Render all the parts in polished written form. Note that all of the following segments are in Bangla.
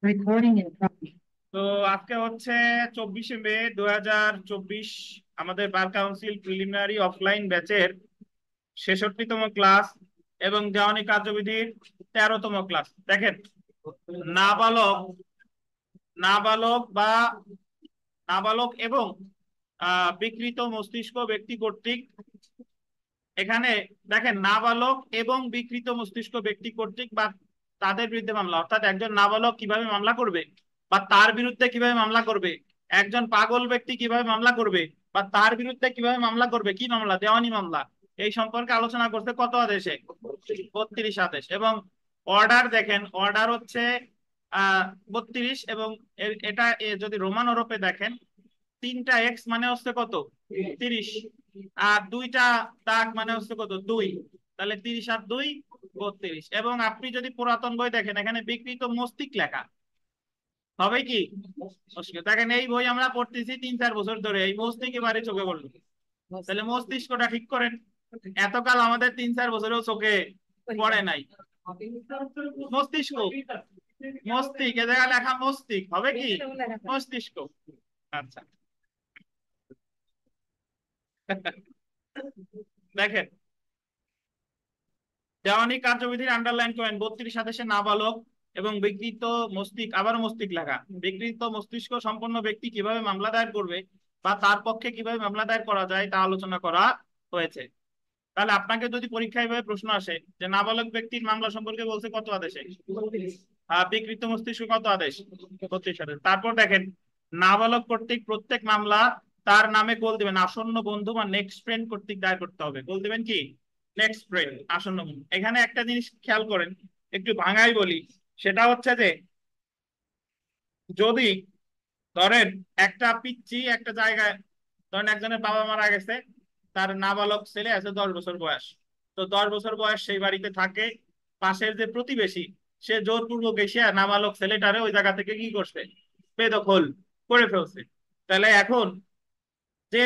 Recording in progress. তো আজকে হচ্ছে 24শে মে 2024, আমাদের বার কাউন্সিল প্রিলিমিনারি অফলাইন ব্যাচের 66তম ক্লাস এবং দেওয়ানি কার্যবিধির 13তম ক্লাস। দেখেন, নাবালক নাবালক বা নাবালক এবং বিকৃত মস্তিষ্ক ব্যক্তি কর্তৃক, এখানে দেখেন নাবালক এবং বিকৃত মস্তিষ্ক ব্যক্তি কর্তৃক বা তাদের বিরুদ্ধে মামলা, অর্থাৎ একজন নাবালক কিভাবে মামলা করবে বা তার বিরুদ্ধে কিভাবে মামলা করবে, একজন পাগল ব্যক্তি কিভাবে মামলা করবে বা তার বিরুদ্ধে কিভাবে মামলা করবে, কি মামলা, দেওয়ানি মামলা, এই সম্পর্কে আলোচনা করতে কত আদেশে, 32 আদেশ। এবং অর্ডার দেখেন, অর্ডার হচ্ছে 32। এবং এটা যদি রোমান হরফে দেখেন, 3টা এক্স মানে হচ্ছে কত, 30। আর 2টা দাগ মানে হচ্ছে কত, 2। তাহলে 30 আর 2 32। এবং আপনি যদি পুরাতন বই দেখেন, এখানে বিকৃত মস্তিষ্ক লেখা হবে কি মস্তিষ্ক। দেখেন এই বই আমরা পড়তেছি 3-4 বছর ধরে, এই মস্তিষ্ক এবারে চোখে পড়লো। তাহলে মস্তিষ্কটা ঠিক করেন, এতকাল আমাদের 3-4 বছরেও চোখে পড়ে নাই। মস্তিষ্ক, মস্তিষ্ক, এ জায়গায় লেখা মস্তিষ্ক হবে কি মস্তিষ্ক। আচ্ছা, দেখেন দেওয়ানি কার্যবিধির আন্ডারলাইন করেন 32 আদেশে নাবালক এবং বিকৃত মস্তিষ্ক, আবার মস্তিষ্ক লেখা, বিকৃত মস্তিষ্ক সম্পন্ন ব্যক্তি কিভাবে মামলা দায়ের করবে বা তার পক্ষে কিভাবে মামলা দায়ের করা যায় তা আলোচনা করা হয়েছে। তাহলে আপনাকে যদি পরীক্ষায় এভাবে প্রশ্ন আসে যে নাবালক ব্যক্তির মামলা সম্পর্কে বলছে কত আদেশে, বিকৃত মস্তিষ্ক কত আদেশ, 32 আদেশ। তারপর দেখেন, নাবালক কর্তৃক প্রত্যেক মামলা তার নামে কল দিবেন আসন্ন বন্ধু বা নেক্সট ফ্রেন্ড কর্তৃক দায়ের করতে হবে। কল দিবেন কি নেক্সট ফ্রেন্ড, আসন্ন বন্ধু। এখানে একটা জিনিস খেয়াল করেন, একটু ভাঙাই বলি, সেটা হচ্ছে যে যদি ধরেন একটা পিচ্চি একটা জায়গায়, ধরেন একজনের বাবা মারা গেছে, তার নাবালক ছেলে আছে 10 বছর বয়স, তো 10 বছর বয়স সেই বাড়িতে থাকে। পাশের যে প্রতিবেশী, সে জোরপূর্বক এসে নাবালক ছেলেটারে ওই জায়গা থেকে কি করছে, বেদখল করে ফেলছে। তাহলে এখন যে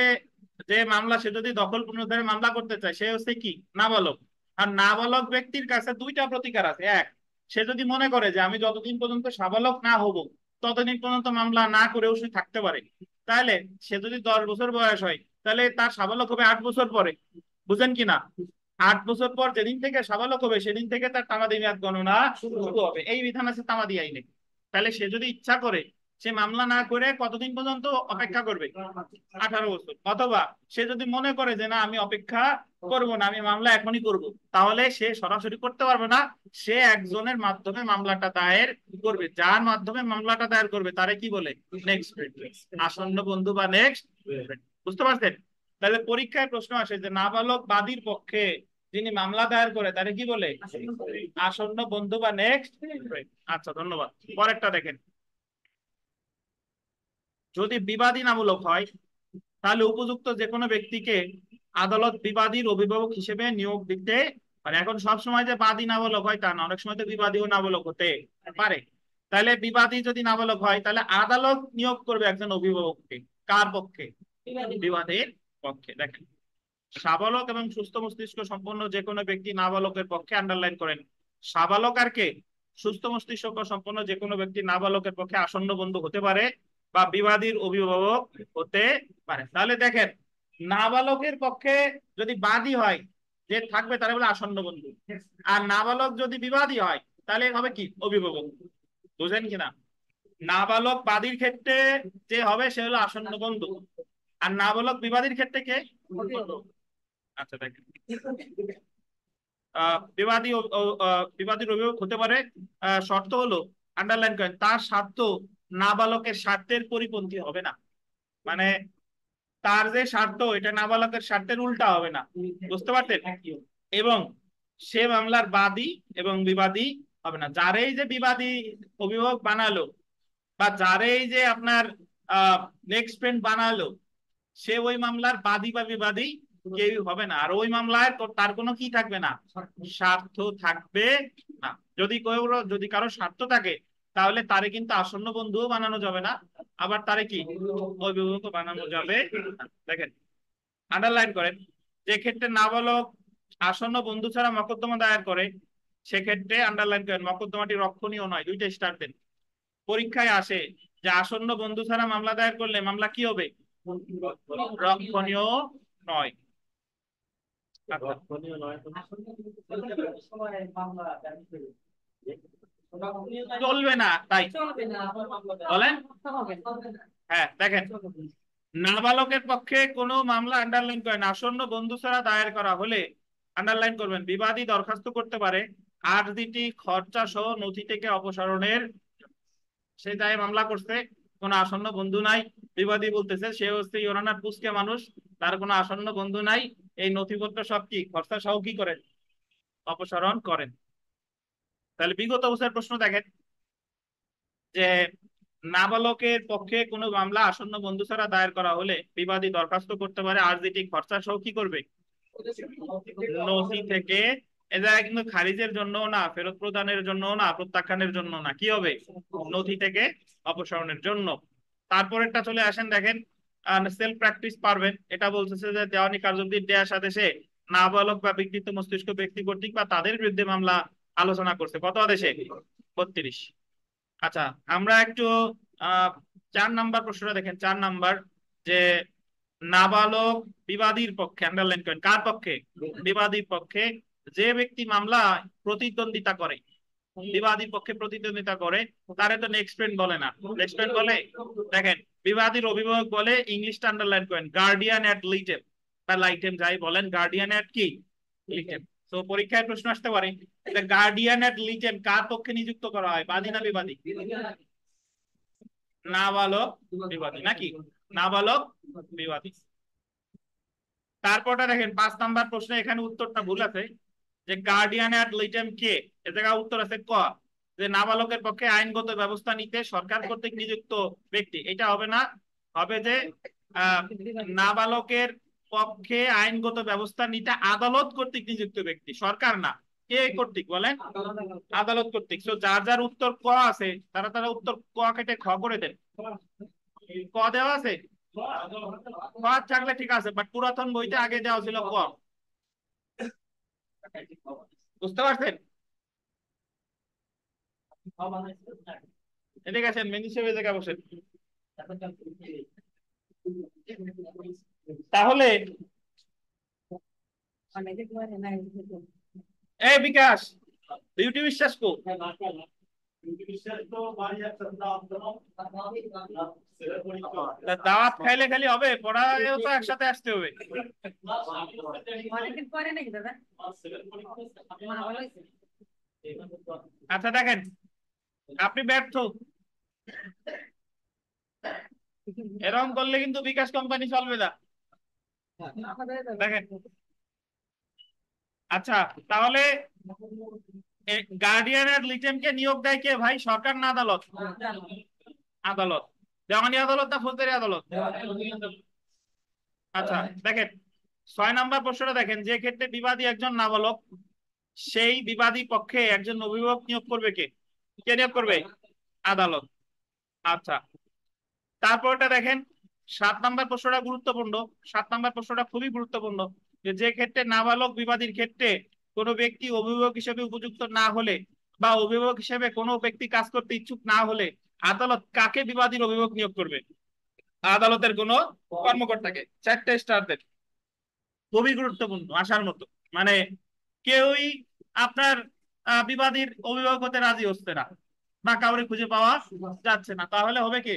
যে মামলা, সে যদি দখল পুনরুদ্ধারের মামলা করতে চায়, সে হচ্ছে কি নাবালক। আর নাবালক ব্যক্তির কাছে দুইটা প্রতিকার আছে। এক, সে যদি মনে করে যে আমি যতদিন পর্যন্ত সাবালক না হব ততদিন পর্যন্ত মামলা না করেও সে থাকতে পারে, তাহলে সে যদি 10 বছর বয়স হয়, তাহলে তার সাবালক হবে 8 বছর পরে। বুঝেন কিনা, 8 বছর পর যেদিন থেকে সাবালক হবে সেদিন থেকে তার তামাদি মেয়াদ গণনা শুরু হবে, এই বিধান আছে তামাদি আইনে। তাহলে সে যদি ইচ্ছা করে, সে মামলা না করে কতদিন পর্যন্ত অপেক্ষা করবে, 18 বছর। অথবা সে যদি মনে করে যে না আমি অপেক্ষা করব না, আমি মামলা এখনই করব, তাহলে সে সরাসরি করতে পারবে না, সে একজনের মাধ্যমে মামলাটা দায়ের করবে। যার মাধ্যমে মামলাটা দায়ের করবে তারে কি বলে, নেক্সট, আসন্ন বন্ধু বা নেক্সট। বুঝতে পারছেন? তাহলে পরীক্ষায় প্রশ্ন আসে যে নাবালক বাদীর পক্ষে যিনি মামলা দায়ের করে তারে কি বলে, আসন্ন বন্ধু বা নেক্সট। আচ্ছা, ধন্যবাদ। পরেরটা দেখেন, যদি বিবাদী নামূলক হয়, তাহলে উপযুক্ত যে কোনো ব্যক্তিকে আদালত বিবাদীর অভিভাবক হিসেবে নিয়োগ দিতে পারে। এখন সব সময় যে বাদী নাবালক হয় তা না, অনেক সময় তো বিবাদীও নাবালক হতে পারে। তাহলে বিবাদী যদি নাবালক হয়, তাহলে আদালত নিয়োগ করবে একজন অভিভাবককে। কার পক্ষে, বিবাদীর পক্ষে। দেখেন, সাবালক এবং সুস্থ মস্তিষ্ক সম্পন্ন যে কোনো ব্যক্তি নাবালকের পক্ষে, আন্ডারলাইন করেন, সাবালক আর কে, সুস্থ মস্তিষ্ক সম্পন্ন যে কোনো ব্যক্তি নাবালকের পক্ষে আসন্ন বন্ধু হতে পারে বা বিবাদীর অভিভাবক হতে পারে। তাহলে দেখেন, নাবালকের পক্ষে যদি বাদী হয় যে থাকবে, তারা বলে আসন্ন বন্ধু। আর নাবালক যদি বিবাদী হয়, তাহলে হবে কি অভিভাবক। বুঝেন কিনা, নাবালক বাদীর ক্ষেত্রে যে হবে সে হলো আসন্ন বন্ধু, আর নাবালক বিবাদীর ক্ষেত্রে কে, আচ্ছা দেখেন, বিবাদী বিবাদীর অভিভাবক হতে পারে। শর্ত হলো, আন্ডারলাইন করেন, তার স্বার্থ নাবালকের স্বার্থের পরিপন্থী হবে না। মানে তার যে স্বার্থ, এটা নাবালকের স্বার্থের উল্টা হবে না। বুঝতে পারছেন? এবং সে মামলার বাদী এবং বিবাদী হবে না। যারেই যে বিবাদী অভিভাবক বানালো বা যারেই যে আপনার নেক্সট ফ্রেন্ড বানালো, সে ওই মামলার বাদী বা বিবাদী কেউ হবে না। আর ওই মামলায় তার কোনো কি থাকবে না, স্বার্থ থাকবে না। যদি কেউ, যদি কারো স্বার্থ থাকে, তাহলে তারে কিন্তু আসন্ন বন্ধুও বানানো যাবে না, আবার তারে কি অভিভাবক বানানো যাবে না। দেখেন, আন্ডারলাইন করেন, যে ক্ষেত্রে নাবালক আসন্ন বন্ধু ছাড়া মকদ্দমা দায়ের করে, সেক্ষেত্রে আন্ডারলাইন করেন মকদ্দমাটি রক্ষণীয় নয়, দুইটা স্টার দেন। পরীক্ষায় আসে যে আসন্ন বন্ধু ছাড়া মামলা দায়ের করলে মামলা কি হবে? রক্ষণীয় নয়। চলবে না তাই বলেন। হ্যাঁ দেখেন, নাবালকের পক্ষে কোনো মামলা আন্ডারলাইন করেন আসন্ন বন্ধু ছাড়া দায়ের করা হলে আন্ডারলাইন করবেন বিবাদী দরখাস্ত করতে পারে আরজিটি খরচা সহ নথি থেকে অপসারণের। সে দায়ে মামলা করছে, কোনো আসন্ন বন্ধু নাই। বিবাদী বলতেছে সে হচ্ছে ইউরানার পুস্কে মানুষ, তার কোনো আসন্ন বন্ধু নাই, এই নথিপত্র সব কি খরচা সহ কি করেন? অপসারণ করেন। তাহলে বিগত বছরের প্রশ্ন দেখেন যে নাবালকের পক্ষে কোনো মামলা আসন্ন বন্ধু ছাড়া দায়ের করা হলে বিবাদী দরখাস্ত করতে পারে আরজিটি খরচা সহ কি করবে? নথি থেকে। এ জায়গায় কিন্তু খারিজের জন্য না, ফেরত প্রদানের জন্য না, প্রত্যাখ্যানের জন্য না, কি হবে? নথি থেকে অপসারণের জন্য। তারপরেরটা চলে আসেন দেখেন, সেলফ প্র্যাকটিস পারবেন। এটা বলতেছে যে দেওয়ানি কার্যবিধির দেয়া আদেশে নাবালক বা বিকৃত মস্তিষ্ক ব্যক্তি কর্তৃক বা তাদের বিরুদ্ধে মামলা আলোচনা করছে কত আদেশে? 32। আচ্ছা, আমরা একটু 4 নাম্বার প্রশ্নটা দেখেন। 4 নাম্বার যে নাবালক বিবাদীর পক্ষে, আন্ডারলাইন করেন, কার পক্ষে? বিবাদীর পক্ষে যে ব্যক্তি মামলা প্রতিদ্বন্দ্বিতা করে, বিবাদীর পক্ষে প্রতিদ্বন্দ্বিতা করে, তারে তো নেক্সট ফ্রেন্ড বলে না। নেক্সট ফ্রেন্ড বলে, দেখেন বিবাদীর অভিভাবক বলে, ইংলিশটা আন্ডারলাইন করেন, গার্ডিয়ান অ্যাড লিটেম বা লাইটেম যাই বলেন, গার্ডিয়ান অ্যাড কি লিটেম। তো পরীক্ষায় প্রশ্ন আসতে পারে গার্ডিয়ান অ্যাড লিটেম কার পক্ষে নিযুক্ত করা হয়, বাদী না বিবাদী? নাবালক বিবাদী নাকি? নাবালক বিবাদী। তারপরটা দেখেন 5 নাম্বার প্রশ্নে, এখানে উত্তরটা ভুল আছে যে গার্ডিয়ান অ্যাড লিটেম কে, এ জায়গায় উত্তর আছে ক, যে নাবালকের পক্ষে আইনগত ব্যবস্থা নিতে সরকার কর্তৃক নিযুক্ত ব্যক্তি। এটা হবে না, হবে যে নাবালকের পক্ষে আইনগত ব্যবস্থা নিতে আদালত কর্তৃক নিযুক্ত ব্যক্তি, সরকার না। কে কর্তৃক বলেন? আদালত কর্তৃক। তো যার যার উত্তর ক আছে তারা তারা উত্তর ক কেটে খ করে দেন। ক দেওয়া আছে? ক থাকলে ঠিক আছে, বাট পুরাতন বইতে আগে দেওয়া ছিল ক। বুঝতে পারছেন? এদিকে আছেন, মেন হিসেবে জায়গা বসেন। তাহলে এই বিকাশ, বিউটি বিশ্বাস কো, দাওয়াত খাইলে খালি হবে, পড়ায়ও তো একসাথে আসতে হবে। আচ্ছা দেখেন, আপনি ব্যর্থ, এরকম করলে কিন্তু বিকাশ কোম্পানি চলবে না। দেখেন, আচ্ছা তাহলে গার্ডিয়ানের লিটেমকে নিয়োগ দেয় কে ভাই, সরকার না আদালত? আদালত। দেওয়ানি আদালত না ফৌজদারি আদালত? আচ্ছা দেখেন, 6 নাম্বার প্রশ্নটা দেখেন, যে ক্ষেত্রে বিবাদী একজন নাবালক, সেই বিবাদী পক্ষে একজন অভিভাবক নিয়োগ করবে কে? কে নিয়োগ করবে? আদালত। আচ্ছা, তারপরটা দেখেন, 7 নাম্বার প্রশ্নটা গুরুত্বপূর্ণ। 7 নাম্বার প্রশ্নটা খুবই গুরুত্বপূর্ণ, যে যে ক্ষেত্রে নাবালক বিবাদীর ক্ষেত্রে কোনো ব্যক্তি অভিভাবক হিসেবে উপযুক্ত না হলে বা অভিভাবক হিসেবে কোনো ব্যক্তি কাজ করতে ইচ্ছুক না হলে আদালত কাকে বিবাদীর অভিভাবক নিয়োগ করবে? আদালতের কোন কর্মকর্তাকে। 4টে স্টার দেন। খুবই গুরুত্বপূর্ণ, আসার মতো। মানে কেউই আপনার বিবাদীর অভিভাবক হতে রাজি হচ্ছে না বা কাউরে খুঁজে পাওয়া যাচ্ছে না, তাহলে হবে কি?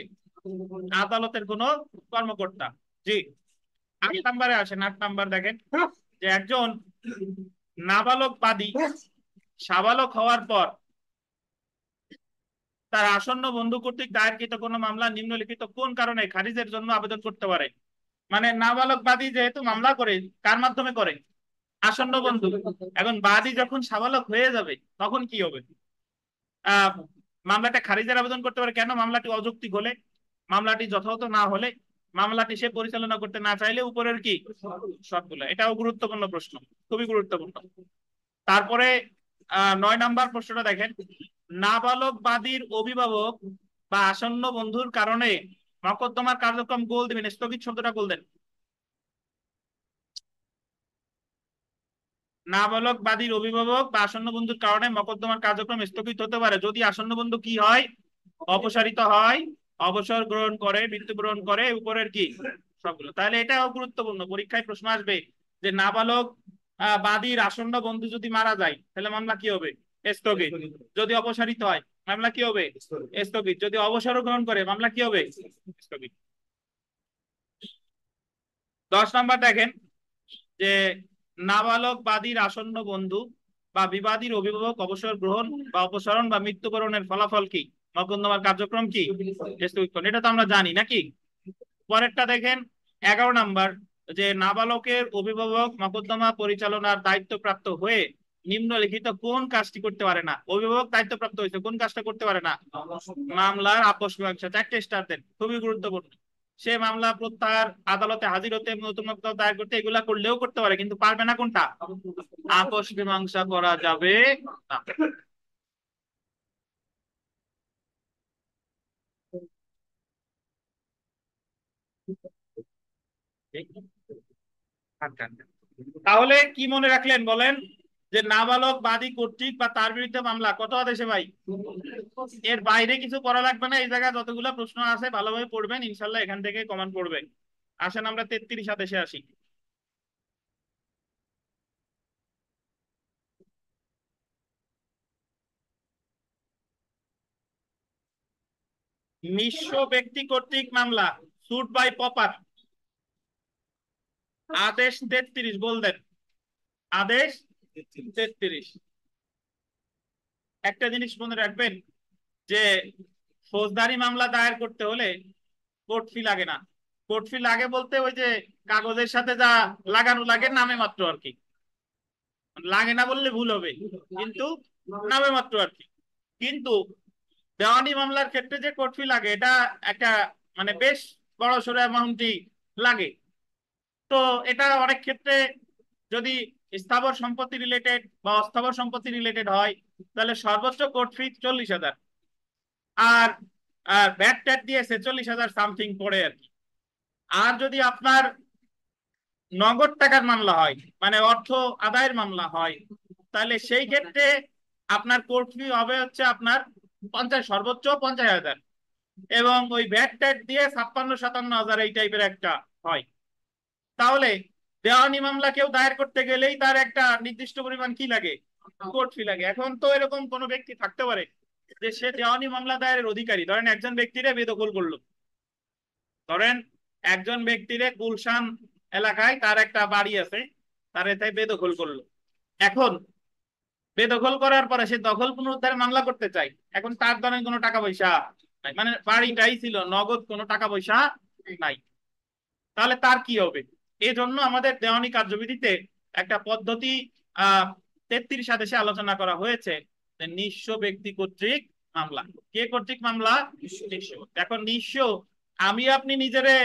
আদালতের কোন কর্মকর্তা। জি। 8 নাম্বারে আসেন। 8 নাম্বার দেখেন যে একজন নাবালক বাদী সাবালক হওয়ার পর তার আসন্ন বন্ধু কর্তৃক দায়েরকৃত কোনো মামলা নিম্নলিখিত কোন কারণে খারিজের জন্য আবেদন করতে পারে? মানে নাবালক বাদী যেহেতু মামলা করে, কার মাধ্যমে করে? আসন্ন বন্ধু। এখন বাদী যখন সাবালক হয়ে যাবে তখন কি হবে? আহ মামলাটা খারিজের আবেদন করতে পারে কেন? মামলাটি অযৌক্তিক হলে, মামলাটি যথাযথ না হলে, মামলাটি সে পরিচালনা করতে না চাইলে, উপরের কি সবগুলো। এটাও গুরুত্বপূর্ণ প্রশ্ন, খুবই গুরুত্বপূর্ণ। তারপরে 9 নাম্বার প্রশ্নটা দেখেন, নাবালক বাদীর অভিভাবক বা আসন্ন বন্ধুর কারণে মকদ্দমার কার্যক্রম গোল দিবেন, স্থগিত শব্দটা গোল দেন। নাবালক বাদীর অভিভাবক বা আসন্ন বন্ধুর কারণে মকদ্দমার কার্যক্রম স্থগিত হতে পারে যদি আসন্ন বন্ধু কি হয়? অপসারিত হয়, অবসর গ্রহণ করে, মৃত্যুবরণ করে, উপরের কি সবগুলো। তাহলে এটাও গুরুত্বপূর্ণ, পরীক্ষায় প্রশ্ন আসবে যে নাবালক বাদীর আসন্ন বন্ধু যদি মারা যায় তাহলে মামলা কি হবে? স্থগিত। যদি অপসারিত হয় মামলা কি হবে? স্থগিত। যদি অবসর গ্রহণ করে মামলা কি হবে? স্থগিত। 10 নম্বর দেখেন যে নাবালক বাদীর আসন্ন বন্ধু বা বিবাদীর অভিভাবক অবসর গ্রহণ বা অপসারণ বা মৃত্যুবরণের ফলাফল কি? মকদ্দমার কার্যক্রম কি? স্থগিত করণ। এটা তো আমরা জানি নাকি? পরেরটা দেখেন 11 নম্বর, যে নাবালকের অভিভাবক মকদ্দমা পরিচালনার দায়িত্বপ্রাপ্ত হয়ে নিম্নলিখিত কোন কাজটি করতে পারে না? অভিভাবক দায়িত্বপ্রাপ্ত হয়েছে, কোন কাজটা করতে পারে না? মামলার আপস মীমাংসা। 4টে স্টার দেন, খুবই গুরুত্বপূর্ণ। সে মামলা প্রত্যাহার, আদালতে হাজির হতে, নতুন মামলা দায়ের করতে, এগুলা করলেও করতে পারে, কিন্তু পারবে না কোনটা? আপস মীমাংসা করা যাবে না। তাহলে কি মনে রাখলেন বলেন? যে নাবালক বাদী কর্তৃক বা তার বিরুদ্ধে মামলা কত আদেশে ভাই? এর বাইরে কিছু করা লাগবে না। এই জায়গায় যতগুলো প্রশ্ন আছে ভালোভাবে পড়বেন, ইনশাল্লাহ এখান থেকে কমন পড়বে। আসেন আমরা 33 আদেশে আসি। নিঃস্ব ব্যক্তি কর্তৃক মামলা, সুট বাই পপার, আদেশ 33 বলতেন। আদেশ 33। একটা জিনিস মনে রাখবেন যে ফৌজদারি মামলা দায়ের করতে হলে কোর্ট ফি লাগে না। কোর্ট ফি লাগে বলতে ওই যে কাগজের সাথে যা লাগানো লাগে নামে মাত্র আর কি, লাগে না বললে ভুল হবে, কিন্তু নামে মাত্র আর কি। কিন্তু দেওয়ানি মামলার ক্ষেত্রে যে কোর্ট ফি লাগে এটা একটা মানে বেশ বড় সড়ো অ্যামাউন্টই লাগে। তো এটা অনেক ক্ষেত্রে যদি স্থাবর সম্পত্তি রিলেটেড বা অস্থাবর সম্পত্তি রিলেটেড হয় তাহলে সর্বোচ্চ কোর্ট ফি 40,000। আর ব্যাট ট্যাট দিয়ে 46,000 সামথিং পড়ে আর কি। আর যদি আপনার নগদ টাকার মামলা হয়, মানে অর্থ আদায়ের মামলা হয়, তাহলে সেই ক্ষেত্রে আপনার কোর্ট ফি হবে হচ্ছে আপনার 50, সর্বোচ্চ 50,000। এবং ওই ভ্যাট ট্যাট দিয়ে 56-57 হাজার এই টাইপের একটা হয়। তাহলে দেওয়ানি মামলা কেউ দায়ের করতে গেলেই তার একটা নির্দিষ্ট পরিমাণ কি লাগে? কোর্ট ফি লাগে। এখন তো এরকম কোন ব্যক্তি থাকতে পারে যে সে দেওয়ানি মামলা দায়েরের অধিকারী, ধরেন একজন ব্যক্তিরে বেদখল করলো। ধরেন একজন ব্যক্তিরে গুলশান এলাকায় তার একটা বাড়ি আছে, তার এতে বেদখল করলো। এখন বেদখল করার পরে সে দখল পুনরুদ্ধারের মামলা করতে চাই। এখন তার ধরেন কোনো টাকা পয়সা নাই, মানে বাড়িটাই ছিল, নগদ কোনো টাকা পয়সা নাই। তাহলে তার কি হবে? এই জন্য আমাদের দেওয়ানি কার্যবিধিতে একটা পদ্ধতি 33 আদেশে আলোচনা করা হয়েছে যে নিঃস্ব ব্যক্তি কর্তৃক মামলা। কে কর্তৃক মামলা? নিঃস্ব। এখন নিঃস্ব আমি আপনি নিজেরে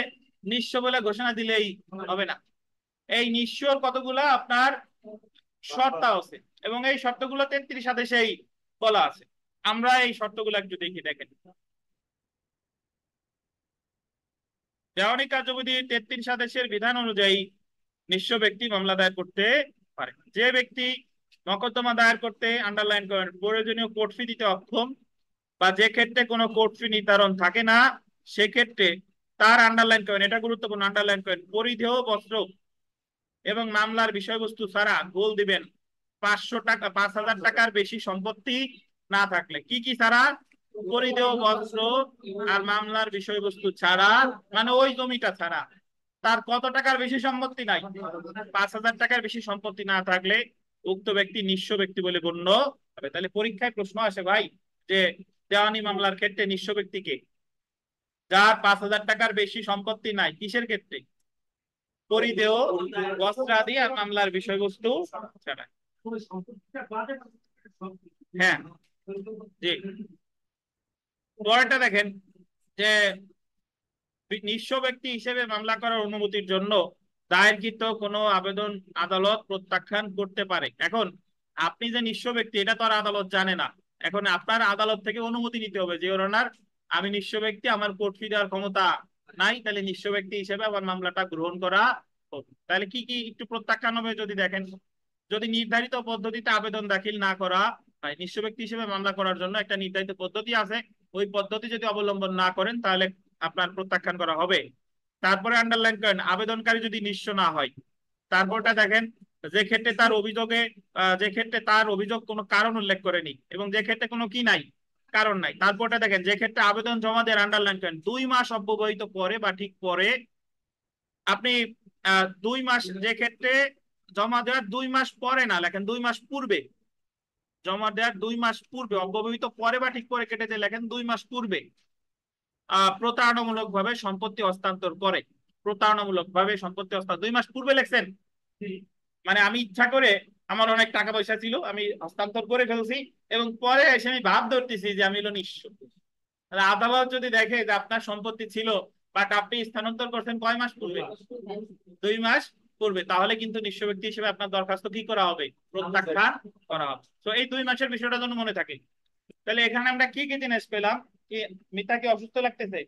নিঃস্ব বলে ঘোষণা দিলেই হবে না। এই নিঃস্বর কতগুলা আপনার শর্ত আছে, এবং এই শর্তগুলো 33 আদেশেই বলা আছে। আমরা এই শর্তগুলো একটু দেখি, দেখেন। দেওয়ানি কার্যবিধি 33 আদেশের বিধান অনুযায়ী নিঃস্ব ব্যক্তি মামলা দায়ের করতে পারে। যে ব্যক্তি মকদ্দমা দায়ের করতে, আন্ডারলাইন করেন, প্রয়োজনীয় কোর্ট ফি দিতে অক্ষম, বা যে ক্ষেত্রে কোনো কোর্ট ফি নির্ধারণ থাকে না, সেক্ষেত্রে তার, আন্ডারলাইন করেন, এটা গুরুত্বপূর্ণ, আন্ডারলাইন করেন, পরিধেয় বস্ত্র এবং মামলার বিষয়বস্তু ছাড়া গোল দিবেন 500 টাকা, 5,000 টাকার বেশি সম্পত্তি না থাকলে। কি কি ছাড়া? পরিধেয় বস্ত্র আর মামলার বিষয়বস্তু ছাড়া, মানে ওই জমিটা ছাড়া। তার কত টাকার বেশি সম্পত্তি নাই? 5,000 টাকার বেশি সম্পত্তি না থাকলে উক্ত ব্যক্তি নিঃস্ব ব্যক্তি বলে গণ্য হবে। তাহলে পরীক্ষায় প্রশ্ন আসে ভাই যে দেওয়ানি মামলার ক্ষেত্রে নিঃস্ব ব্যক্তিকে, যার 5,000 টাকার বেশি সম্পত্তি নাই, কিসের ক্ষেত্রে? পরিধেয় বস্ত্রাদি আর মামলার বিষয়বস্তু ছাড়া। হ্যাঁ, জি। পরেরটা দেখেন যে নিঃস্ব ব্যক্তি হিসেবে মামলা করার অনুমতির জন্য দায়েরকৃত কোনো আবেদন আদালত প্রত্যাখ্যান করতে পারে। এখন আপনি যে নিঃস্ব ব্যক্তি এটা তো আর আদালত জানে না। এখন আপনার আদালত থেকে অনুমতি নিতে হবে যে ওনার আমি নিঃস্ব ব্যক্তি, আমার কোর্ট ফি দেওয়ার ক্ষমতা নাই, তাহলে নিঃস্ব ব্যক্তি হিসেবে আমার মামলাটা গ্রহণ করা হোক। তাহলে কি কি একটু প্রত্যাখ্যান হবে যদি দেখেন। যদি নির্ধারিত পদ্ধতিতে আবেদন দাখিল না করা হয়, নিঃস্ব ব্যক্তি হিসেবে মামলা করার জন্য একটা নির্ধারিত পদ্ধতি আছে, ওই পদ্ধতি যদি অবলম্বন না করেন তাহলে আপনার প্রত্যাখ্যান করা হবে। তারপরে আন্ডারলাইন করেন আবেদনকারী যদি নিঃস্ব না হয়। তারপরটা দেখেন যে ক্ষেত্রে তার অভিযোগ কোনো কারণ উল্লেখ করেনি এবং যে ক্ষেত্রে কোনো কি নাই, কারণ নাই। তারপরটা দেখেন যে ক্ষেত্রে আবেদন জমা দেওয়ার আন্ডারলাইন করেন 2 মাস অব্যবহিত পরে বা ঠিক পরে। আপনি 2 মাস, যে ক্ষেত্রে জমা দেওয়ার 2 মাস পরে না লেখেন, 2 মাস পূর্বে। জমা দেওয়ার 2 মাস পূর্বে, অব্যবহিত পরে বা ঠিক পরে কেটে দিয়ে লেখেন 2 মাস পূর্বে প্রতারণামূলক ভাবে সম্পত্তি হস্তান্তর করে। প্রতারণামূলক ভাবে সম্পত্তি হস্তান্তর 2 মাস পূর্বে লেখছেন, মানে আমি ইচ্ছা করে, আমার অনেক টাকা পয়সা ছিল, আমি হস্তান্তর করে ফেলছি এবং পরে এসে আমি ভাব ধরতেছি যে আমি হলো নিঃস্ব। তাহলে আদালত যদি দেখে যে আপনার সম্পত্তি ছিল বাট আপনি স্থানান্তর করছেন কয় মাস পূর্বে, 2 মাস পূর্বে, তাহলে কিন্তু নিঃস্ব ব্যক্তি হিসেবে আপনার দরখাস্ত কি করা হবে, প্রত্যাখ্যান করা হবে। তো এই 2 মাসের বিষয়টা যেন মনে থাকে। তাহলে এখানে আমরা কি কি জিনিস পেলাম? কি মিতা কি অসুস্থ লাগতেছে?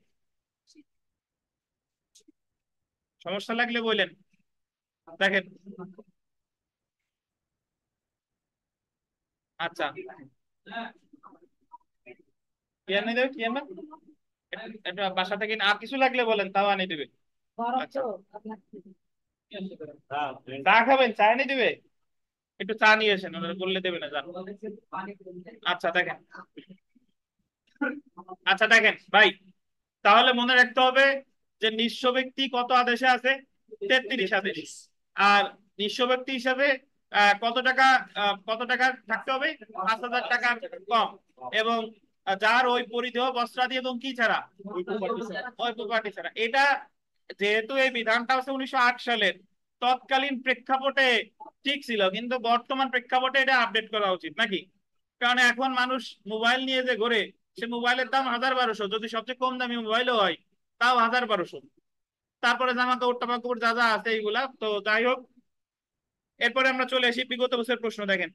সমস্যা লাগলে বললেন। দেখেন, আচ্ছা, কি এনে দেবে, কি এনে এটা বাসা থেকে আর কিছু লাগলে বলেন, তাও আনি দেবে। আচ্ছা, চা খাবেন, চা এনে দিবে, একটু চা নিয়ে এসেন, ওনারা বললে দেবে না, জান। আচ্ছা দেখেন, আচ্ছা দেখেন ভাই, তাহলে মনে রাখতে হবে যে নিঃস্ব ব্যক্তি কত আদেশে আছে, 33 আদেশ। আর নিঃস্ব ব্যক্তি হিসাবে কত টাকা থাকতে হবে, 5,000 টাকার কম। এবং যার ওই পরিধেয় বস্ত্রাদি এবং কি ছাড়া, ওই প্রপার্টি ছাড়া। এটা যেহেতু এই বিধানটা হচ্ছে 1908 সালের, তৎকালীন প্রেক্ষাপটে ঠিক ছিল, কিন্তু বর্তমান প্রেক্ষাপটে এটা আপডেট করা উচিত নাকি? কারণ এখন মানুষ মোবাইল নিয়ে যে ঘোরে, সে মোবাইলের দাম 1,000-1,200, যদি সবচেয়ে কম দামি মোবাইলও হয় তাও 1,000-1,200। তারপরে জামা কাপড় টামা কাপড় যা যা আছে এইগুলা তো যাই হোক। এরপরে আমরা চলে আসি বিগত বছরের প্রশ্ন। দেখেন,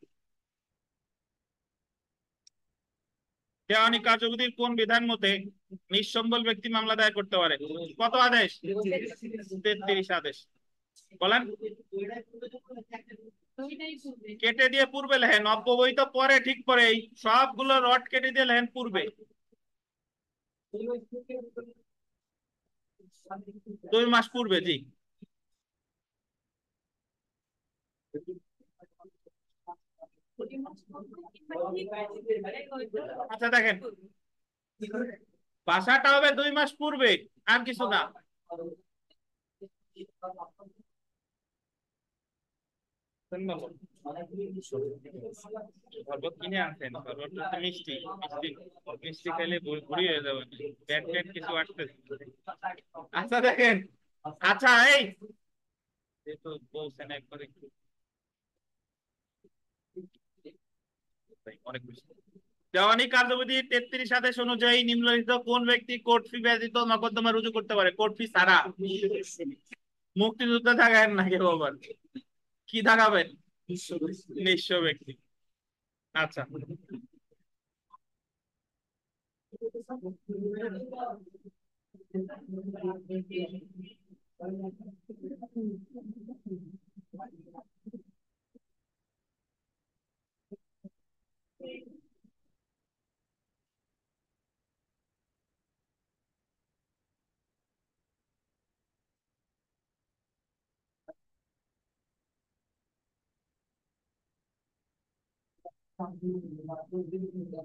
দেওয়ানি কার্যবিধির কোন বিধান মতে নিঃসম্বল ব্যক্তি মামলা দায়ের করতে পারে? কত আদেশ? 33 আদেশ। বলেন। কেটে দিয়ে পূর্বে লেখেন, অব্যবহিত পরে ঠিক পরে, এই সবগুলো রড কেটে দিয়ে লেখেন পূর্বে। 2 মাস পূর্বে, জি। আচ্ছা দেখেন, বাসাটা হবে 2 মাস পূর্বে, আর কিছু না। শরবত কিনে আনছেন, শরবত হচ্ছে মিষ্টি, মিষ্টি মিষ্টি খেলে ভুড়ি হয়ে যাবে, পেট পেট কিছু আসতেছে। আচ্ছা দেখেন, আচ্ছা এই যেহেতু বলছেন একবার একটু অনেক বেশি। দেওয়ানি কার্যবিধি 33 আদেশ অনুযায়ী নিম্নলিখিত কোন ব্যক্তি কোর্ট ফি ব্যতীত মোকদ্দমা রুজু করতে পারে? কোর্ট ফি ছাড়া। মুক্তিযুদ্ধ থাকেন নাকি বাবার, কি থাকাবেন? নিঃস্ব ব্যক্তি। আচ্ছা,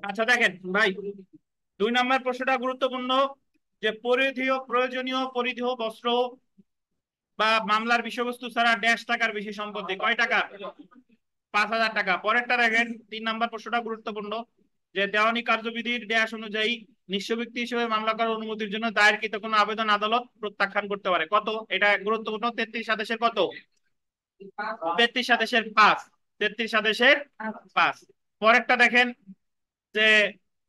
আচ্ছা দেখেন ভাই, 2 নম্বর প্রশ্নটা গুরুত্বপূর্ণ, যে প্রয়োজনীয় পরিধেয় বস্ত্র বা মামলার বিষয়বস্তু ছাড়া ড্যাশ টাকার বেশি সম্পত্তি কয় টাকা? 5,000 টাকা। পরেরটা দেখেন, 3 নম্বর প্রশ্নটা গুরুত্বপূর্ণ, যে দেওয়ানি কার্যবিধির ড্যাশ অনুযায়ী নিঃস্ব ব্যক্তি হিসেবে মামলা করার অনুমতির জন্য দায়েরকৃত কোনো আবেদন আদালত প্রত্যাখ্যান করতে পারে? কত? এটা গুরুত্বপূর্ণ। 33 আদেশের কত? 33 আদেশের 5। 33 আদেশের 5। পরেরটা দেখেন, যে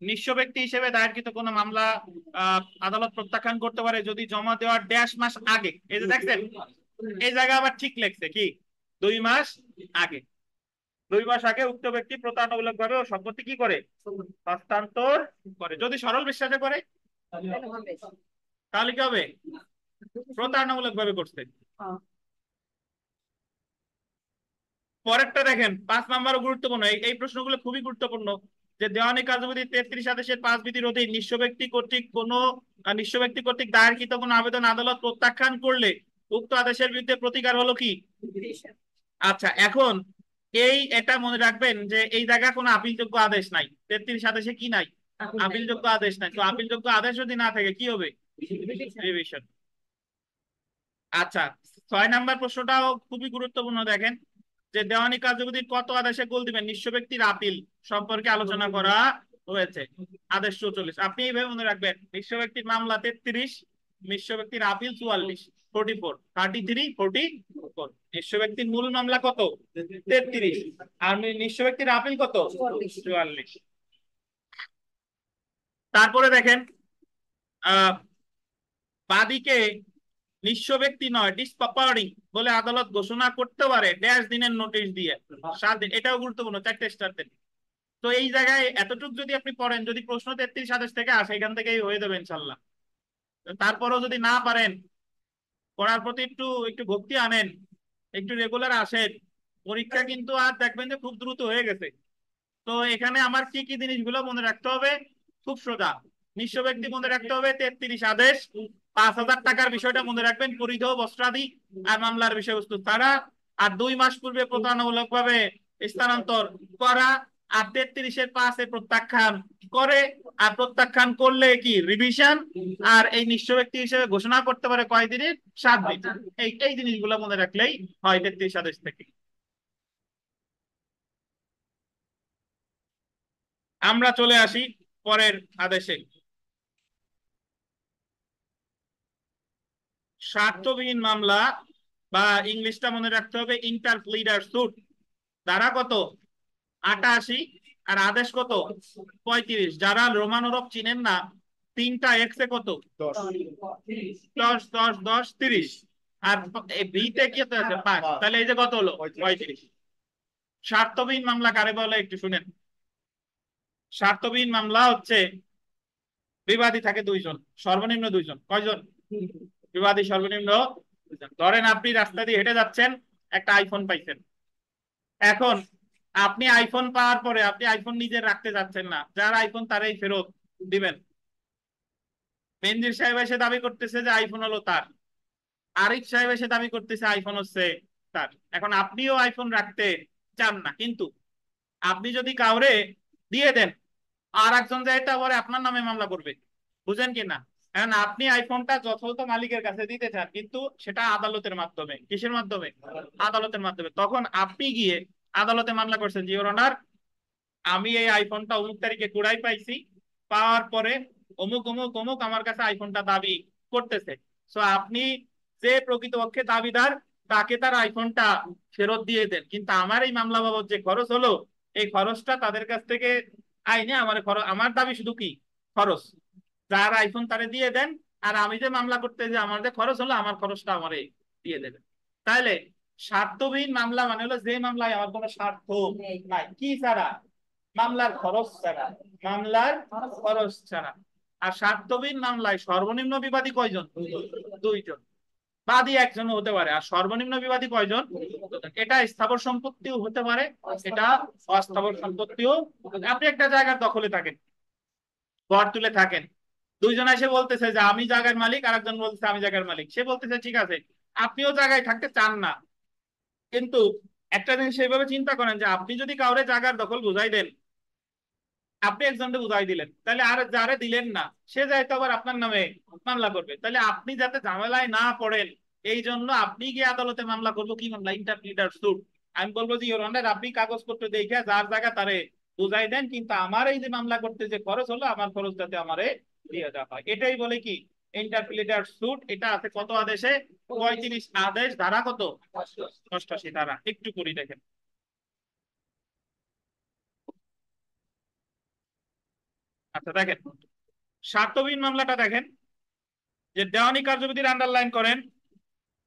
নিঃস্ব ব্যক্তি হিসেবে দায়েরকৃত কোনো মামলা আদালত প্রত্যাখ্যান করতে পারে যদি জমা দেওয়ার 1.5 মাস আগে, এই যে দেখছেন এই জায়গা আবার ঠিক লেখছে কি, 2 মাস আগে। 2 মাস আগে উক্ত ব্যক্তি প্রতারণামূলক ভাবে ও সম্পত্তি কি করে, হস্তান্তর করে। যদি সরল বিশ্বাসে করে তাহলে কি হবে, প্রতারণামূলক ভাবে করছে। পরেরটা দেখেন, 5 নম্বর গুরুত্বপূর্ণ, এই প্রশ্নগুলো খুবই গুরুত্বপূর্ণ। যে দেওয়ানি কার্যবিধি 33 আদেশের 5 বিধির অধীন নিঃস্ব ব্যক্তি কর্তৃক দায়েরকৃত কোনো আবেদন আদালত প্রত্যাখ্যান করলে উক্ত আদেশের বিরুদ্ধে প্রতিকার হলো কি? আচ্ছা, এখন এটা মনে রাখবেন যে এই জায়গা কোনো আপিলযোগ্য আদেশ নাই, 33 আদেশে কি নাই? আপিলযোগ্য আদেশ নাই। তো আপিলযোগ্য আদেশ যদি না থাকে কি হবে? রিভিশন। আচ্ছা, 6 নাম্বার প্রশ্নটাও খুবই গুরুত্বপূর্ণ। দেখেন যে দেওয়ানি কার্যবিধির কত আদেশে গোল দিবেন? নিঃস্ব ব্যক্তির আপিল সম্পর্কে আলোচনা করা হয়েছে। আদেশ 44। আপনি এইভাবে মনে রাখবেন, নিঃস্ব ব্যক্তির মামলা 33, নিঃস্ব ব্যক্তির আপিল 44, 44, 33, 44। নিঃস্ব ব্যক্তির মূল মামলা কত? 33। আর নিঃস্ব ব্যক্তির আপিল কত? 44। তারপরে দেখেন বাদীকে নিঃস্ব ব্যক্তি নয় ডিসপ্রপারিং বলে আদালত ঘোষণা করতে পারে ড্যাশ দিনের নোটিশ দিয়ে, 7 দিন। এটাও গুরুত্বপূর্ণ, 4টে স্টার দেন। তো এই জায়গায় এতটুকু যদি আপনি পড়েন, যদি প্রশ্ন 33 আদেশ থেকে আসে, এখান থেকেই হয়ে যাবে ইনশাল্লাহ। তারপরেও যদি না পারেন, পড়ার প্রতি একটু একটু ভক্তি আনেন, একটু রেগুলার আসেন, পরীক্ষা কিন্তু আর দেখবেন যে খুব দ্রুত হয়ে গেছে। তো এখানে আমার কি কি জিনিসগুলো মনে রাখতে হবে? খুব সোজা। নিঃস্ব ব্যক্তি মনে রাখতে হবে 33 আদেশ, 5,000 টাকার বিষয়টা মনে রাখবেন, পরিধেয় বস্ত্রাদি আর মামলার বিষয়বস্তু ছাড়া। আর 2 মাস পূর্বে প্রতারণামূলক ভাবে স্থানান্তর করা। আর 33-এর 5-এ প্রত্যাখ্যান করে। আর প্রত্যাখ্যান করলে কি রিভিশন। আর এই নিঃস্ব ব্যক্তি হিসেবে ঘোষণা করতে পারে কয় দিনের? 7 দিন। এই জিনিসগুলো মনে রাখলেই হয় 33 আদেশ থেকে। আমরা চলে আসি পরের আদেশে। স্বার্থবিহীন মামলা বা ইংলিশটা মনে রাখতে হবে ইন্টারপ্লিডার সুট, ধারা কত? 88। আর আদেশ কত? 35। যারা রোমান হরফ চিনেন না, 3টা এক্স এ কত? 10, 10, 10, 30। আর বিতে কি আছে? 5। তাহলে এই যে কত হলো? 35। স্বার্থবিহীন মামলা কারে বলে একটু শুনেন। স্বার্থবিহীন মামলা হচ্ছে বিবাদী থাকে 2 জন, সর্বনিম্ন 2 জন। কয়জন বিবাদী? সর্বনিম্ন 2 জন। ধরেন আপনি রাস্তা দিয়ে হেঁটে যাচ্ছেন, একটা আইফোন পাইছেন। এখন আপনি আইফোন পাওয়ার পরে আপনি আইফোন নিজে রাখতে যাচ্ছেন না, যার আইফোন তারাই ফেরত দিবেন। বেনজির সাহেব এসে দাবি করতেছে যে আইফোন হলো তার, আরিফ সাহেব এসে দাবি করতেছে আইফোন হচ্ছে তার। এখন আপনিও আইফোন রাখতে চান না, কিন্তু আপনি যদি কাউরে দিয়ে দেন, আর একজন যাইতে পরে আপনার নামে মামলা করবে। বুঝেন কি না? এখন আপনি আইফোনটা যথাযথ মালিকের কাছে দিতে চান, কিন্তু সেটা আদালতের মাধ্যমে। কিসের মাধ্যমে? আদালতের মাধ্যমে। তখন আপনি গিয়ে আদালতে মামলা করছেন, জি ইওর অনার, আমি এই আইফোনটা অমুক তারিখে কুড়াই পাইছি, পাওয়ার পরে অমুক অমুক অমুক আমার কাছে আইফোনটা দাবি করতেছে। সো আপনি যে প্রকৃতপক্ষে দাবিদার, তাকে তার আইফোনটা ফেরত দিয়ে দেন, কিন্তু আমার এই মামলা বাবদ যে খরচ হলো, এই খরচটা তাদের কাছ থেকে আইনে আমার খরচ, আমার দাবি শুধু কি? খরচ। যার আইফোন তারে দিয়ে দেন, আর আমি যে মামলা করতে যে আমার যে খরচ হলো, আমার খরচটা আমারে দিয়ে দেবেন। তাহলে স্বার্থবিহীন মামলা মানে হলো যে মামলায় আমার কোনো স্বার্থ নাই, কি ছাড়া? মামলার খরচ ছাড়া। মামলার খরচ ছাড়া। আর স্বার্থবিহীন মামলায় সর্বনিম্ন বিবাদী কয়জন? 2 জন। বাদী একজন হতে পারে। আর সর্বনিম্ন বিবাদী কয়জন? 2 জন। এটা স্থাবর সম্পত্তিও হতে পারে, এটা অস্থাবর সম্পত্তিও। আপনি একটা জায়গার দখলে থাকেন, ঘর তুলে থাকেন, 2 জন এসে বলতেছে যে আমি জায়গার মালিক, আর একজন বলতেছে আমি জায়গার মালিক। সে বলতেছে ঠিক আছে, আপনিও জায়গায় থাকতে চান না, কিন্তু একটা জিনিস সেইভাবে চিন্তা করেন যে আপনি যদি কাউরে জায়গার দখল বুঝাই দেন, আপনি একজনকে বুঝাই দিলেন, তাহলে আর যারে দিলেন না সে যাইতো আবার আপনার নামে মামলা করবে। তাহলে আপনি যাতে ঝামেলায় না পড়েন, এই জন্য আপনি গিয়ে আদালতে মামলা করবো। কি মামলা? ইন্টারপ্লিডার সুট। আমি বলবো যে ইওর অনার, আপনি কাগজপত্র দেখে যার জায়গা তারে বুঝাই দেন, কিন্তু আমার এই যে মামলা করতে যে খরচ হলো, আমার খরচ যাতে আমারে দিয়ে দেওয়া হয়। এটাই বলে কি ইন্টারপ্লিডার সুট। এটা আছে কত আদেশে? 35 আদেশ, ধারা কত? 88 ধারা। একটু করি দেখেন। আচ্ছা দেখেন, স্বার্থবিহীন মামলাটা দেখেন, যে দেওয়ানি কার্যবিধির আন্ডারলাইন করেন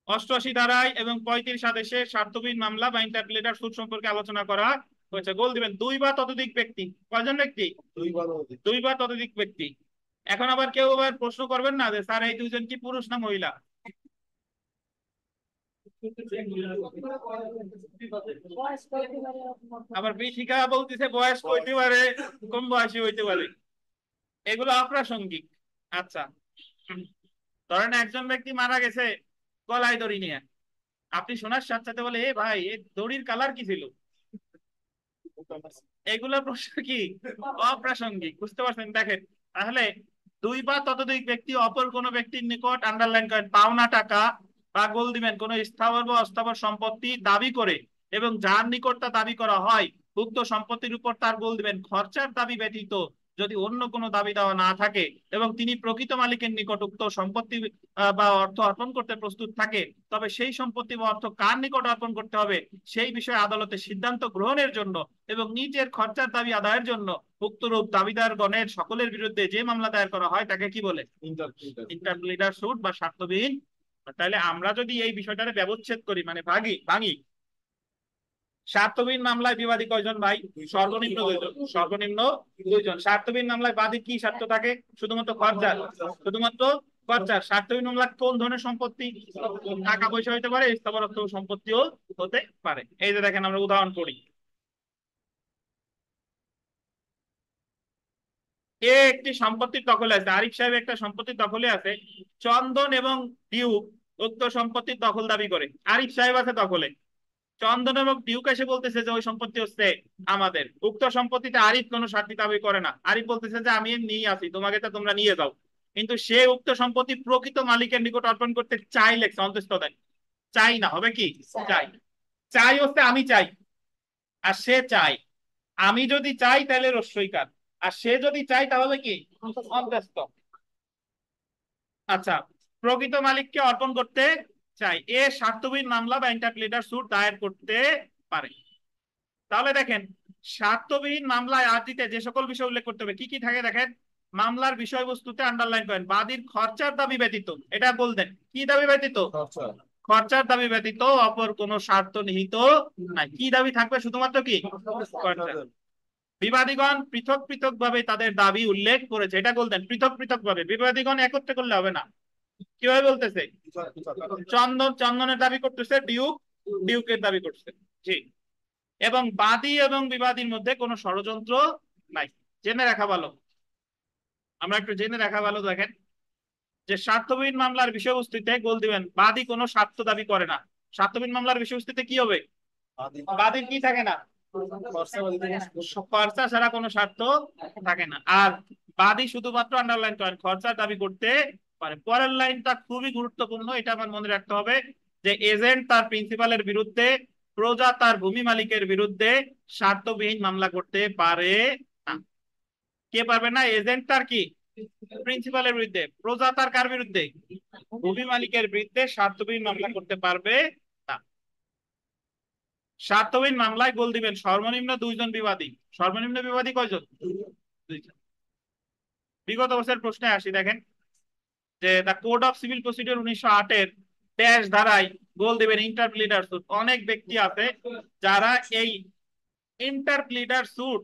88 ধারায় এবং 35 আদেশে স্বার্থবিহীন মামলা বা ইন্টারপ্লিডার সুট সম্পর্কে আলোচনা করা হয়েছে। গোল দিবেন 2 বা ততোধিক ব্যক্তি। কয়জন ব্যক্তি? 2 বা ততোধিক ব্যক্তি। এখন আবার কেউ আবার প্রশ্ন করবেন না যে স্যার এই 2 জন কি পুরুষ না মহিলা? আবার বিথিকা বলতেছে বয়স্ক হইতে পারে, কম বয়সী হইতে পারে, এগুলো অপ্রাসঙ্গিক। আচ্ছা, ধরেন একজন ব্যক্তি মারা গেছে গলায় দড়ি নিয়ে, আপনি শোনার সাথে সাথে বলে এ ভাই এই দড়ির কালার কি ছিল, এগুলো প্রশ্ন কি অপ্রাসঙ্গিক, বুঝতে পারছেন? দেখেন তাহলে দুই বা ততোধিক ব্যক্তি অপর কোন ব্যক্তির নিকট, আন্ডারলাইন করেন, পাওনা টাকা বা গোল দিবেন কোন স্থাবর বা অস্থাবর সম্পত্তি দাবি করে এবং যার নিকট তা দাবি করা হয় উক্ত সম্পত্তির উপর তার গোল দিবেন খরচার দাবি ব্যতীত যদি অন্য কোনো দাবি দেওয়া না থাকে এবং তিনি প্রকৃত মালিকের নিকট উক্ত সম্পত্তি বা অর্থ অর্পণ করতে প্রস্তুত থাকে, তবে সেই সম্পত্তি বা অর্থ কার নিকট অর্পণ করতে হবে সেই বিষয়ে আদালতে সিদ্ধান্ত গ্রহণের জন্য এবং নিজের খরচার দাবি আদায়ের জন্য উক্তরূপ দাবিদার গণের সকলের বিরুদ্ধে যে মামলা দায়ের করা হয় তাকে কি বলে? ইন্টারপ্লিডার সুট বা স্বার্থবিহীন। তাহলে আমরা যদি এই বিষয়টারে ব্যবচ্ছেদ করি, মানে ভাঙি ভাঙি, স্বার্থবিহীন মামলায় বিবাদী কয়জন ভাই? সর্বনিম্ন দুইজন, সর্বনিম্ন দুইজন। স্বার্থবিহীন মামলায় বাদীর কি স্বার্থ থাকে? শুধুমাত্র খরচার, শুধুমাত্র খরচার। স্বার্থবিহীন মামলা কোন ধরনের সম্পত্তি? টাকা পয়সা হইতে পারে, স্থাবর অস্থাবর সম্পত্তিও হতে পারে। এই যে দেখেন আমরা উদাহরণ করি, এ একটি সম্পত্তির দখলে আছে, আরিফ সাহেব একটা সম্পত্তির দখলে আছে, চন্দন এবং ডিউক উক্ত সম্পত্তির দখল দাবি করে, আরিফ সাহেব আছে দখলে, চন্দন এবং ডিউক এসে বলতেছে যে ওই সম্পত্তি হচ্ছে আমাদের, উক্ত সম্পত্তিতে আরিফ কোনো স্বার্থী দাবি করে না, আরিফ বলতেছে যে আমি নিয়ে আসি, তোমাকে তো তোমরা নিয়ে যাও, কিন্তু সে উক্ত সম্পত্তি প্রকৃত মালিকের নিকট অর্পণ করতে চাই, লেখছে অন্তস্থ দেয়, চাই না, হবে কি চাই, চাই হচ্ছে আমি চাই, আর সে চাই, আমি যদি চাই তাহলে রস্যইকার, আর সে যদি চাই তাহলে কি অন্তস্থ। আচ্ছা, প্রকৃত মালিককে অর্পণ করতে চাই, এ স্বার্থবিহীন মামলা বা ইন্টারপ্লিডার সুট দায়ের করতে পারে। তাহলে দেখেন স্বার্থবিহীন মামলায় আর্জিতে যে সকল বিষয় উল্লেখ করতে হবে, কি কি থাকে দেখেন, মামলার বিষয়বস্তুতে আন্ডারলাইন করেন বাদীর খরচার দাবি ব্যতীত, এটা বলতেন কি দাবি ব্যতীত? খরচার দাবি ব্যতীত অপর কোন স্বার্থ নিহিত নাই। কি দাবি থাকবে? শুধুমাত্র কি খরচা। বিবাদীগণ পৃথক পৃথক ভাবে তাদের দাবি উল্লেখ করেছে, এটা বলতেন পৃথক পৃথক ভাবে, বিবাদীগণ একত্রে করলে হবে না। কিভাবে বলতেছে? চন্দনের দাবি করতেছে, ডিউকের দাবি করছে, জি। এবং বাদী এবং বিবাদীর মধ্যে কোনো ষড়যন্ত্র নাই। জেনে রাখা ভালো, আমরা একটু জেনে রাখা ভালো। দেখেন যে স্বার্থবিহীন মামলার বিষয়বস্তুতে গোল দিবেন বাদী কোনো স্বার্থ দাবি করে না। স্বার্থবিহীন মামলার বিষয়বস্তুতে কি হবে? বাদীর কি থাকে না? খরচা ছাড়া কোনো স্বার্থ থাকে না। আর বাদী শুধুমাত্র আন্ডারলাইন করেন খরচার দাবি করতে পারে। পরের লাইনটা খুবই গুরুত্বপূর্ণ, এটা আমার মনে রাখতে হবে, যে এজেন্ট তার প্রিন্সিপালের বিরুদ্ধে, প্রজা তার ভূমি মালিকের বিরুদ্ধে স্বার্থবিহীন মামলা করতে পারে না। কে পারবে না? এজেন্ট তার কি প্রিন্সিপালের বিরুদ্ধে, প্রজা তার কার বিরুদ্ধে? ভূমি মালিকের বিরুদ্ধে স্বার্থবিহীন মামলা করতে পারবে না। স্বার্থবিহীন মামলায় গোল দিবেন সর্বনিম্ন দুইজন বিবাদী। সর্বনিম্ন বিবাদী কয়জন? দুইজন। বিগত বছরের প্রশ্নে আসি, দেখেন যে the code of civil procedure 1908 এর ড্যাশ ধারায় গোল দিবেন ইন্টারপ্লিডার সুট। অনেক ব্যক্তি আছে যারা এই ইন্টারপ্লিডার সুট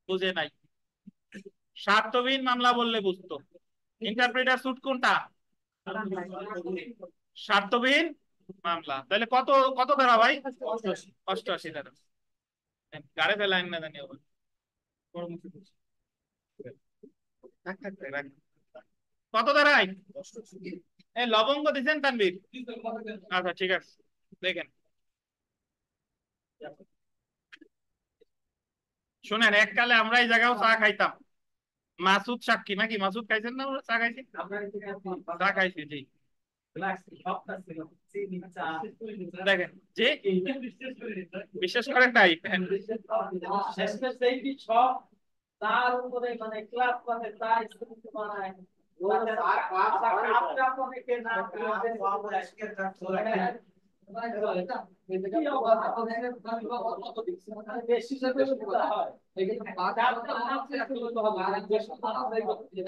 বুঝে নাই, স্বার্থবিহীন মামলা বললে বুঝতো। ইন্টারপ্লিডার সুট কোনটা? স্বার্থবিহীন মামলা। তাহলে কত কত ধারা ভাই? 88 ধারা। গাড়ে ফেলাইন না জানি আবার। থাক থাক থাক, রাখ। কত ধারায়? এই লবঙ্গ দিচ্ছেন তানবীর? আচ্ছা ঠিক আছে, দেখেন শুনেন, এককালে আমরা এই জায়গাও চা খাইতাম। মাসুদ সাক্ষী নাকি? মাসুদ খাইছেন না? আমরা চা খাইছি, চা খাইছি, জি। দেখেন যে বিশ্বাস করেন নাই, তার উপরে মানে ক্লাস করে তাই বানায়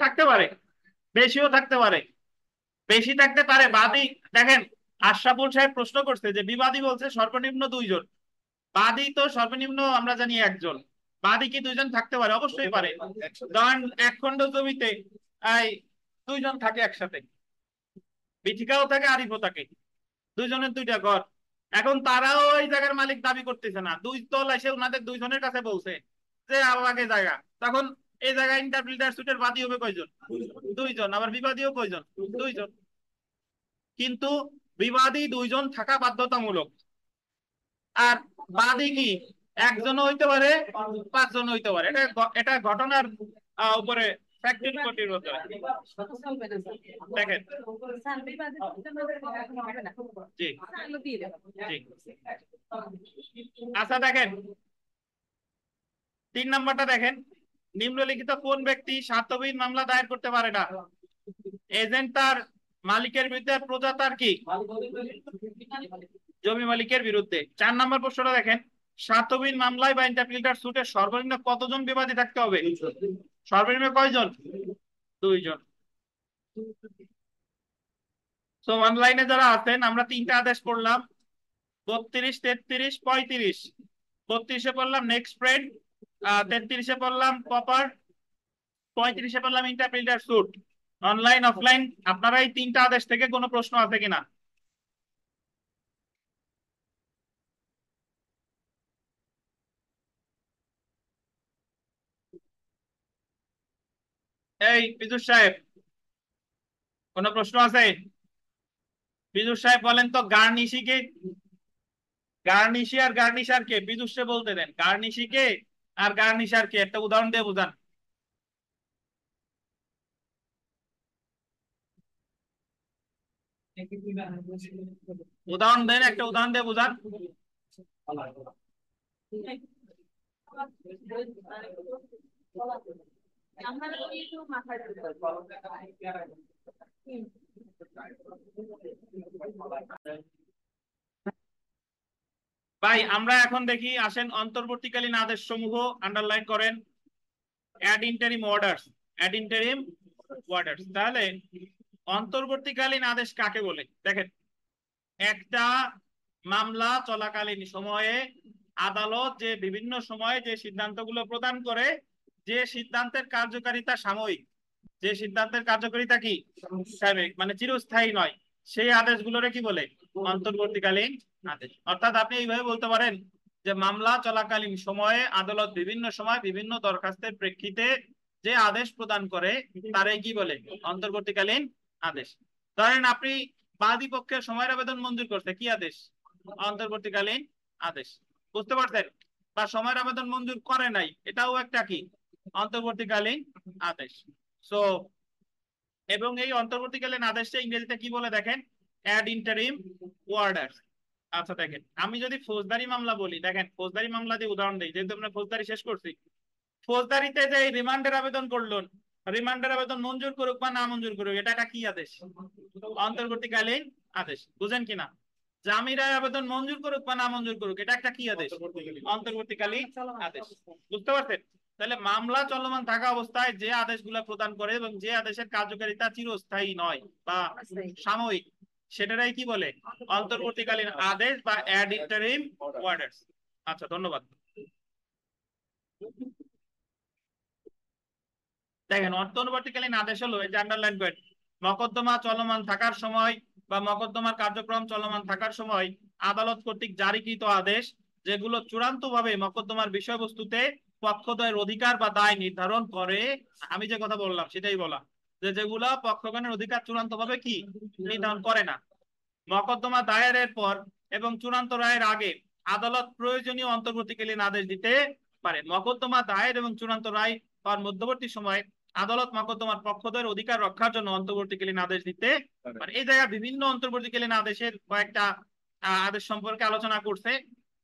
থাকতে পারে, বেশিও থাকতে পারে, বেশি থাকতে পারে বাদী। দেখেন আশরাফুল সাহেব প্রশ্ন করছে যে বিবাদী বলছে সর্বনিম্ন দুইজন, বাদী তো সর্বনিম্ন আমরা জানি একজন, বাদী কি দুইজন থাকতে পারে? অবশ্যই পারে। ধরেন এক খন্ড জমিতে এই দুইজন থাকে একসাথে, বিথিকাও থাকে আরিফও থাকে, দুইজনের দুইটা ঘর, এখন তারাও ওই জায়গার মালিক দাবি করতেছে না, দুই দল এসে ওনাদের দুইজনের কাছে বলছে যে আমাকে জায়গা, তখন এই জায়গায় ইন্টারপ্রিটার সুটের বাদী হবে কয়জন? দুইজন। আবার বিবাদীও কয়জন? দুইজন। কিন্তু বিবাদী দুইজন থাকা বাধ্যতামূলক, আর বাদী কি একজন হইতে পারে, পাঁচজন হইতে পারে। এটা ঘটনার উপরে ফ্যাক্ট প্রতিরোধ করে। দেখেন, জি জি, আচ্ছা দেখেন 3 নম্বরটা দেখেন, নিম্নলিখিত কোন ব্যক্তি স্বার্থবিহীন মামলা দায়ের করতে পারে না? এজেন্ট তার মালিকের বিরুদ্ধে, প্রজা তার কি জমি মালিকের বিরুদ্ধে। 4 নম্বর প্রশ্নটা দেখেন, স্বার্থবিহীন মামলায় বা ইন্টারপ্রিটার সুটে সর্বনিম্ন কতজন বিবাদী থাকতে হবে? সর্বনিম্ন কয়জন? দুইজন। তো অনলাইনে যারা আছেন, আমরা 3টা আদেশ পড়লাম, 32, 33, 35। 32-এ পড়লাম নেক্সট ফ্রেন্ড, 33-এ পড়লাম কপার, 35-এ পড়লাম ইন্টারপ্রিটার সুট। অনলাইন অফলাইন আপনারা এই 3টা আদেশ থেকে কোনো প্রশ্ন আছে কিনা? এই পীযুষ সাহেব, কোনো প্রশ্ন আছে? পীযুষ সাহেব বলেন তো, গার্নিশি কে? গার্নিশি আর গার্নিশার কে? পীযুষে বলতে দেন, গার্নিশি কে আর গার্নিশার কে, একটা উদাহরণ দিয়ে বুঝান। উদাহরণ দেন, একটা উদাহরণ দিয়ে বুঝান। ভাই আমরা এখন দেখি, আসেন অন্তর্বর্তীকালীন আদেশ সমূহ আন্ডারলাইন করেন। Ad interim orders, ad interim orders. তাহলে অন্তর্বর্তীকালীন আদেশ কাকে বলে? দেখেন, একটা মামলা চলাকালীন সময়ে আদালত যে বিভিন্ন সময়ে যে সিদ্ধান্তগুলো প্রদান করে, যে সিদ্ধান্তের কার্যকারিতা সাময়িক, যে সিদ্ধান্তের কার্যকারিতা কি সাময়িক, মানে চিরস্থায়ী নয়, সেই আদেশগুলোরে কি বলে? অন্তর্বর্তীকালীন আদেশ। অর্থাৎ আপনি এইভাবে বলতে পারেন যে মামলা চলাকালীন সময়ে আদালত বিভিন্ন সময় বিভিন্ন দরখাস্তের প্রেক্ষিতে যে আদেশ প্রদান করে তারাই কি বলে? অন্তর্বর্তীকালীন আদেশ। ধরেন আপনি বাদী পক্ষের সময়ের আবেদন মঞ্জুর করতে, কি আদেশ? অন্তর্বর্তীকালীন আদেশ। বুঝতে পারছেন? বা সময়ের আবেদন মঞ্জুর করে নাই, এটাও একটা কি? অন্তর্বর্তীকালীন আদেশ। সো এবং এই অন্তর্বর্তীকালীন আদেশটা ইংরেজিতে কি বলে দেখেন? Ad interim order. আচ্ছা দেখেন, আমি যদি ফৌজদারি মামলা বলি, দেখেন ফৌজদারি মামলা দিয়ে উদাহরণ দিই, যেহেতু আমরা ফৌজদারি শেষ করছি। ফৌজদারিতে যে রিমান্ডের আবেদন করলেন, রিমান্ডের আবেদন মঞ্জুর করুক বা না মঞ্জুর করুক, এটা একটা কি আদেশ? অন্তর্বর্তীকালীন আদেশ। বুঝেন কিনা? জামিন রায় আবেদন মঞ্জুর করুক বা না মঞ্জুর করুক, এটা একটা কি আদেশ? অন্তর্বর্তীকালীন আদেশ। বুঝতে পারছেন? তাহলে মামলা চলমান থাকা অবস্থায় যে আদেশগুলো প্রদান করে এবং যে আদেশের কার্যকারিতা চিরস্থায়ী নয় বা সাময়িক, সেটারাই কি বলে? অন্তর্বর্তীকালীন আদেশ বা অ্যাড ইন্টারিম অর্ডারস। আচ্ছা ধন্যবাদ। দেখেন, অন্তর্বর্তীকালীন আদেশ হলো, এই যে আন্ডারলাইন করেন, মকদ্দমা চলমান থাকার সময় বা মকদ্দমার কার্যক্রম চলমান থাকার সময় আদালত কর্তৃক জারিকৃত আদেশ, যেগুলো চূড়ান্তভাবে মকদ্দমার বিষয়বস্তুতে পক্ষদ্বয়ের অধিকার বা দায় নির্ধারণ করে। আমি যে কথা বললাম সেটাই বলা, যে যেগুলো পক্ষগণের অধিকার চূড়ান্তভাবে কি নির্ধারণ করে না। মকদ্দমা দায়েরের পর এবং চূড়ান্ত রায়ের আগে আদালত প্রয়োজনীয় অন্তর্বর্তীকালীন আদেশ দিতে পারে। মকদ্দমা দায়ের এবং চূড়ান্ত রায় হওয়ার মধ্যবর্তী সময়ে আদালত মকদ্দমার পক্ষদ্বয়ের অধিকার রক্ষার জন্য অন্তর্বর্তীকালীন আদেশ দিতে পারে। এই জায়গায় বিভিন্ন অন্তর্বর্তীকালীন আদেশের কয়েকটা আদেশ সম্পর্কে আলোচনা করছে।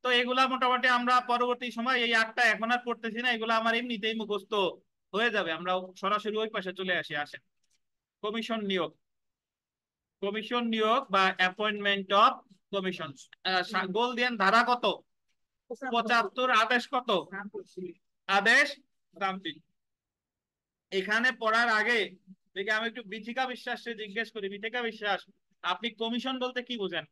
তো এগুলা মোটামুটি আমরা পরবর্তী সময়, এই 8টা এখন আর পড়তেছি না, এগুলো আমার এমনিতেই মুখস্থ হয়ে যাবে। আমরা সরাসরি ওই পাশে চলে আসি। আসেন, কমিশন নিয়োগ। কমিশন নিয়োগ বা অ্যাপয়েন্টমেন্ট অফ কমিশন। গোল দেন ধারা কত? 75। আদেশ কত? আদেশ সামথিং। এখানে পড়ার আগে দেখি আমি একটু বিথিকা বিশ্বাসকে জিজ্ঞেস করি। বিথিকা বিশ্বাস, আপনি কমিশন বলতে কি বোঝেন?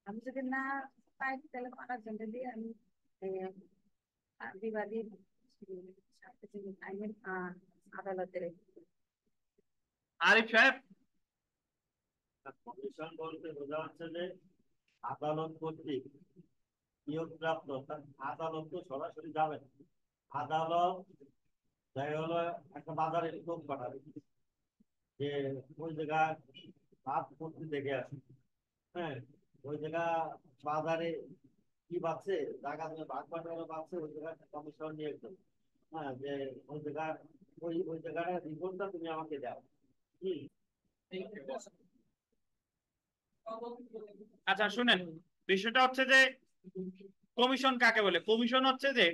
আমি যদি না পাই তাহলে আরেকজনকে দিয়ে আমি বিবাদী আইনের আদালতের। আরিফ সাহেব, কমিশন বলতে বোঝা হচ্ছে যে আদালত কর্তৃক নিয়োগপ্রাপ্ত, অর্থাৎ আদালত তো সরাসরি যাবে না। আদালত দেখা হলো একটা বাজারে লোক পাঠাবে যে ওই জায়গায় ভাত করতে দেখে আসে। হ্যাঁ, ওই জায়গা বাজারে কি পাচ্ছে, জায়গা তুমি ভাগ বাটোয়ারা পাচ্ছে, ওই জায়গায় কমিশন নিয়ে একদম। হ্যাঁ, যে ওই জায়গা ওই জায়গাটা রিপোর্টটা তুমি আমাকে দাও। হম। আচ্ছা শুনেন, বিষয়টা হচ্ছে যে কমিশন কাকে বলে। কমিশন হচ্ছে যে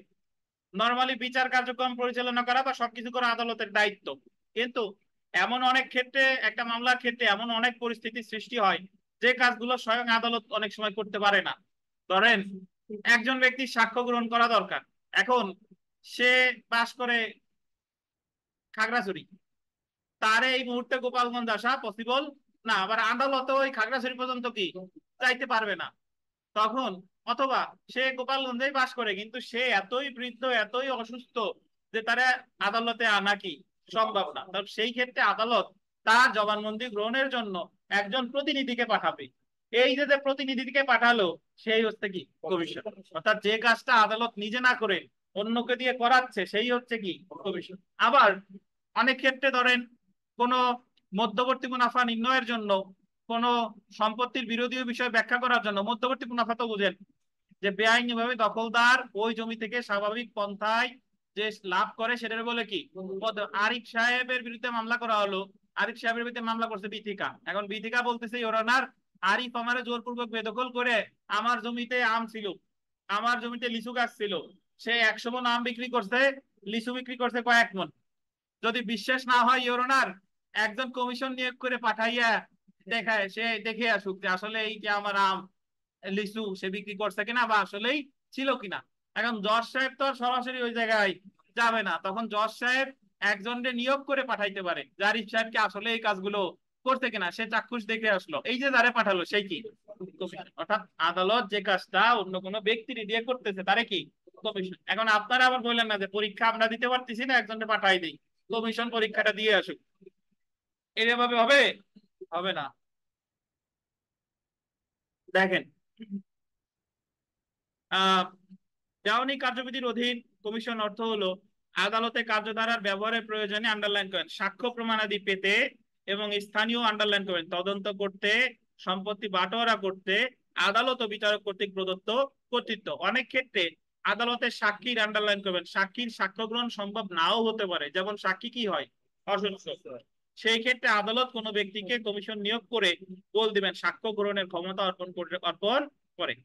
নরমালি বিচার কার্যক্রম পরিচালনা করা বা সবকিছু করা আদালতের দায়িত্ব। কিন্তু এমন অনেক ক্ষেত্রে, একটা মামলার ক্ষেত্রে এমন অনেক পরিস্থিতি সৃষ্টি হয় যে কাজগুলো স্বয়ং আদালত অনেক সময় করতে পারে না। ধরেন একজন ব্যক্তির সাক্ষ্য গ্রহণ করা দরকার, এখন সে বাস করে খাগড়াছড়ি, তার এই মুহূর্তে গোপালগঞ্জ আসা পসিবল না, আবার আদালতে ওই খাগড়াছড়ি পর্যন্ত কি যাইতে পারবে না তখন। অথবা সে গোপালগঞ্জেই বাস করে কিন্তু সে এতই বৃদ্ধ, এতই অসুস্থ যে তারা আদালতে আনা কি সম্ভব না। তো সেই ক্ষেত্রে আদালত তার জবানবন্দি গ্রহণের জন্য একজন প্রতিনিধিকে পাঠাবে। এই যে যে প্রতিনিধিকে পাঠালো সেই হচ্ছে কি কমিশন। অর্থাৎ যে কাজটা আদালত নিজে না করে অন্যকে দিয়ে করাচ্ছে সেই হচ্ছে কি কমিশন। আবার অনেক ক্ষেত্রে ধরেন কোন মধ্যবর্তী মুনাফা নির্ণয়ের জন্য, কোন সম্পত্তির বিরোধী বিষয় ব্যাখ্যা করার জন্য, মধ্যবর্তী মুনাফা তো বুঝেন যে বেআইনিভাবে দখলদার ওই জমি থেকে স্বাভাবিক পন্থায় যে লাভ করে সেটার বলে কি। আরিফ সাহেবের বিরুদ্ধে মামলা করা হলো, আরিফ সাহেবের বিরুদ্ধে মামলা করছে বিথিকা। এখন বিথিকা বলতেছে ইওর অনার, আরিফ আমারে জোরপূর্বক বেদখল করে আমার জমিতে আম ছিল, আমার জমিতে লিচু গাছ ছিল, সে 100 মণ আম বিক্রি করছে, লিচু বিক্রি করছে কয়েক মণ। যদি বিশ্বাস না হয় ইওর অনার, একজন কমিশন নিয়োগ করে পাঠাইয়া দেখায়, সে দেখে আসুক যে আসলে এই যে আমার আম লিচু সে বিক্রি করছে কিনা বা আসলেই ছিল কিনা। এখন জজ সাহেব তো আর সরাসরি ওই জায়গায় যাবে না, তখন জজ সাহেব একজনকে নিয়োগ করে পাঠাইতে পারে যে আরিফ সাহেবকে আসলে এই কাজগুলো করছে কিনা, সে চাক্ষুষ দেখে আসলো, এই যে যারে পাঠালো সেই কি কমিশন। অর্থাৎ আদালত যে কাজটা অন্য কোনো ব্যক্তি দিয়ে করতেছে তারে কি কমিশন। এখন আপনারা আবার বললেন না যে পরীক্ষা আমরা দিতে পারতেছি না, একজনকে পাঠাই দিই, কমিশন পরীক্ষাটা দিয়ে আসুক, এভাবে হবে? হবে না। দেখেন, আহ দেওয়ানি কার্যবিধির অধীন কমিশন অর্থ হলো আদালতে কার্যধারার ব্যবহারের প্রয়োজনে আন্ডারলাইন করেন সাক্ষ্য প্রমাণাদি পেতে, এবং স্থানীয় আন্ডারলাইন করেন তদন্ত করতে, সম্পত্তি বাটোয়ারা করতে আদালত ও বিচারক কর্তৃক প্রদত্ত কর্তৃত্ব। অনেক ক্ষেত্রে আদালতের সাক্ষীর আন্ডারলাইন করবেন, সাক্ষীর সাক্ষ্য গ্রহণ সম্ভব নাও হতে পারে, যেমন সাক্ষী কি হয় অসুস্থ, সেই ক্ষেত্রে আদালত কোনো ব্যক্তিকে কমিশন নিয়োগ করে বল দিবেন সাক্ষ্য গ্রহণের ক্ষমতা অর্পণ করে।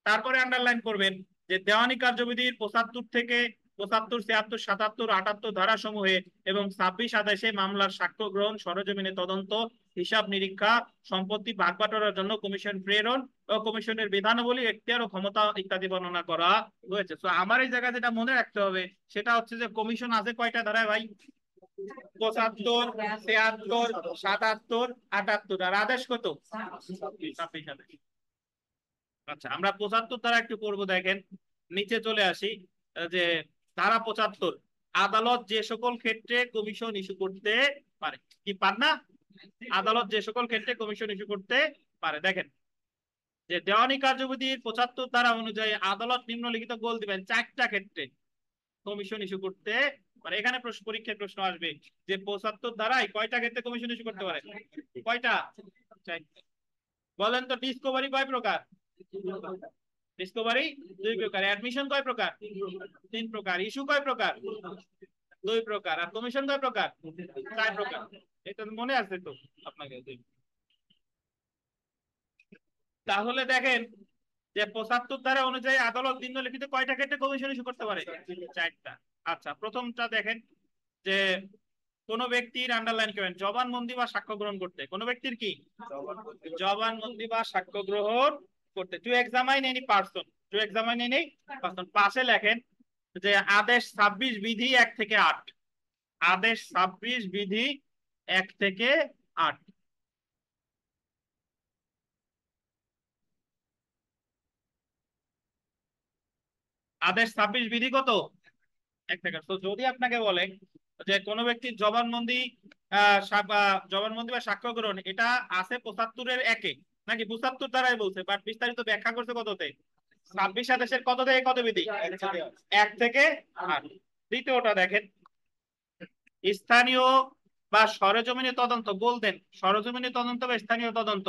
তারপরে আন্ডারলাইন করবেন যে দেওয়ানি কার্যবিধির 75 থেকে 75, 76, 77, 78 ধারা সমূহে এবং 26, 27 মামলার সাক্ষ্য গ্রহণ, সরজমিনে তদন্ত, হিসাব নিরীক্ষা, সম্পত্তি ভাগবাটোয়ারার জন্য কমিশন প্রেরণ ও কমিশনের বিধানাবলী, এখতিয়ার ও ক্ষমতা ইত্যাদি বর্ণনা করা হয়েছে। তো আমার এই জায়গায় যেটা মনে রাখতে হবে সেটা হচ্ছে যে কমিশন আছে কয়টা ধারায় ভাই? 75, 76, 77, 78, আর আদেশ কত? 26 আদেশ। আচ্ছা, আমরা 75 ধারা একটু পড়বো। দেখেন নিচে চলে আসি যে ধারা 75, আদালত যে সকল ক্ষেত্রে কমিশন ইস্যু করতে পারে। কি পার না? আদালত যে সকল ক্ষেত্রে কমিশন ইস্যু করতে পারে। দেখেন যে দেওয়ানি কার্যবিধির 75 ধারা অনুযায়ী আদালত নিম্নলিখিত গোল দিবেন 4টা ক্ষেত্রে কমিশন ইস্যু করতে পারে। এখানে পরীক্ষায় প্রশ্ন আসবে যে 75 ধারায় কয়টা ক্ষেত্রে কমিশন ইস্যু করতে পারে? কয়টা? 4টা। বলেন তো ডিসকভারি কয় প্রকার? ডিসকভারি 2 প্রকার। অ্যাডমিশন কয় প্রকার? 3 প্রকার। ইস্যু কয় প্রকার? 2 প্রকার। আর কমিশন কয় প্রকার? 4 প্রকার। এটা মনে আছে তো আপনাকে? তাহলে দেখেন যে 75 ধারা অনুযায়ী আদালত নিম্নলিখিত কয়টা ক্ষেত্রে কমিশন ইস্যু করতে পারে? 4টা। আচ্ছা, প্রথমটা দেখেন যে কোন ব্যক্তির আন্ডারলাইন করেন জবানবন্দি বা সাক্ষ্য গ্রহণ করতে। কোন ব্যক্তির কি জবানবন্দি বা সাক্ষ্য গ্রহণ করতে। To examine any person, to examine any person. পাশে লেখেন যে আদেশ 26 বিধি 1 থেকে 8, আদেশ 26 বিধি 1 থেকে 8। আদেশ 26 বিধি কত? 1 থেকে। তো যদি আপনাকে বলে যে কোনো ব্যক্তির জবানবন্দি জবানবন্দি বা সাক্ষ্য গ্রহণ এটা আছে 75-এর 1-এ নাকি 75 দ্বারাই বলছে, বাট বিস্তারিত ব্যাখ্যা করছে কততে? 26 আদেশের কত থেকে কত বিধি? 1 থেকে 8। দ্বিতীয়টা দেখেন, স্থানীয় বা সরেজমিনে তদন্ত। বলতেন সরেজমিনে তদন্ত বা স্থানীয় তদন্ত,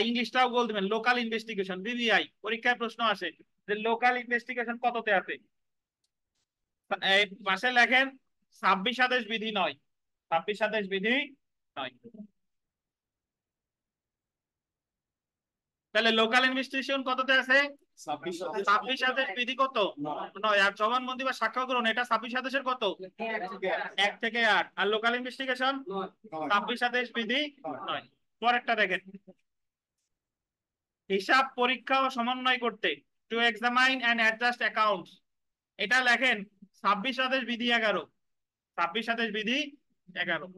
ইংলিশটাও বল দিবেন, লোকাল ইনভেস্টিগেশন, বিবিআই। পরীক্ষায় প্রশ্ন আসে যে লোকাল ইনভেস্টিগেশন কততে আছে? এই পাশে লেখেন 26 আদেশ বিধি নয়, 26 আদেশ বিধি নয়। তাহলে লোকাল ইনভেস্টিগেশন কততে আছে? 26 আদেশ বিধি কত? নয়। আর জবানবন্দি বা সাক্ষ্য গ্রহণ এটা 26 আদেশের কত? 1 থেকে 8। আর লোকাল ইনভেস্টিগেশন 26 আদেশ বিধি নয়। পরেরটা দেখেন, হিসাব পরীক্ষা ও সমন্বয় করতে, to examine and adjust accounts, এটা লেখেন 26 আদেশ বিধি 11। 26 আদেশ বিধি 11।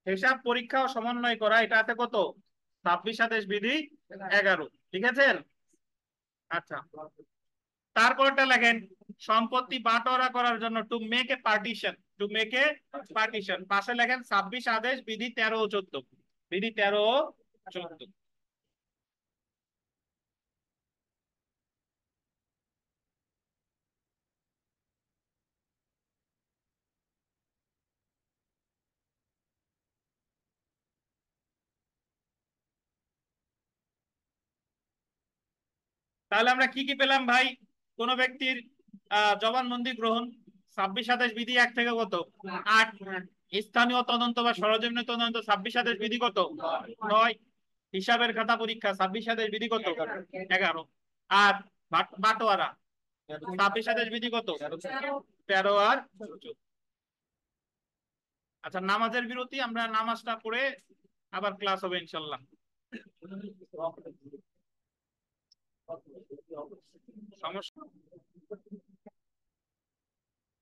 হিসাব পরীক্ষা ও সমন্বয় করা এটা আছে কত? 26 আদেশ বিধি 11। ঠিক আছে? আচ্ছা, তারপরটা লেখেন সম্পত্তি বাটোয়ারা করার জন্য, to make a partition, to make a partition, পাশে লেখেন 26 আদেশ বিধি 13 ও 14, বিধি 13 ও 14। তাহলে আমরা কি কি পেলাম ভাই? কোন ব্যক্তির জবানবন্দি গ্রহণ 26 আদেশ বিধি 1 থেকে কত? 8। স্থানীয় তদন্ত বা সরজমিনে তদন্ত 26 আদেশ বিধি কত? 9। হিসাবের খাতা পরীক্ষা 26 আদেশ বিধি কত? 11। আর বাটোয়ারা 26 আদেশ বিধি কত? 13 আর 14। আচ্ছা, নামাজের বিরতি, আমরা নামাজটা পড়ে আবার ক্লাস হবে ইনশাল্লাহ। সমস্যা?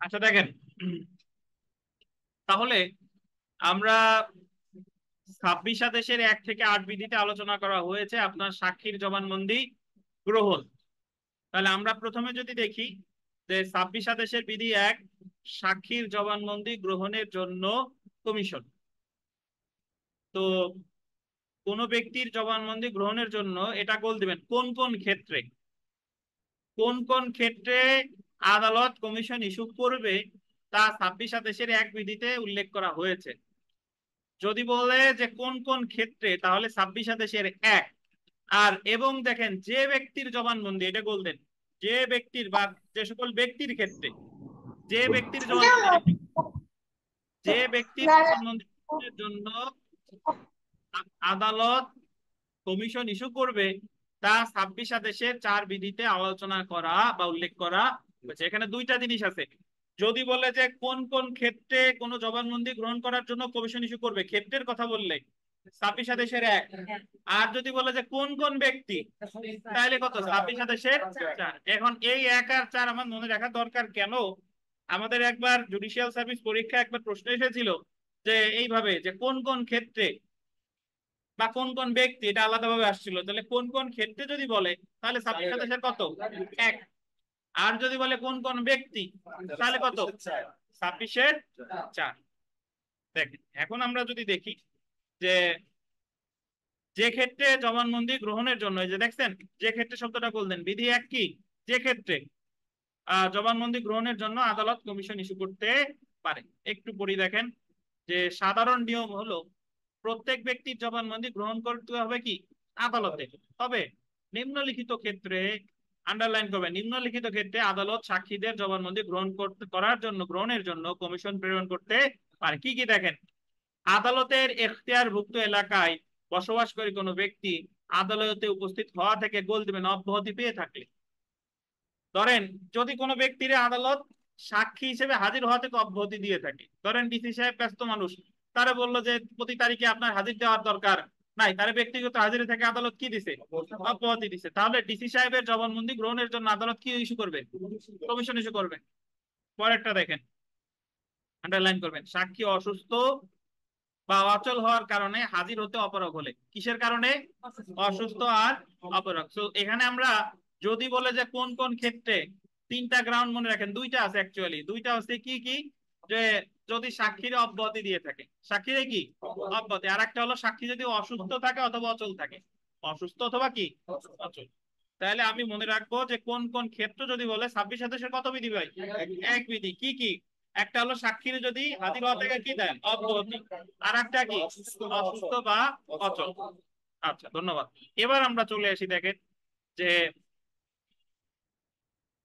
আচ্ছা দেখেন, তাহলে আমরা 26 আদেশের 1 থেকে 8 বিধিতে আলোচনা করা হয়েছে আপনার সাক্ষীর জবানবন্দি গ্রহণ। তাহলে আমরা প্রথমে যদি দেখি যে 26 আদেশের বিধি 1, সাক্ষীর জবানবন্দি গ্রহণের জন্য কমিশন। তো কোন ব্যক্তির জবানবন্দি গ্রহণের জন্য এটা গোল দিবেন কোন কোন ক্ষেত্রে, কোন কোন ক্ষেত্রে আদালত কমিশন ইস্যু করবে তা 26 আদেশের 1 বিধিতে উল্লেখ করা হয়েছে। যদি বলে যে কোন কোন ক্ষেত্রে, তাহলে 26 আদেশের 1। আর এবং দেখেন যে ব্যক্তির জবানবন্দি, এটা বলতেন যে ব্যক্তির বা যে সকল ব্যক্তির ক্ষেত্রে, যে ব্যক্তির জবানবন্দি, যে ব্যক্তির জবানবন্দির জন্য আদালত কমিশন ইস্যু করবে তা 26 আদেশের 4 বিধিতে আলোচনা করা বা উল্লেখ করা হয়েছে। এখানে দুইটা জিনিস আছে। যদি বলে যে কোন কোন ক্ষেত্রে কোন জবানবন্দি গ্রহণ করার জন্য কমিশন ইস্যু করবে, ক্ষেত্রের কথা বললে 26 আদেশের 1। আর যদি বলে যে কোন কোন ব্যক্তি, তাহলে কত? 26 আদেশের 4। এখন এই 1 আর 4 আমার মনে রাখা দরকার। কেন? আমাদের একবার জুডিশিয়াল সার্ভিস পরীক্ষা একবার প্রশ্ন এসেছিল যে এইভাবে, যে কোন কোন ক্ষেত্রে বা কোন কোন ব্যক্তি, এটা আলাদাভাবে আসছিল। তাহলে কোন কোন ক্ষেত্রে যদি বলে তাহলে 26 আদেশের কত? 1। আর যদি বলে কোন কোন ব্যক্তি, তাহলে কত? 26-এর 4। দেখেন, এখন আমরা যদি দেখি যে যে ক্ষেত্রে জবানবন্দি গ্রহণের জন্য, এই যে দেখছেন যে ক্ষেত্রে শব্দটা বললেন, বিধি 1 কি? যে ক্ষেত্রে জবানবন্দি গ্রহণের জন্য আদালত কমিশন ইস্যু করতে পারে। একটু পড়ি দেখেন যে সাধারণ নিয়ম হলো প্রত্যেক ব্যক্তির জবানবন্দি গ্রহণ করতে হবে কি? আদালতে। তবে নিম্নলিখিত ক্ষেত্রে, আন্ডারলাইন করবে, নিম্নলিখিত ক্ষেত্রে আদালত সাক্ষীদের জবানবন্দি গ্রহণের জন্য কমিশন প্রেরণ করতে পারে। কি কি দেখেন, আদালতের এখতিয়ারভুক্ত এলাকায় বসবাসকারী কোনো ব্যক্তি আদালতে উপস্থিত হওয়া থেকে গোল দিবেন অব্যাহতি পেয়ে থাকলে। ধরেন যদি কোনো ব্যক্তির আদালত সাক্ষী হিসেবে হাজির হওয়া থেকে অব্যাহতি দিয়ে থাকে, ধরেন ডিসি সাহেব ব্যস্ত মানুষ, তারা বললো যে প্রতি তারিখে আপনার হাজির দেওয়ার দরকার নাই, তারা ব্যক্তিগত হাজিরে থেকে আদালত কি দিছে? অব্যাহতি দিছে। তাহলে ডিসি সাহেবের জবানবন্দি গ্রহণের জন্য আদালত কি ইস্যু করবে? কমিশন ইস্যু করবে। পরেরটা দেখেন, আন্ডারলাইন করবেন, সাক্ষী অসুস্থ বা অচল হওয়ার কারণে হাজির হতে অপারগ হলে। কিসের কারণে? অসুস্থ আর অপারগ। তো এখানে আমরা যদি বলে যে কোন কোন ক্ষেত্রে, 3টা গ্রাউন্ড মনে রাখেন, 2টা আছে অ্যাকচুয়ালি, 2টা হচ্ছে কি কি? যে যদি সাক্ষীর অব্যাহতি দিয়ে থাকে, সাক্ষীরে কি অব্যাহতি, আর একটা হলো সাক্ষী যদি অসুস্থ থাকে অথবা অচল থাকে, অসুস্থ অথবা কি অচল। তাহলে আমি মনে রাখবো যে কোন কোন ক্ষেত্র যদি বলে 26 কত বিধি ভাই, এক বিধি। কি কি? একটা হলো সাক্ষীর যদি হাজির হওয়া থেকে কি দেয় অব্যাহতি, আর একটা কি অসুস্থ বা অচল। আচ্ছা ধন্যবাদ। এবার আমরা চলে আসি, দেখেন যে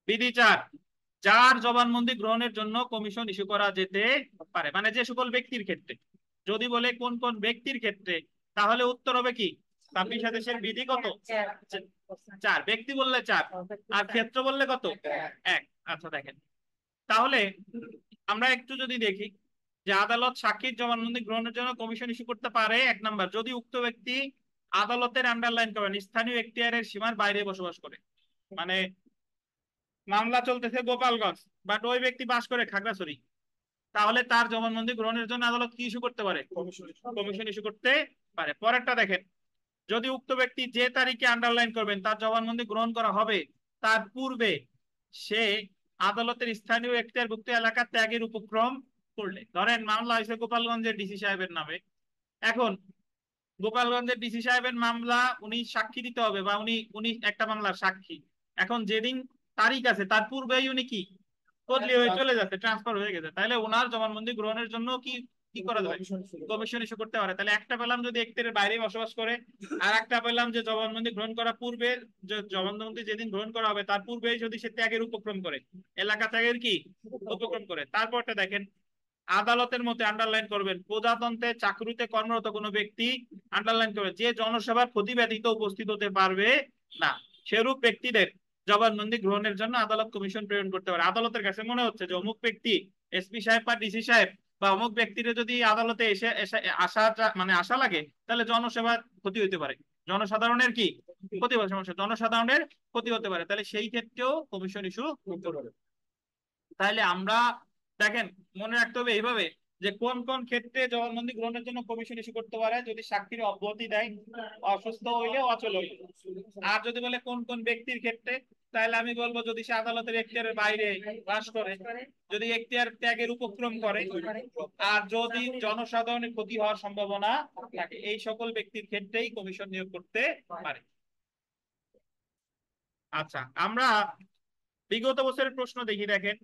বিধি 4, যার জবানবন্দি গ্রহণের জন্য কমিশন ইস্যু করা যেতে পারে, মানে যে সকল ব্যক্তির ক্ষেত্রে। যদি বলে কোন কোন ব্যক্তির ক্ষেত্রে, তাহলে উত্তর হবে কি 26 বিধি কত 4, ব্যক্তি বললে 4, আর ক্ষেত্র বললে কত 1। আচ্ছা দেখেন, তাহলে আমরা একটু যদি দেখি যে আদালত সাক্ষীর জবানবন্দি গ্রহণের জন্য কমিশন ইস্যু করতে পারে, 1 নাম্বার যদি উক্ত ব্যক্তি আদালতের আন্ডারলাইন করেন স্থানীয় এখতিয়ারের সীমার বাইরে বসবাস করে। মানে মামলা চলতেছে গোপালগঞ্জ, বাট ওই ব্যক্তি বাস করে খাগড়াছড়ি, তাহলে তার জবানবন্দি গ্রহণের জন্য আদালত কি ইস্যু করতে পারে, কমিশন ইস্যু করতে পারে। পরেরটা দেখেন, যদি উক্ত ব্যক্তি যে তারিখে আন্ডারলাইন করবেন তার জবানবন্দি গ্রহণ করা হবে তার পূর্বে সে আদালতের স্থানীয় এখতিয়ারভুক্ত এলাকা ত্যাগের উপক্রম করলে, ধরেন মামলা হয়েছে গোপালগঞ্জের ডিসি সাহেবের নামে, এখন গোপালগঞ্জের ডিসি সাহেবের মামলা, উনি সাক্ষী দিতে হবে বা উনি উনি একটা মামলার সাক্ষী, এখন যেদিন তারিখ আছে তার পূর্বেই উনি কি বদলি হয়ে চলে যাচ্ছে, ট্রান্সফার হয়ে গেছে, তাহলে ওনার জবানবন্দি গ্রহণের জন্য কি কি করা যাবে, কমিশন ইস্যু করতে পারে। তাহলে একটা পেলাম যদি এখতিয়ারের বাইরে বসবাস করে, আর একটা পেলাম যে জবানবন্দি গ্রহণ করার পূর্বে, যে জবানবন্দি যেদিন গ্রহণ করা হবে তার পূর্বেই যদি সে ত্যাগের উপক্রম করে, এলাকা ত্যাগের কি উপক্রম করে। তারপরটা দেখেন, আদালতের মধ্যে আন্ডারলাইন করবেন প্রজাতন্ত্রে চাকরিতে কর্মরত কোনো ব্যক্তি, আন্ডারলাইন করবে যে জনসভার ক্ষতি ব্যতীত উপস্থিত হতে পারবে না, সেরূপ ব্যক্তিদের জবানবন্দি গ্রহণের জন্য আদালত কমিশন প্রেরণ করতে পারে। আদালতের কাছে মনে হচ্ছে যে অমুক ব্যক্তি এসপি সাহেব বা ডিসি সাহেব বা অমুক ব্যক্তির যদি আদালতে এসে আসা মানে আসা লাগে, তাহলে জনসেবার ক্ষতি হতে পারে, জনসাধারণের কি ক্ষতি হবে, সমস্যা জনসাধারণের ক্ষতি হতে পারে, তাহলে সেই ক্ষেত্রেও কমিশন ইস্যু করতে পারে। তাহলে আমরা দেখেন মনে রাখতে হবে এইভাবে যে কোন কোন ক্ষেত্রে জবানবন্দি গ্রহণের জন্য কমিশন ইস্যু করতে পারে, যদি সাক্ষীর অব্যাহতি দেয়, অসুস্থ হইলে, অচল হইলে। আর যদি বলে কোন কোন ব্যক্তির ক্ষেত্রে, তাহলে আমি বলবো যদি সে আদালতের এখতিয়ারের বাইরে বাস করে, যদি এখতিয়ার ত্যাগের উপক্রম করে, আর যদি জনসাধারণের ক্ষতি হওয়ার সম্ভাবনা থাকে, এই সকল ব্যক্তির ক্ষেত্রেই কমিশন নিয়োগ করতে পারে। আচ্ছা আমরা বিগত বছরের প্রশ্ন দেখি, দেখেন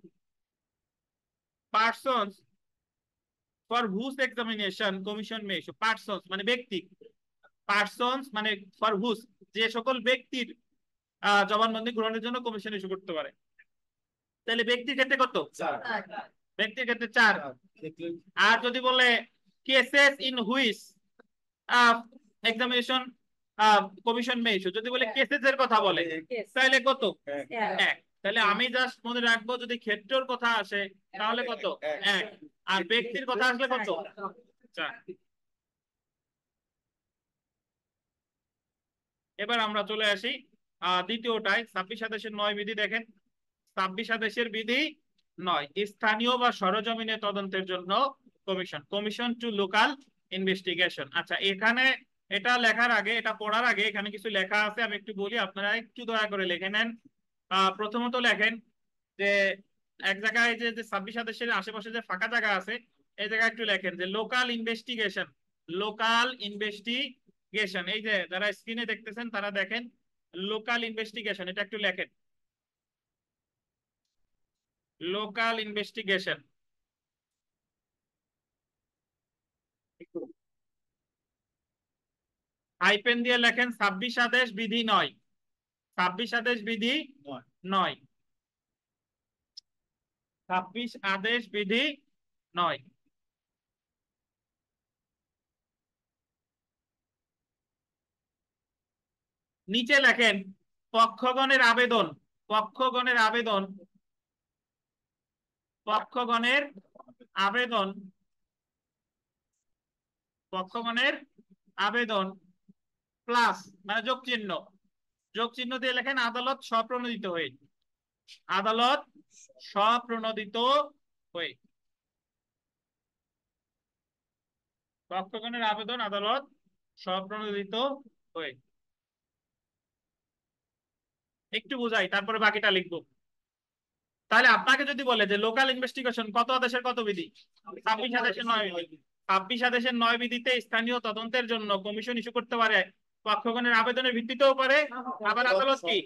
persons for whose examination commission may issue, persons মানে ব্যক্তি, পার্সনস মানে ফর হুজ যে সকল ব্যক্তির জবানবন্দি গ্রহণের জন্য কমিশন ইস্যু করতে পারে, তাহলে ব্যক্তির ক্ষেত্রে কত, ব্যক্তির ক্ষেত্রে 4। আর যদি বলে cases in which examination commission may issue, যদি বলে কেসেস এর কথা বলে, তাহলে কত 1। তাহলে আমি জাস্ট মনে রাখবো যদি ক্ষেত্রের কথা আসে তাহলে কত 1, আর ব্যক্তির কথা আসলে কত 4। এবার আমরা চলে আসি দ্বিতীয়টায়, 26 আদেশের 9 বিধি। দেখেন 26 আদেশের বিধি 9, স্থানীয় বা সরজমিনে তদন্তের জন্য commission, commission to local investigation. আচ্ছা এখানে এটা লেখার আগে, এটা পড়ার আগে এখানে কিছু লেখা আছে, আমি একটু বলি, আপনারা একটু দয়া করে লিখে নেন। প্রথমত লেখেন যে এক জায়গায় যে 26 আদেশের আশেপাশে যে ফাঁকা জায়গা আছে, এই জায়গায় একটু লেখেন যে লোকাল ইনভেস্টিগেশন, লোকাল ইনভেস্টিগেশন, এই যে যারা স্ক্রিনে দেখতেছেন তারা দেখেন লোকাল ইনভেস্টিগেশন, এটা একটু লেখেন লোকাল ইনভেস্টিগেশন। হাইপেন দিয়ে লেখেন 26 আদেশ বিধি 9, 26 আদেশ বিধি 9, 26 আদেশ বিধি 9। নিচে লেখেন পক্ষগণের আবেদন, পক্ষগণের আবেদন, পক্ষগণের আবেদন, পক্ষগণের আবেদন প্লাস মানে যোগ চিহ্ন, যোগ চিহ্ন দিয়ে লেখেন আদালত স্বপ্রণোদিত হয়ে, আদালত স্বপ্রণোদিত হয়ে, পক্ষগণের আবেদন আদালত স্বপ্রণোদিত হয়ে। একটু বুঝাই তারপরে বাকিটা লিখবো। তাহলে আপনাকে যদি বলে যে লোকাল ইনভেস্টিগেশন কত আদেশের কত বিধি, 26 আদেশের 9 বিধি, 26 আদেশের 9 বিধিতে স্থানীয় তদন্তের জন্য কমিশন ইস্যু করতে পারে, পক্ষগণের আবেদনের ভিত্তিতেও পারে, আবার আদালত কি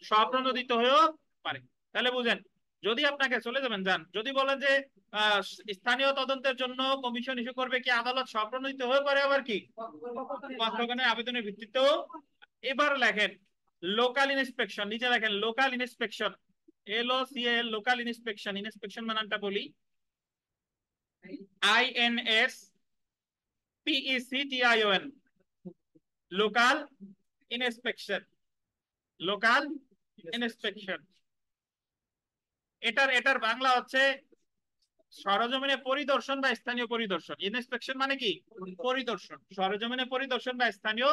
স্বপ্রণোদিত হয়েও পারে। তাহলে বুঝেন, যদি আপনাকে চলে যাবেন যান, যদি বলেন যে স্থানীয় তদন্তের জন্য কমিশন ইস্যু করবে কি আদালত স্বপ্রণোদিত হয়ে পারে, আবার কি পক্ষগণের আবেদনের ভিত্তিতেও। এবার লেখেন লোকাল ইন্সপেকশন, নিচে লেখেন local inspection, LOCAL local inspection, inspection মানানটা বলি INSPECTION, local inspection, local inspection. এটার বাংলা হচ্ছে সরজমিনে পরিদর্শন বা স্থানীয় পরিদর্শন। ইন্সপেকশন মানে কি পরিদর্শন, সরজমিনে পরিদর্শন বা স্থানীয়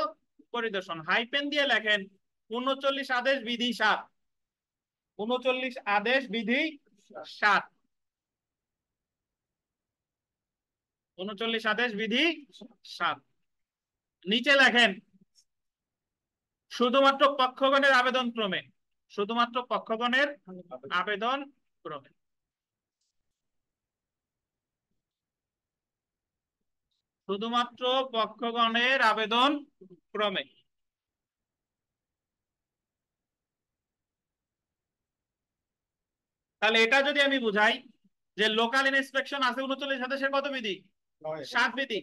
পরিদর্শন। হাইপেন দিয়ে লেখেন 39 আদেশ বিধি 7, 39 আদেশ বিধি 7, 39 আদেশ বিধি 7। নিচে লেখেন শুধুমাত্র পক্ষগণের আবেদন ক্রমে, শুধুমাত্র পক্ষগণের আবেদন ক্রমে, শুধুমাত্র পক্ষগণের আবেদন ক্রমে। তাহলে এটা যদি আমি বুঝাই যে লোকাল ইন্সপেকশন আছে 39 আদেশের কত বিধি, 7 বিধি,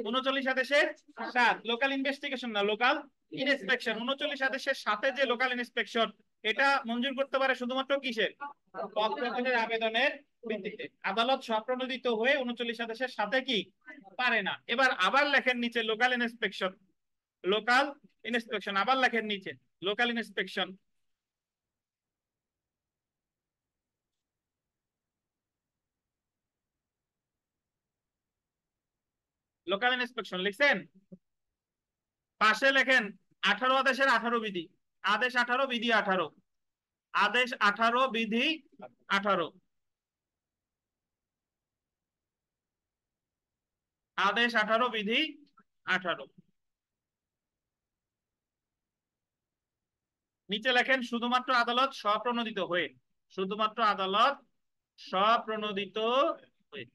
39 আদেশের 7। লোকাল ইনভেস্টিগেশন না, লোকাল ইন্সপেকশন। 39 আদেশের সাথে যে লোকাল ইন্সপেকশন, এটা মঞ্জুর করতে পারে শুধুমাত্র কিসের, পক্ষগণের আবেদনের ভিত্তিতে। আদালত স্বপ্রণোদিত হয়ে 39 আদেশের সাথে কি পারে না। এবার আবার লেখেন নিচে লোকাল ইন্সপেকশন, লোকাল ইন্সপেকশন, আবার লেখেন নিচে লোকাল ইন্সপেকশন। লোকাল ইন্সপেকশন লিখছেন, পাশে লেখেন 18 আদেশের 18 বিধি, আদেশ 18 বিধি 18, আদেশ 18 বিধি 18, আদেশ 18 বিধি 18। নিচে লেখেন শুধুমাত্র আদালত স্বপ্রণোদিত হয়ে, শুধুমাত্র আদালত স্বপ্রণোদিত হয়ে।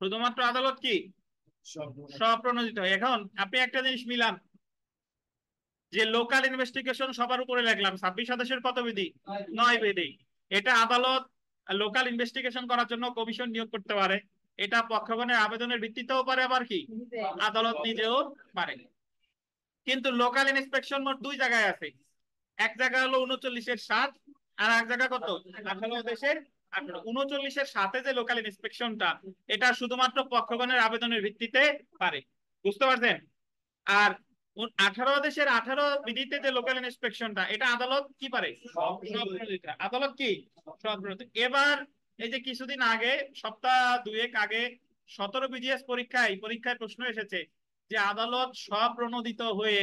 শুধুমাত্র আদালত কি স্বপ্রণোদিত হয়। এখন আপনি একটা জিনিস মিলান যে লোকাল ইনভেস্টিগেশন সবার উপরে লিখলাম, 26 আদেশের কত বিধি, 9 বিধি। এটা আদালত লোকাল ইনভেস্টিগেশন করার জন্য কমিশন নিয়োগ করতে পারে, এটা পক্ষগণের আবেদনের ভিত্তিতেও পারে, আবার কি আদালত নিজেও পারে। কিন্তু লোকাল ইন্সপেকশন মোট 2 জায়গায় আছে, এক জায়গা হলো 39-এর 7, আর এক জায়গা কত 18 আদেশের 18। 39-এর সাথে যে লোকাল ইন্সপেকশনটা, এটা শুধুমাত্র পক্ষগণের আবেদনের ভিত্তিতে পারে, বুঝতে পারছেন। আর 18 আদেশের 18 বিধিতে যে লোকাল ইন্সপেকশনটা, এটা আদালত কি পারে, আদালত কি স্বপ্রণোদিত। এবার এই যে কিছুদিন আগে, সপ্তাহ 2 আগে 17 BGS পরীক্ষায় প্রশ্ন এসেছে যে আদালত স্বপ্রণোদিত হয়ে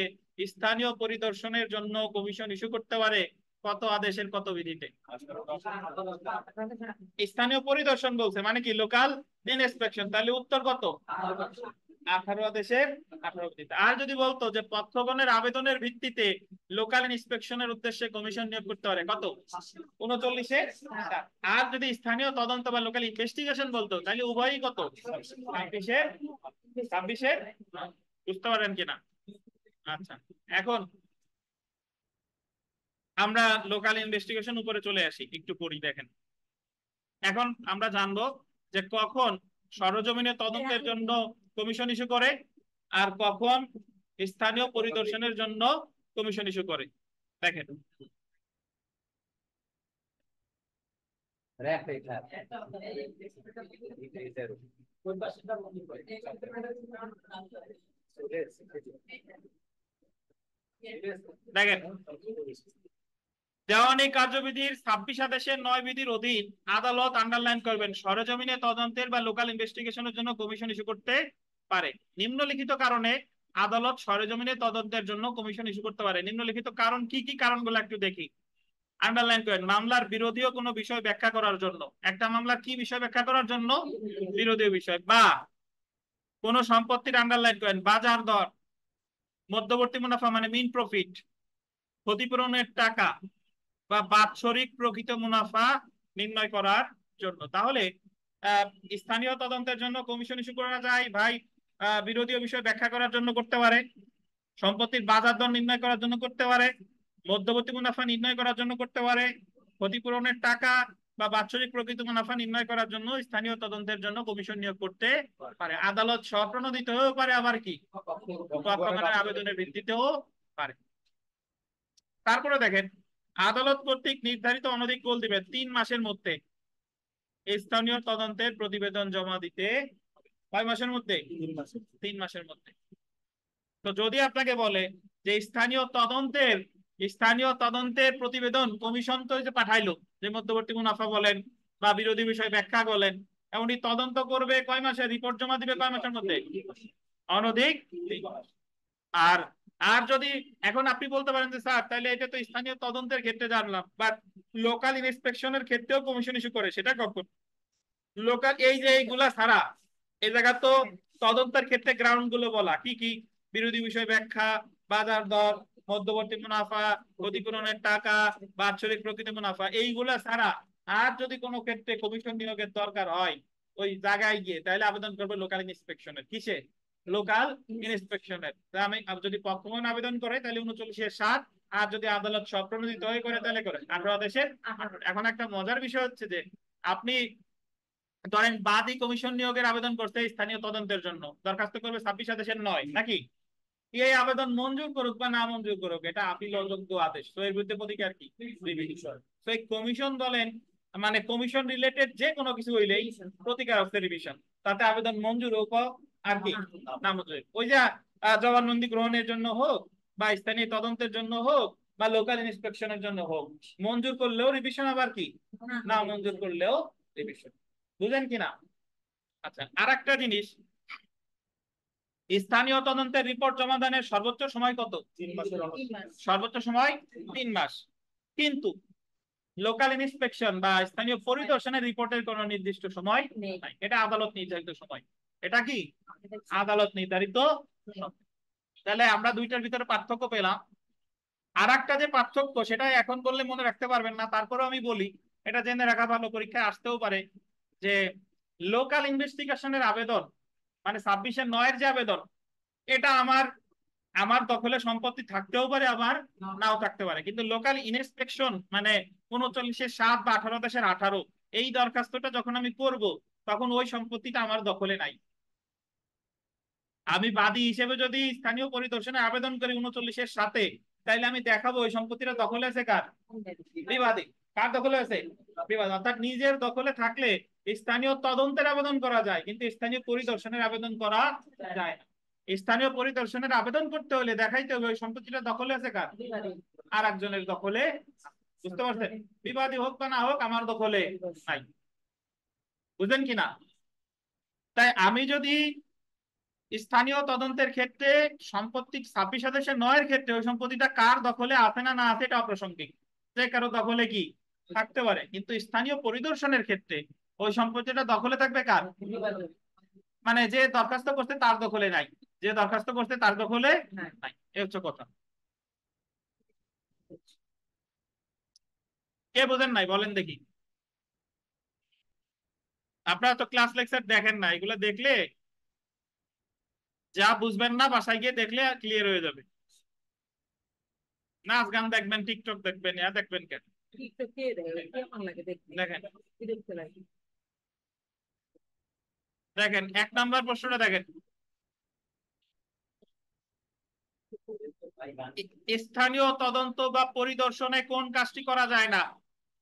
স্থানীয় পরিদর্শনের জন্য কমিশন ইস্যু করতে পারে কত আদেশের কত বিধিতে। স্থানীয় পরিদর্শন বলছে মানে কি লোকাল ইন্সপেকশন, তাহলে উত্তর কত 18 আদেশের 18 বিধিতে। আর যদি বলতো যে পক্ষগণের আবেদনের ভিত্তিতে লোকাল ইন্সপেকশনের উদ্দেশ্যে কমিশন নিয়োগ করতে পারে কত 39-এর 7। আর যদি স্থানীয় তদন্ত বা লোকাল ইনভেস্টিগেশন বলতো, তাহলে উভয়ই কত 26-এর। বুঝতে পারেন কিনা। আচ্ছা, এখন আমরা লোকাল ইনভেস্টিগেশন উপরে চলে আসি, একটু পড়ি দেখেন। এখন আমরা জানবো যে কখন সরজমিনে তদন্তের জন্য কমিশন ইস্যু করে আর কখন স্থানীয় পরিদর্শনের জন্য কমিশন ইস্যু করে। দেখেন দেখেন দেওয়ানি কার্যবিধির 26 আদেশের 9 বিধির অধীন আদালত, আন্ডারলাইন করবেন, সরেজমিনে তদন্তের বা লোকাল ইনভেস্টিগেশনের জন্য কমিশন ইস্যু করতে পারে। নিম্নলিখিত কারণে আদালত সরেজমিনে তদন্তের জন্য কমিশন ইস্যু করতে পারে। নিম্নলিখিত কারণ কি কি, কারণগুলো একটু দেখি। আন্ডারলাইন করেন, মামলার বিরোধীয় কোনো বিষয় ব্যাখ্যা করার জন্য। একটা মামলার কি বিষয় ব্যাখ্যা করার জন্য? বিরোধীয় বিষয়। বা কোন সম্পত্তির, আন্ডারলাইন করেন, বাজার দর, মধ্যবর্তী মুনাফা মানে মিন প্রফিট, ক্ষতিপূরণের টাকা বা বাৎসরিক প্রকৃত মুনাফা নির্ণয় করার জন্য। তাহলে স্থানীয় তদন্তের জন্য কমিশন ইস্যু করা যায় ভাই, বিরোধীয় বিষয় ব্যাখ্যা করার জন্য করতে পারে, সম্পত্তির বাজার দর নির্ণয় করার জন্য করতে পারে, মধ্যবর্তী মুনাফা নির্ণয় করার জন্য করতে পারে, ক্ষতিপূরণের টাকা বা বাৎসরিক প্রকৃত মুনাফা নির্ণয় করার জন্য স্থানীয় তদন্তের জন্য কমিশন নিয়োগ করতে পারে। আদালত স্বপ্রণোদিত হয়েও পারে, আবার কি পক্ষগণের আবেদনের ভিত্তিতেও পারে। তারপরে দেখেন, আদালত কর্তৃক নির্ধারিত অনধিক গোল দিবে 3 মাসের মধ্যে স্থানীয় তদন্তের প্রতিবেদন জমা দিতে। কয় মাসের মধ্যে? 3 মাসের মধ্যে। তো যদি আপনাকে বলে যে স্থানীয় তদন্তের প্রতিবেদন কমিশন তো যে পাঠাইলো, যে মধ্যবর্তী মুনাফা বলেন বা বিরোধী বিষয় ব্যাখ্যা বলেন, এমনই তদন্ত করবে কয় মাসে, রিপোর্ট জমা দিবে কয় মাসের মধ্যে? অনধিক 3 মাস। আর আর যদি এখন আপনি বলতে পারেন যে স্যার তাহলে এটা তো স্থানীয় তদন্তের ক্ষেত্রে জানলাম, বাট লোকাল ইন্সপেকশনের ক্ষেত্রেও কমিশন ইস্যু করে, সেটা কখন? লোকাল, এই যে এইগুলা ছাড়া এই জায়গা তো তদন্তের ক্ষেত্রে গ্রাউন্ড গুলো বলা কি কি, বিরোধী বিষয় ব্যাখ্যা, বাজার দর, মধ্যবর্তী মুনাফা, ক্ষতিপূরণের টাকা, বাৎসরিক প্রকৃত মুনাফা, এইগুলা ছাড়া আর যদি কোনো ক্ষেত্রে কমিশন নিয়োগের দরকার হয় ওই জায়গায় গিয়ে, তাহলে আবেদন করবে লোকাল ইন্সপেকশনের। কিসে? লোকাল ইন্সপেকশনের। আমি যদি পক্ষগণ আবেদন করে তাহলে 39-7, আর যদি আদালত স্বপ্রণোদিত হয়ে করে তাহলে করে 18 এখন একটা মজার বিষয় হচ্ছে যে আপনি ধরেন বাদী কমিশন নিয়োগের আবেদন করতে স্থানীয় তদন্তের জন্য, দরখাস্ত করবে 26/9 নাকি, এই আবেদন মঞ্জুর করুক বা না মঞ্জুর করুক, এটা আপিল অযোগ্য আদেশ, তো এর বিরুদ্ধে প্রতিকার কি? রিভিশন। তো এই কমিশন বলেন, মানে কমিশন রিলেটেড যে কোনো কিছু হইলেই প্রতিকার হচ্ছে রিভিশন। তাতে আবেদন মঞ্জুর হোক আর কি না মঞ্জুর, ওই যে জবানবন্দি গ্রহণের জন্য হোক বা স্থানীয় তদন্তের জন্য হোক বা লোকাল ইন্সপেকশনের জন্য হোক, মঞ্জুর করলেও রিভিশন, আবার কি না মঞ্জুর করলেও রিভিশন। বুঝেন কিনা? আচ্ছা, আর একটা জিনিস, স্থানীয় তদন্তের রিপোর্ট জমা দানের সর্বোচ্চ সময় কত? 3 মাসের। সর্বোচ্চ সময় 3 মাস। কিন্তু লোকাল ইন্সপেকশন বা স্থানীয় পরিদর্শনের রিপোর্টের কোনো নির্দিষ্ট সময় নেই, এটা আদালত নির্ধারিত সময়। এটা কি আদালত নির্ধারিত সময়। তাহলে আমরা দুইটার ভিতরে পার্থক্য পেলাম। আর একটা যে পার্থক্য, সেটা এখন বললে মনে রাখতে পারবেন না, তারপরেও আমি বলি, এটা জেনে রাখা ভালো, পরীক্ষায় আসতেও পারে, যে লোকাল ইনভেস্টিগেশনের আবেদন মানে 26/9 যে আবেদন, এটা আমার দখলে সম্পত্তি থাকতেও পারে, আবার নাও থাকতে পারে, কিন্তু লোকাল ইনস্পেকশন মানে 39/7 বা 18/18 এই দরখাস্তটা যখন আমি করব তখন ওই সম্পত্তিটা আমার দখলে নাই। আমি বাদী হিসেবে যদি স্থানীয় পরিদর্শনে আবেদন করি 39/7, তাইলে আমি দেখাবো ওই সম্পত্তিটা দখলে আছে কার? বিবাদী। কার দখলে আছে? বিবাদী। অর্থাৎ নিজের দখলে থাকলে স্থানীয় তদন্তের আবেদন করা যায়, কিন্তু স্থানীয় পরিদর্শনের আবেদন করা যায় না। স্থানীয় পরিদর্শনের আবেদন করতে হলে দেখাইতে হবে ওই সম্পত্তিটা দখলে আছে কার? আর একজনের দখলে। বুঝতে পারছেন? বিবাদী হোক বা না হোক আমার দখলে নাই। বুঝলেন কিনা? তাই আমি যদি স্থানীয় তদন্তের ক্ষেত্রে সম্পত্তি 26/9 ক্ষেত্রে ওই সম্পত্তিটা কার দখলে আছে না না আছে এটা অপ্রাসঙ্গিক, যে কারো দখলে কি থাকতে পারে, কিন্তু স্থানীয় পরিদর্শনের ক্ষেত্রে ওই সম্পত্তিটা দখলে থাকবে কার? মানে যে দরখাস্ত করছে তার দখলে নাই, যে দরখাস্ত করছে তার দখলে নাই, এই হচ্ছে কথা। কে বোঝেন নাই বলেন দেখি? আপনারা তো ক্লাস লেকচার দেখেন না, এগুলো দেখলে যা বুঝবেন না বাসায় গিয়ে দেখলে ক্লিয়ার হয়ে যাবে। নাচ গান দেখবেন, টিকটক দেখবেন, দেখবেন কেন? দেখেন দেখেন 1 নাম্বার প্রশ্নটা দেখেন, স্থানীয় তদন্ত বা পরিদর্শনে কোন কাজটি করা যায় না?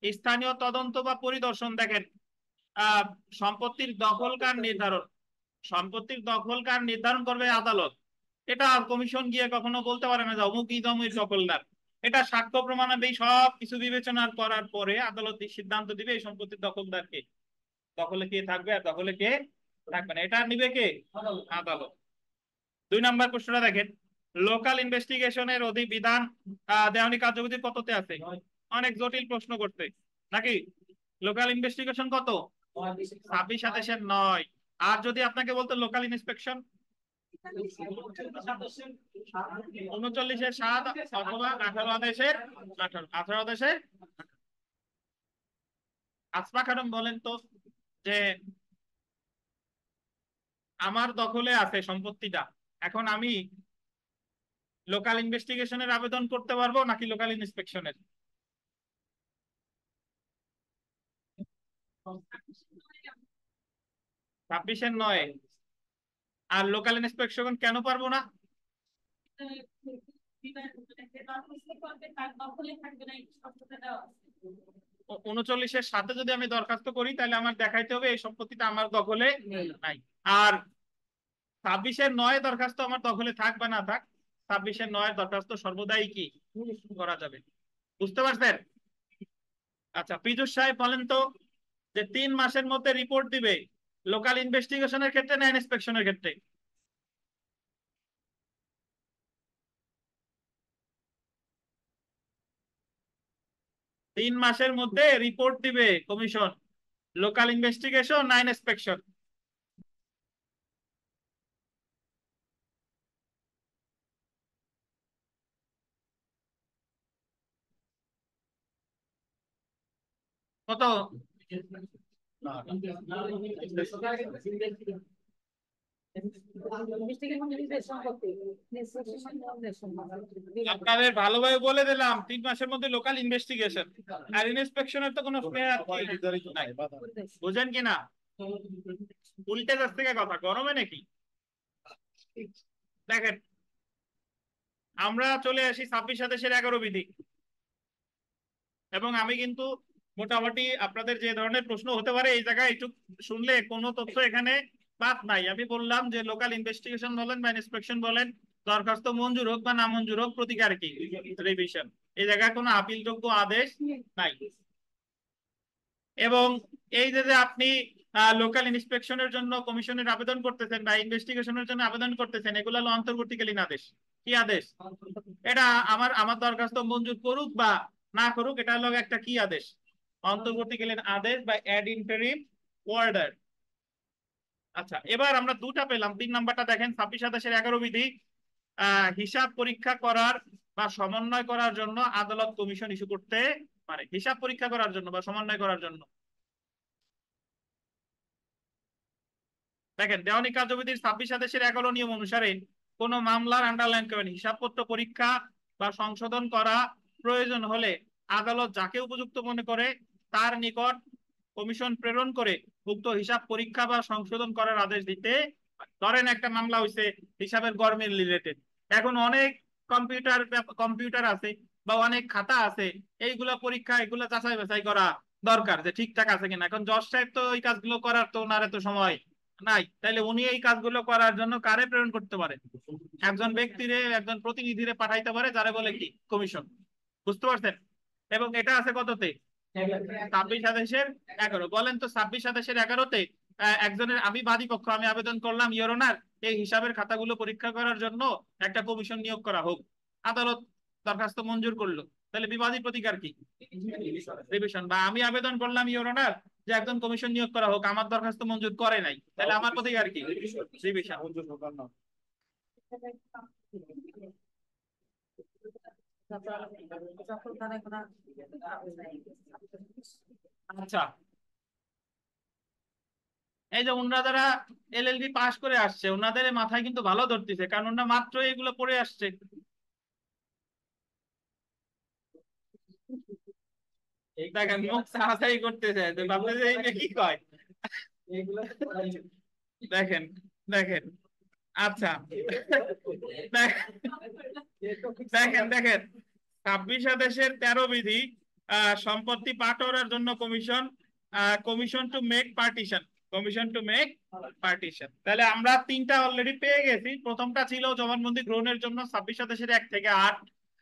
স্থানীয় তদন্ত বা পরিদর্শন, দেখেন সম্পত্তির দখলকার নির্ধারণ, সম্পত্তির দখলকার নির্ধারণ করবে আদালত। এটা কমিশন গিয়ে কখনো বলতে পারে না যে অমুক ইদমের দখলদার। এটা সাক্ষ্য প্রমাণাদি সব কিছু বিবেচনা করার পরে আদালত সিদ্ধান্ত দিবে এই সম্পত্তির দখলদারকে, দখলে কে থাকবে আর দখলে কে থাকবে না, এটা নিবে কে? আদালত। 2 নাম্বার প্রশ্নটা দেখেন, লোকাল ইনভেস্টিগেশনের অধিবিধান দেওয়ানি কার্যবিধি কততে আছে? অনেক জটিল প্রশ্ন করতে নাকি? লোকাল ইনভেস্টিগেশন কত? 26-27 আর যদি আপনাকে বলতো লোকাল ইন্সপেকশন 39-7 অথবা 18 আদেশের 18 আসফা খানম বলেন তো যে আমার দখলে আছে সম্পত্তিটা, এখন আমি লোকাল ইনভেস্টিগেশনের আবেদন করতে পারবো নাকি লোকাল ইন্সপেকশনের? 26-9 আর লোকাল ইন্সপেকশন কেন পারবো না? 39-7 যদি আমি দরখাস্ত করি তাহলে আমার দেখাইতে হবে এই সম্পত্তিটা আমার দখলে নাই। আর 26-9 দরখাস্ত আমার দখলে থাক বা না থাক, 26-9 দরখাস্ত সর্বদাই কি করা যাবে। বুঝতে পারছেন? আচ্ছা, পীযুষ সাহেব বলেন তো যে 3 মাসের মধ্যে রিপোর্ট দিবে লোকাল ইনভেস্টিগেশনের ক্ষেত্রে না ইন্সপেকশনের ক্ষেত্রে? তিন মাসের মধ্যে রিপোর্ট দিবে কমিশন লোকাল ইনভেস্টিগেশন না ইন্সপেকশন? কত? আপনাদের ভালোভাবে বলে দিলাম 3 মাসের মধ্যে লোকাল ইনভেস্টিগেশন, আর ইন্সপেকশনের তো কোনো বুঝেন কিনা? উল্টে যাচ্ছে কথা, গরমে নাকি? দেখেন, আমরা চলে আসি 26-11 বিধি, এবং আমি কিন্তু মোটামুটি আপনাদের যে ধরনের প্রশ্ন হতে পারে এই জায়গায় একটু শুনলে কোনো তথ্য এখানে বাদ নাই। আমি বললাম যে লোকাল ইনভেস্টিগেশন বলেন বা ইন্সপেকশন বলেন, দরখাস্ত মঞ্জুর হোক বা না মঞ্জুর হোক, প্রতিকার কি রিভিশন। এই জায়গায় কোনো আপিলযোগ্য আদেশ নাই। এবং এই যে আপনি লোকাল ইন্সপেকশনের জন্য কমিশনের আবেদন করতেছেন বা ইনভেস্টিগেশনের জন্য আবেদন করতেছেন, এগুলো হলো অন্তর্বর্তীকালীন আদেশ। কি আদেশ? এটা আমার দরখাস্ত মঞ্জুর করুক বা না করুক, এটা হলো একটা কি আদেশ? অন্তর্বর্তীকালীন আদেশ বা অ্যাড ইন্টারিম অর্ডার। আচ্ছা, এবার আমরা দুটা পেলাম। 3 নাম্বারটা দেখেন, 26-11 বিধি, হিসাব পরীক্ষা করার বা সমন্বয় করার জন্য আদালত কমিশন ইস্যু করতে পারে। হিসাব পরীক্ষা করার জন্য বা সমন্বয় করার জন্য দেখেন, দেওয়ানি কার্যবিধির 26-11 নিয়ম অনুসারে কোন মামলার আন্ডারলাইন করবেন হিসাবপত্র পরীক্ষা বা সংশোধন করা প্রয়োজন হলে আদালত যাকে উপযুক্ত মনে করে তার নিকট কমিশন প্রেরণ করে উক্ত হিসাব পরীক্ষা বা সংশোধন করার আদেশ দিতে। ধরেন একটা মামলা হয়েছে হিসাবের গরমিল রিলেটেড, এখন অনেক কম্পিউটার আছে বা অনেক খাতা আছে, এইগুলা পরীক্ষা এগুলা যাচাই বাছাই করা দরকার যে ঠিকঠাক আছে কিনা। এখন জজ সাহেব তো ওই কাজগুলো করার তো ওনার এত সময় নাই, তাইলে উনি এই কাজগুলো করার জন্য কারে প্রেরণ করতে পারে? একজন ব্যক্তিরে, একজন প্রতিনিধিরে পাঠাইতে পারে, যারা বলে কি কমিশন। বুঝতে পারছেন? এবং এটা আছে কততে? 26-11। বলেন তো 26-11-তে একজনের, আমি বাদী পক্ষ, আমি আবেদন করলাম ইওর অনার এই হিসাবের খাতাগুলো পরীক্ষা করার জন্য একটা কমিশন নিয়োগ করা হোক। আদালত দরখাস্ত মঞ্জুর করলো, তাহলে বিবাদী প্রতিকার কি? রিভিশন। বা আমি আবেদন করলাম ইওর অনার যে একজন কমিশন নিয়োগ করা হোক, আমার দরখাস্ত মঞ্জুর করে নাই, তাহলে আমার প্রতিকার কি? রিভিশন। আচ্ছা, এই যে ওনারা যারা এলএলবি পাস করে আসছে, ওনাদের মাথায় কিন্তু ভালো ধরতেছে, কারণ ওনারা মাত্র এগুলো পড়ে আসছে। দেখেন মুখ সাহায্য করতেছে, ভাবতেছে এই কি কয়। দেখেন দেখেন, আচ্ছা দেখেন দেখেন 26-13 বিধি, সম্পত্তি পাটরার জন্য commission, commission to make partition, commission to make partition. তাহলে আমরা 3টা অলরেডি পেয়ে গেছি। প্রথমটা ছিল জবানবন্দি গ্রহণের জন্য 26-1 থেকে 8,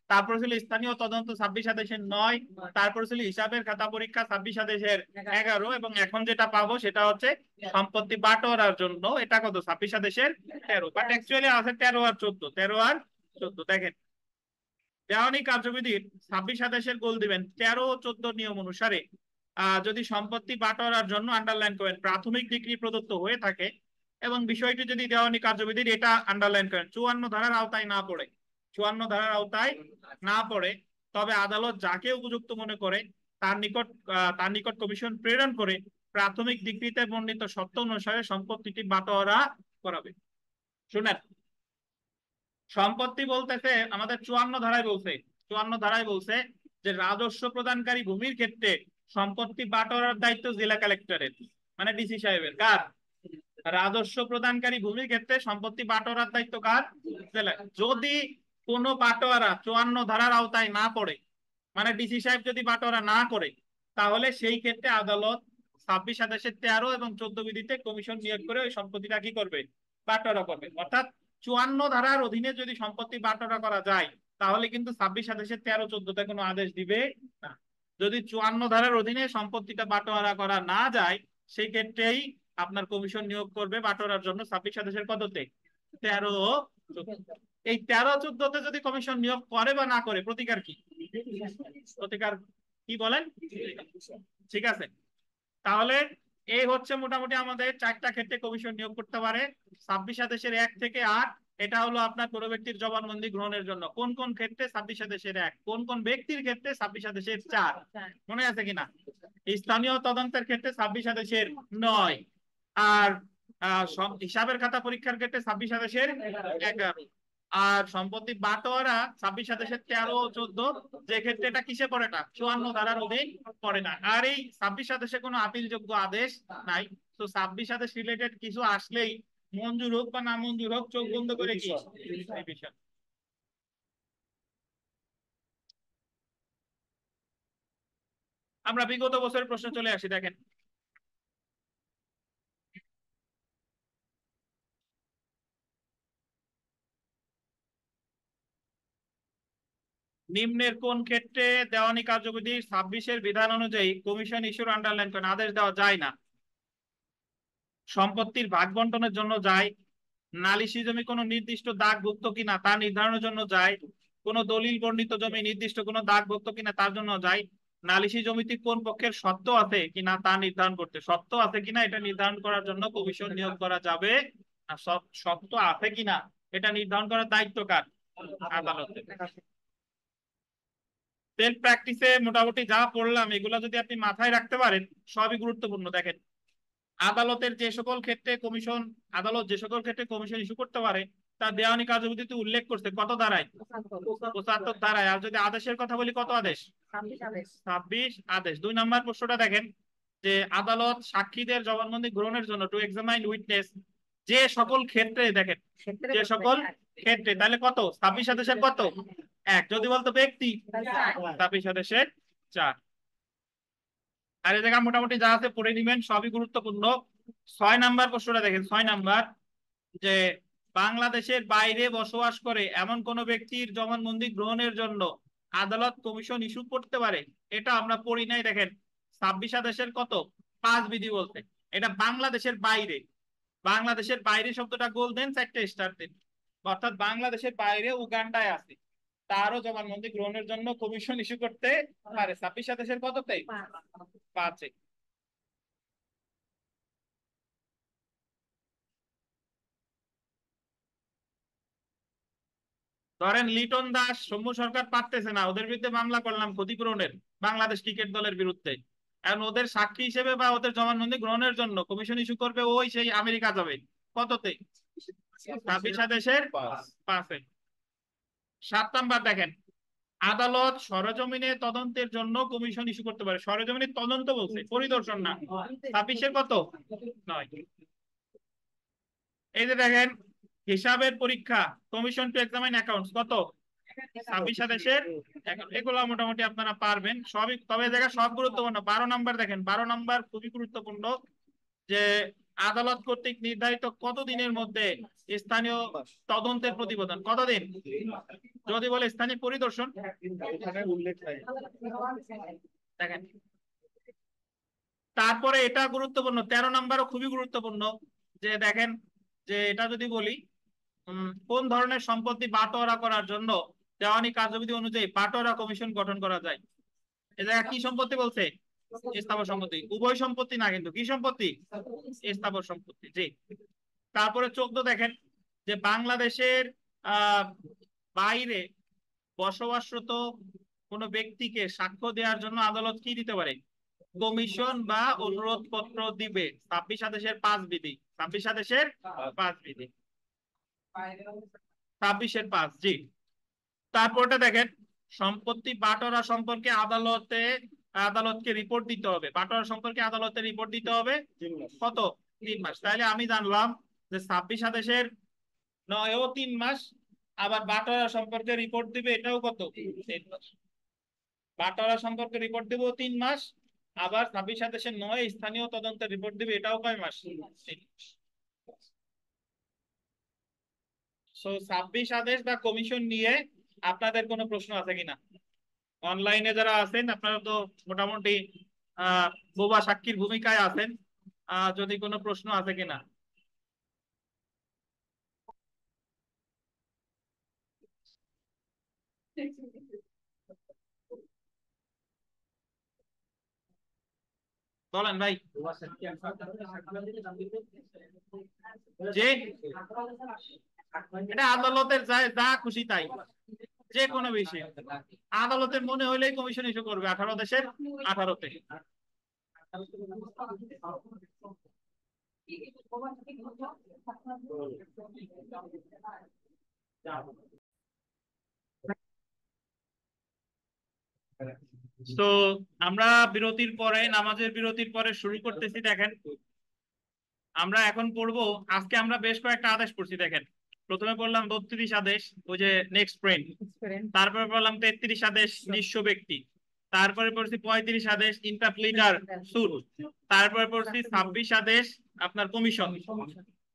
তারপর ছিল স্থানীয় তদন্ত 26-9, তারপর ছিল হিসাবের খাতা পরীক্ষা 26-11, এবং এখন যেটা পাবো সেটা হচ্ছে সম্পত্তি বাটোয়ারার জন্য, এটা কত? 26-13, বাট অ্যাকচুয়ালি আছে 13 আর 14, 13 আর 14। দেখেন দেওয়ানি কার্যবিধির 26 আদেশের গোল দিবেন 13 ও 14 নিয়ম অনুসারে যদি সম্পত্তি বাটোয়ারার জন্য আন্ডারলাইন করেন প্রাথমিক ডিগ্রি প্রদত্ত হয়ে থাকে এবং বিষয়টি যদি দেওয়ানি কার্যবিধির এটা আন্ডারলাইন করেন 54 ধারার আওতায় না পড়ে 54 ধারার আওতায় না পড়ে তবে আদালত যাকে উপযুক্ত মনে করে তার নিকট কমিশন প্রেরণ করে প্রাথমিক ডিগ্রিতে বর্ণিত শর্ত অনুসারে সম্পত্তিটি বাটোয়ারা করাবে। শুনেন, সম্পত্তি বলতেছে আমাদের 54 ধারায় বলছে যে রাজস্ব প্রদানকারী ভূমির ক্ষেত্রে সম্পত্তি বাটোয়ারার দায়িত্ব জেলা কালেক্টরের, মানে ডিসি সাহেবের। কার? রাজস্ব প্রদানকারী ভূমির ক্ষেত্রে সম্পত্তি বাটোয়ারার দায়িত্ব কার? জেলা। যদি কোনো বাটোয়ারা 54 ধারার আওতায় না পড়ে, মানে ডিসি সাহেব যদি বাটোয়ারা না করে, তাহলে সেই ক্ষেত্রে আদালত 26 আদেশের 13 এবং 14 বিধিতে কমিশন নিয়োগ করে ওই সম্পত্তিটা কি করবে? বাটোয়ারা করবে। অর্থাৎ 54 ধারার অধীনে যদি সম্পত্তি বাটোয়ারা করা যায় তাহলে কিন্তু 26 আদেশের 13 14তে কোনো আদেশ দিবে না। যদি 54 ধারার অধীনে সম্পত্তিটা বাটোয়ারা করা না যায় সেই ক্ষেত্রেই আপনার কমিশন নিয়োগ করবে বাটোয়ারার জন্য 26 আদেশের কততে? 13 ও 14। এই 13 14তে যদি কমিশন নিয়োগ করে বা না করে প্রতিকার কি? প্রতিকার কি বলেন? ঠিক আছে, তাহলে এই হচ্ছে মোটামুটি আমাদের 4টা ক্ষেত্রে কমিশন নিয়োগ করতে পারে। 26 আদেশের 1 থেকে 8 এটা হলো আপনার কোনো ব্যক্তির জবানবন্দি গ্রহণের জন্য। কোন কোন ক্ষেত্রে? 26 আদেশের 1। কোন কোন ব্যক্তির ক্ষেত্রে? 26 আদেশের 4। মনে আছে কিনা? স্থানীয় তদন্তের ক্ষেত্রে 26 আদেশের 9। আর হিসাবের খাতা পরীক্ষার ক্ষেত্রে 26 আদেশের 11। আর সম্পত্তি বাটোয়ারা 26 আদেশের 13 ও 14, যে ক্ষেত্রে এটা কিসে পড়ে না? 54 ধারার অধীন পড়ে না। আর এই 26 আদেশে কোনো আপিলযোগ্য আদেশ নাই। তো 26 আদেশ রিলেটেড কিছু আসলেই মঞ্জুর হোক বা না মঞ্জুর হোক চোখ বন্ধ করে কি বিষয়। আমরা বিগত বছরের প্রশ্ন চলে আসি। দেখেন, নিম্নের কোন ক্ষেত্রে দেওয়ানি কার্যবিধির 26-এর বিধান অনুযায়ী কমিশন ইস্যুর আন্ডারলাইন করেন আদেশ দেওয়া যায় না? সম্পত্তির ভাগ বন্টনের জন্য যায়, নালিশি জমি কোনো নির্দিষ্ট দাগভুক্ত কিনা তা নির্ধারণের জন্য যায়, কোনো দলিল বর্ণিত জমি নির্দিষ্ট কোনো দাগভুক্ত কিনা তার জন্য যায়, নালিশি জমিতে কোন পক্ষের সত্ত্ব আছে কিনা তা নির্ধারণ করতে, সত্ত্ব আছে কিনা এটা নির্ধারণ করার জন্য কমিশন নিয়োগ করা যাবে। আর সত্ত্ব আছে কিনা এটা নির্ধারণ করার দায়িত্ব কার? আদালতের। সেলফ প্র্যাকটিসে মোটামুটি যা পড়লাম এগুলো যদি আপনি মাথায় রাখতে পারেন সবই গুরুত্বপূর্ণ। দেখেন, আদালত যে সকল ক্ষেত্রে কমিশন ইস্যু করতে পারে তা দেওয়ানি কার্যবিধিতে উল্লেখ করছে কত ধারায়? 75 ধারায়। আর যদি আদেশের কথা বলি, কত আদেশ? 26 আদেশ। 2 নম্বর প্রশ্নটা দেখেন যে আদালত সাক্ষীদের জবানবন্দি গ্রহণের জন্য টু এক্সামাইন উইটনেস যে সকল ক্ষেত্রে, দেখেন যে সকল ক্ষেত্রে, তাহলে কত? 26 আদেশের কত? 1। যদি বলতো ব্যক্তি, 26 আদেশের 4। আর এই জায়গা মোটামুটি যা আছে পড়ে নিবেন, সবই গুরুত্বপূর্ণ। 6 নাম্বার প্রশ্নটা দেখেন। 6 নাম্বার যে বাংলাদেশের বাইরে বসবাস করে এমন কোন ব্যক্তির জবানবন্দি গ্রহণের জন্য আদালত কমিশন ইস্যু করতে পারে, এটা আমরা পড়ি নাই। দেখেন 26 আদেশের কত? 5 বিধি বলতে এটা বাংলাদেশের বাইরে। বাংলাদেশের বাইরে শব্দটা গোল্ডেন 4টে স্টার দেন। অর্থাৎ বাংলাদেশের বাইরে উগান্ডায় আছে, তারও জবানবন্দি গ্রহণের জন্য কমিশন ইস্যু করতে পারে। 26 আদেশের কততে? 5-এ। ধরেন লিটন দাস, সৌম্য সরকার পারতেছে না, ওদের বিরুদ্ধে মামলা করলাম ক্ষতিপূরণের বাংলাদেশ ক্রিকেট দলের বিরুদ্ধে। এখন ওদের সাক্ষী হিসেবে বা ওদের জবানবন্দি গ্রহণের জন্য কমিশন ইস্যু করবে ওই সেই আমেরিকা যাবে। কততে? 26 আদেশের 5-এ। 7 নাম্বার দেখেন, আদালত সরেজমিনে তদন্তের জন্য কমিশন ইস্যু করতে পারে। সরেজমিনে তদন্ত বলছে, পরিদর্শন না। 26-এর কত? 9। এই যে দেখেন হিসাবের পরীক্ষা, কমিশন টু এক্সামাইন অ্যাকাউন্টস, কত? 26 আদেশের 11। এগুলো মোটামুটি আপনারা পারবেন সবই, তবে জায়গা সব গুরুত্বপূর্ণ। 12 নাম্বার দেখেন, 12 নাম্বার খুবই গুরুত্বপূর্ণ যে আদালত কর্তৃক নির্ধারিত কতদিনের মধ্যে স্থানীয় তদন্তের প্রতিবেদন, কতদিন? যদি বলে স্থানীয় পরিদর্শন, দেখেন। তারপরে এটা গুরুত্বপূর্ণ, 13 নাম্বারও খুবই গুরুত্বপূর্ণ যে দেখেন যে এটা যদি বলি কোন ধরনের সম্পত্তি বাটোয়ারা করার জন্য দেওয়ানি কার্যবিধি অনুযায়ী বাটোয়ারা কমিশন গঠন করা যায়। এ জায়গায় কি সম্পত্তি বলছে? স্থাবর সম্পত্তি। উভয় সম্পত্তি না, কিন্তু কি সম্পত্তি? স্থাবর সম্পত্তি। জি। তারপরে 14 দেখেন যে বাংলাদেশের আহ বাইরে বসবাসরত কোনো ব্যক্তিকে সাক্ষ্য দেওয়ার জন্য আদালত কি দিতে পারে? কমিশন বা অনুরোধ পত্র দিবে। 26 আদেশের 5 বিধি। 26 আদেশের 5 বিধি। 26-এর 5। জি। তারপরটা দেখেন সম্পত্তি বাটোয়ারা সম্পর্কে আদালতকে রিপোর্ট দিতে হবে। বাটোয়ারা সম্পর্কে আদালতে রিপোর্ট দিতে হবে কত? 3 মাস। তাহলে আমি জানলাম যে 26 আদেশের 9-ও 3 মাস, আবার বাটোয়ারা সম্পর্কে রিপোর্ট দিবে, এটাও কত? 3 মাস। বাটোয়ারা সম্পর্কে রিপোর্ট দিব 3 মাস, আবার 26 আদেশের 9 স্থানীয় তদন্তের রিপোর্ট দিবে, এটাও কয় মাস? 3 মাস। সো 26 আদেশ বা কমিশন নিয়ে আপনাদের কোনো প্রশ্ন আছে কিনা? অনলাইনে যারা আছেন আপনারা তো মোটামুটি বোবা সাক্ষীর ভূমিকায় আছেন, যদি কোনো প্রশ্ন আছে কিনা? বলেন ভাই। যে এটা আদালতের যা খুশি তাই, যে কোনো বিষয় আদালতের মনে হইলেই কমিশন ইস্যু করবে 18 দেশের 18-তে। তো আমরা নামাজের বিরতির পরে শুরু করতেছি। দেখেন আমরা এখন পড়বো, আজকে আমরা বেশ কয়েকটা আদেশ পড়ছি। দেখেন প্রথমে পড়লাম 32 আদেশ, ওই যে নেক্সট ফ্রেন্ড। তারপরে পড়লাম 33 আদেশ নিঃস্ব ব্যক্তি। তারপরে পড়ছি 35 আদেশ ইন্টারপ্লিটার সুট। তারপরে পড়ছি 26 আদেশ আপনার কমিশন।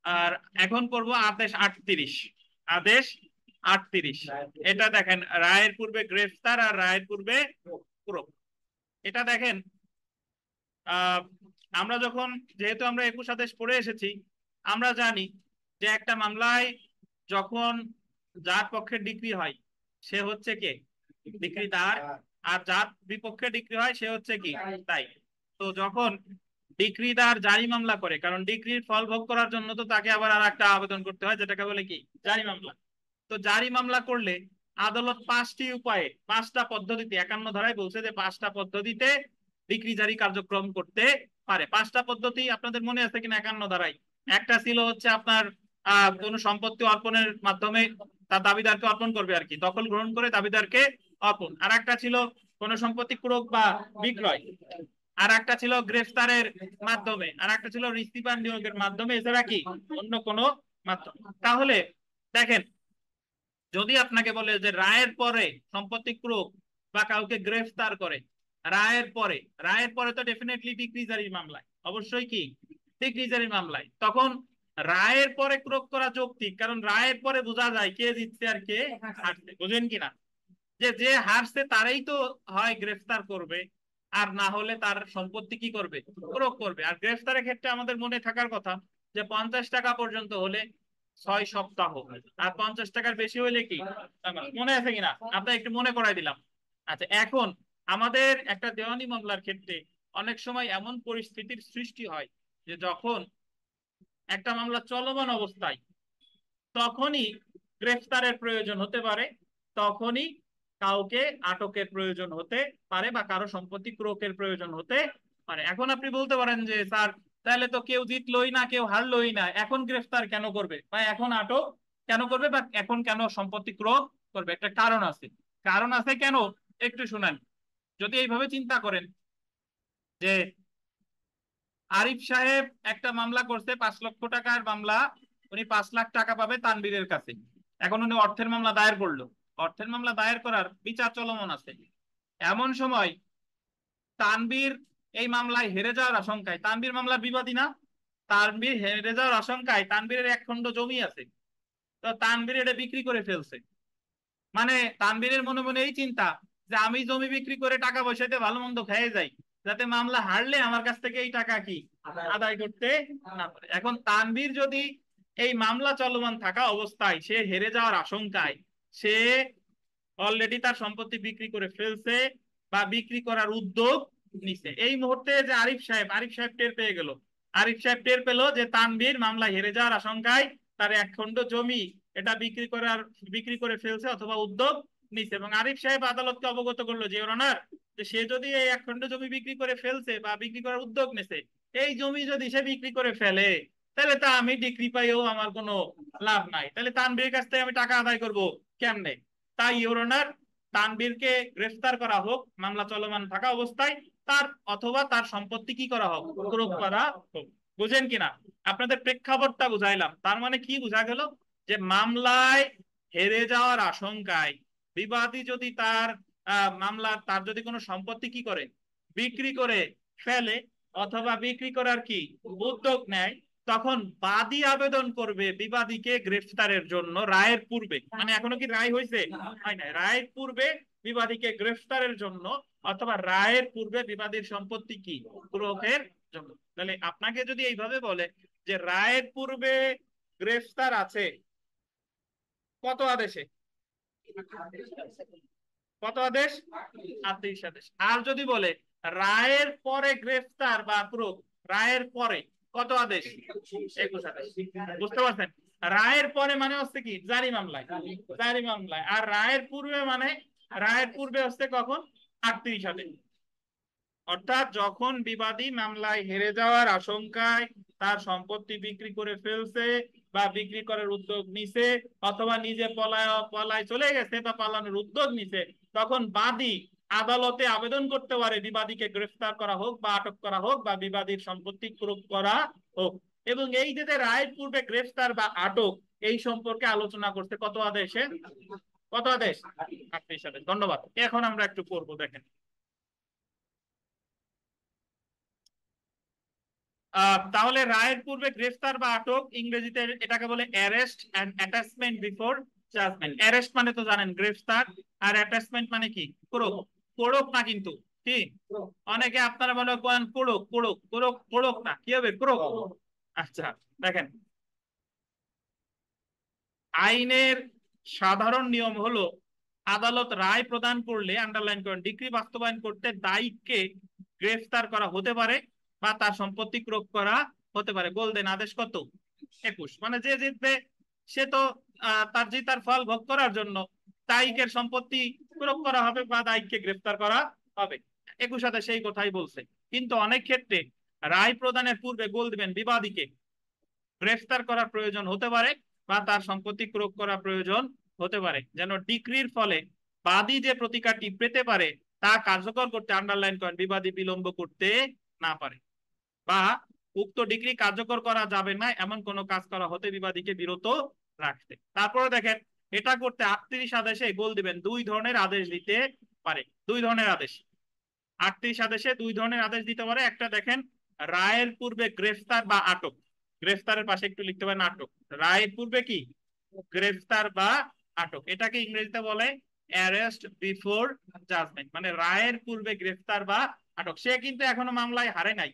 আর এখন পড়বো আদেশ 38। আদেশ 38 এটা দেখেন রায়ের পূর্বে গ্রেফতার আর রায়ের পূর্বে ক্রোক। এটা দেখেন আমরা যখন, যেহেতু আমরা 21 আদেশ পড়ে এসেছি, আমরা জানি যে একটা মামলায় যখন যার পক্ষে ডিক্রি হয় সে হচ্ছে কে? ডিক্রিদার। আর যার বিপক্ষে ডিক্রি হয় সে হচ্ছে কি? তাই। তো যখন ডিক্রিদার জারি মামলা করে, কারণ ডিক্রির ফল ভোগ করার জন্য তো তাকে আবার আর একটা আবেদন করতে হয়, যেটাকে বলে কি? জারি মামলা। তো জারি মামলা করলে আদালত 5টি উপায়ে, 5টা পদ্ধতিতে, 51 ধারায় বলছে যে 5টা পদ্ধতিতে ডিক্রি জারি কার্যক্রম করতে পারে। 5টা পদ্ধতি আপনাদের মনে আছে কিনা 51 ধারায়? একটা ছিল হচ্ছে আপনার কোন সম্পত্তি অর্পণের মাধ্যমে তার দাবিদারকে অর্পণ করবে আর কি, দখল গ্রহণ করে দাবিদারকে অর্পণ। আর একটা ছিল কোন সম্পত্তি ক্রয় বা বিক্রয়। আর একটা ছিল গ্রেফতারের মাধ্যমে। আর একটা ছিল রিসিভার নিয়োগের মাধ্যমে। এছাড়া কি অন্য কোনো মাধ্যমে? তাহলে দেখেন যদি আপনাকে বলে যে রায়ের পরে সম্পত্তি ক্রোক বা কাউকে গ্রেফতার করে, রায়ের পরে তো ডেফিনেটলি ডিক্রি জারির মামলায়, অবশ্যই কি ডিক্রি জারির মামলায়, তখন রায়ের পরে ক্রোক করা যৌক্তিক, কারণ রায়ের পরে বোঝা যায় কে জিতছে আর কে হারছে। বুঝেন কিনা? যে হারছে তারাই তো হয় গ্রেফতার করবে, আর না হলে তার সম্পত্তি কি করবে? ক্রোক করবে। আর গ্রেফতারের ক্ষেত্রে আমাদের মনে থাকার কথা যে 50 টাকা পর্যন্ত হলে 6 সপ্তাহ, আর 50 টাকার বেশি হইলে কি? মনে আছে কিনা? আপনার একটু মনে করাই দিলাম। আচ্ছা, এখন আমাদের একটা দেওয়ানি মামলার ক্ষেত্রে অনেক সময় এমন পরিস্থিতির সৃষ্টি হয় যে যখন একটা মামলা চলমান অবস্থায় তখনই গ্রেফতারের প্রয়োজন হতে পারে, তখনই কাউকে আটকের প্রয়োজন হতে পারে, বা কারো সম্পত্তি ক্রোকের প্রয়োজন হতে পারে। এখন আপনি বলতে পারেন যে স্যার তাহলে তো কেউ জিতলই না কেউ হারলই না, এখন গ্রেফতার কেন করবে বা এখন আটক কেন করবে বা এখন কেন সম্পত্তি ক্রোক করবে? একটা কারণ আছে। কারণ আছে কেন? একটু শুনেন। যদি এইভাবে চিন্তা করেন যে আরিফ সাহেব একটা মামলা করছে, 5 লক্ষ টাকার মামলা, উনি 5 লাখ টাকা পাবে তানবীরের কাছে। এখন উনি অর্থের মামলা দায়ের করলো, অর্থের মামলা দায়ের করার বিচার চলমান আছে। এমন সময় তানবীর এই মামলায় হেরে যাওয়ার আশঙ্কায়, তানবীর মামলার বিবাদী না, তানবীর হেরে যাওয়ার আশঙ্কায় তানবীরের 1 খণ্ড জমি আছে, তো তানবীর এটা বিক্রি করে ফেলছে। মানে তানবীরের মনে মনে এই চিন্তা যে আমি জমি বিক্রি করে টাকা পয়সাতে ভালো মন্দ খেয়ে যাই, যাতে মামলা হারলে আমার কাছ থেকে এই টাকা কি আদায় করতে না পারে। এখন তানবীর যদি এই মামলা চলমান থাকা অবস্থায় সে হেরে যাওয়ার আশঙ্কায় সে অলরেডি তার সম্পত্তি বিক্রি করে ফেলছে বা বিক্রি করার উদ্যোগ নিছে। এই মুহূর্তে যে আরিফ সাহেব টের পেয়ে গেল, আরিফ সাহেব টের পেলো যে তানভীর মামলা হেরে যাওয়ার আশঙ্কায় তার এক খণ্ড জমি এটা বিক্রি করে ফেলছে অথবা উদ্যোগ নিছে, এবং আরিফ সাহেব আদালতকে অবগত করলো যে ওনার, যে সে যদি এই এক খণ্ড জমি বিক্রি করে ফেলছে বা বিক্রি করার উদ্যোগ নিছে, এই জমি যদি সে বিক্রি করে ফেলে তাহলে তা আমি ডিগ্রি পাইও আমার কোনো লাভ নাই, তাহলে তানভীরের কাছ থেকে আমি টাকা আদায় করব কেমনে? তাই ইওর অনার তানভীরকে গ্রেফতার করা হোক মামলা চলমান থাকা অবস্থায়, তার অথবা তার সম্পত্তি কি করা হোক, ক্রোক করা হোক। বুঝেন কিনা? আপনাদের প্রেক্ষাপটটা বুঝাইলাম। তার মানে কি বোঝা গেল, যে মামলায় হেরে যাওয়ার আশঙ্কায় বিবাদী যদি তার তার যদি কোনো সম্পত্তি কি করে, বিক্রি করে ফেলে অথবা বিক্রি করার কি উদ্যোগ নেয়, তখন বাদী আবেদন করবে বিবাদীকে গ্রেফতারের জন্য রায়ের পূর্বে। মানে এখনো কি রায় হয়েছে? হয় নাই। রায়ের পূর্বে বিবাদীকে গ্রেফতারের জন্য অথবা রায়ের পূর্বে বিবাদীর সম্পত্তি কি ক্রোকের জন্য। তাহলে আপনাকে যদি এইভাবে বলে যে রায়ের পূর্বে গ্রেফতার আছে কত আদেশে, কত আদেশ? 38 আদেশ। আর যদি বলে রায়ের পরে গ্রেফতার বা ক্রোক, রায়ের পরে কত আদেশ? 21 আদেশ। বুঝতে পারছেন? রায়ের পরে মানে হচ্ছে কি জারি মামলায়, জারি মামলায়। আর রায়ের পূর্বে মানে, রায়ের পূর্বে হচ্ছে কখন? 38 আদেশ। অর্থাৎ যখন বিবাদী মামলায় হেরে যাওয়ার আশঙ্কায় তার সম্পত্তি বিক্রি করে ফেলছে বা বিক্রি করার উদ্যোগ নিছে অথবা নিজে পলায় চলে গেছে বা পালানোর উদ্যোগ নিছে, তখন বাদী আদালতে আবেদন করতে পারে বিবাদীকে গ্রেফতার করা হোক বা আটক করা হোক বা বিবাদীর সম্পত্তি ক্রোক করা হোক। এবং এই যে রায়ের পূর্বে গ্রেফতার বা আটক, এই সম্পর্কে আলোচনা করতে কত আদেশে, কত আদেশ? 38 আদেশ। ধন্যবাদ। এখন আমরা একটু পড়বো, দেখেন। তাহলে রায়ের পূর্বে গ্রেফতার বা আটক, ইংরেজিতে এটাকে বলে arrest and attachment before judgment. Arrest মানে তো জানেন গ্রেফতার, আর অ্যাটাচমেন্ট মানে কি কোড়ক। কোড়ক না কিন্তু, কি অনেকে আপনারা বলে কোড়ক, কোড়ক কোড়ক, কোড়ক না, কি হবে কোড়ক। আচ্ছা দেখেন, আইনের সাধারণ নিয়ম হলো আদালত রায় প্রদান করলে, আন্ডারলাইন করেন, ডিক্রি বাস্তবায়ন করতে দায়ীকে গ্রেফতার করা হতে পারে বা তার সম্পত্তি ক্রোক করা হতে পারে। গোল্ডেন আদেশ কত? 21। মানে যে জিতবে সে তো তার জিতার ফল ভোগ করার জন্য দায়ীকের সম্পত্তি ক্রোক করা হবে বা দায়ীকে গ্রেফতার করা হবে। 21 আদেশ সেই কথাই বলছে। কিন্তু অনেক ক্ষেত্রে রায় প্রদানের পূর্বে গোল দিবেন বিবাদীকে গ্রেফতার করার প্রয়োজন হতে পারে বা তার সম্পত্তি ক্রোক করা প্রয়োজন হতে পারে, যেন ডিক্রির ফলে বাদী যে প্রতিকারটি পেতে পারে তা কার্যকর করতে, আন্ডারলাইন করেন, বিবাদী বিলম্ব করতে না পারে বা উক্ত ডিক্রি কার্যকর করা যাবে না এমন কোন কাজ করা হতে বিবাদীকে বিরত রাখতে। তারপরে দেখেন, এটা করতে 38 আদেশে গোল দিবেন দুই ধরনের আদেশ দিতে পারে। দুই ধরনের আদেশ, 38 আদেশে দুই ধরনের আদেশ দিতে পারে। একটা দেখেন, রায়ের পূর্বে গ্রেফতার বা আটক। গ্রেফতারের পাশে একটু লিখতে পারেন আটক। রায়ের পূর্বে কি গ্রেফতার বা আটক, এটাকে ইংরেজিতে বলে অ্যারেস্ট বিফোর জাজমেন্ট। মানে রায়ের পূর্বে গ্রেফতার বা আটক। সে কিন্তু এখনো মামলায় হারে নাই,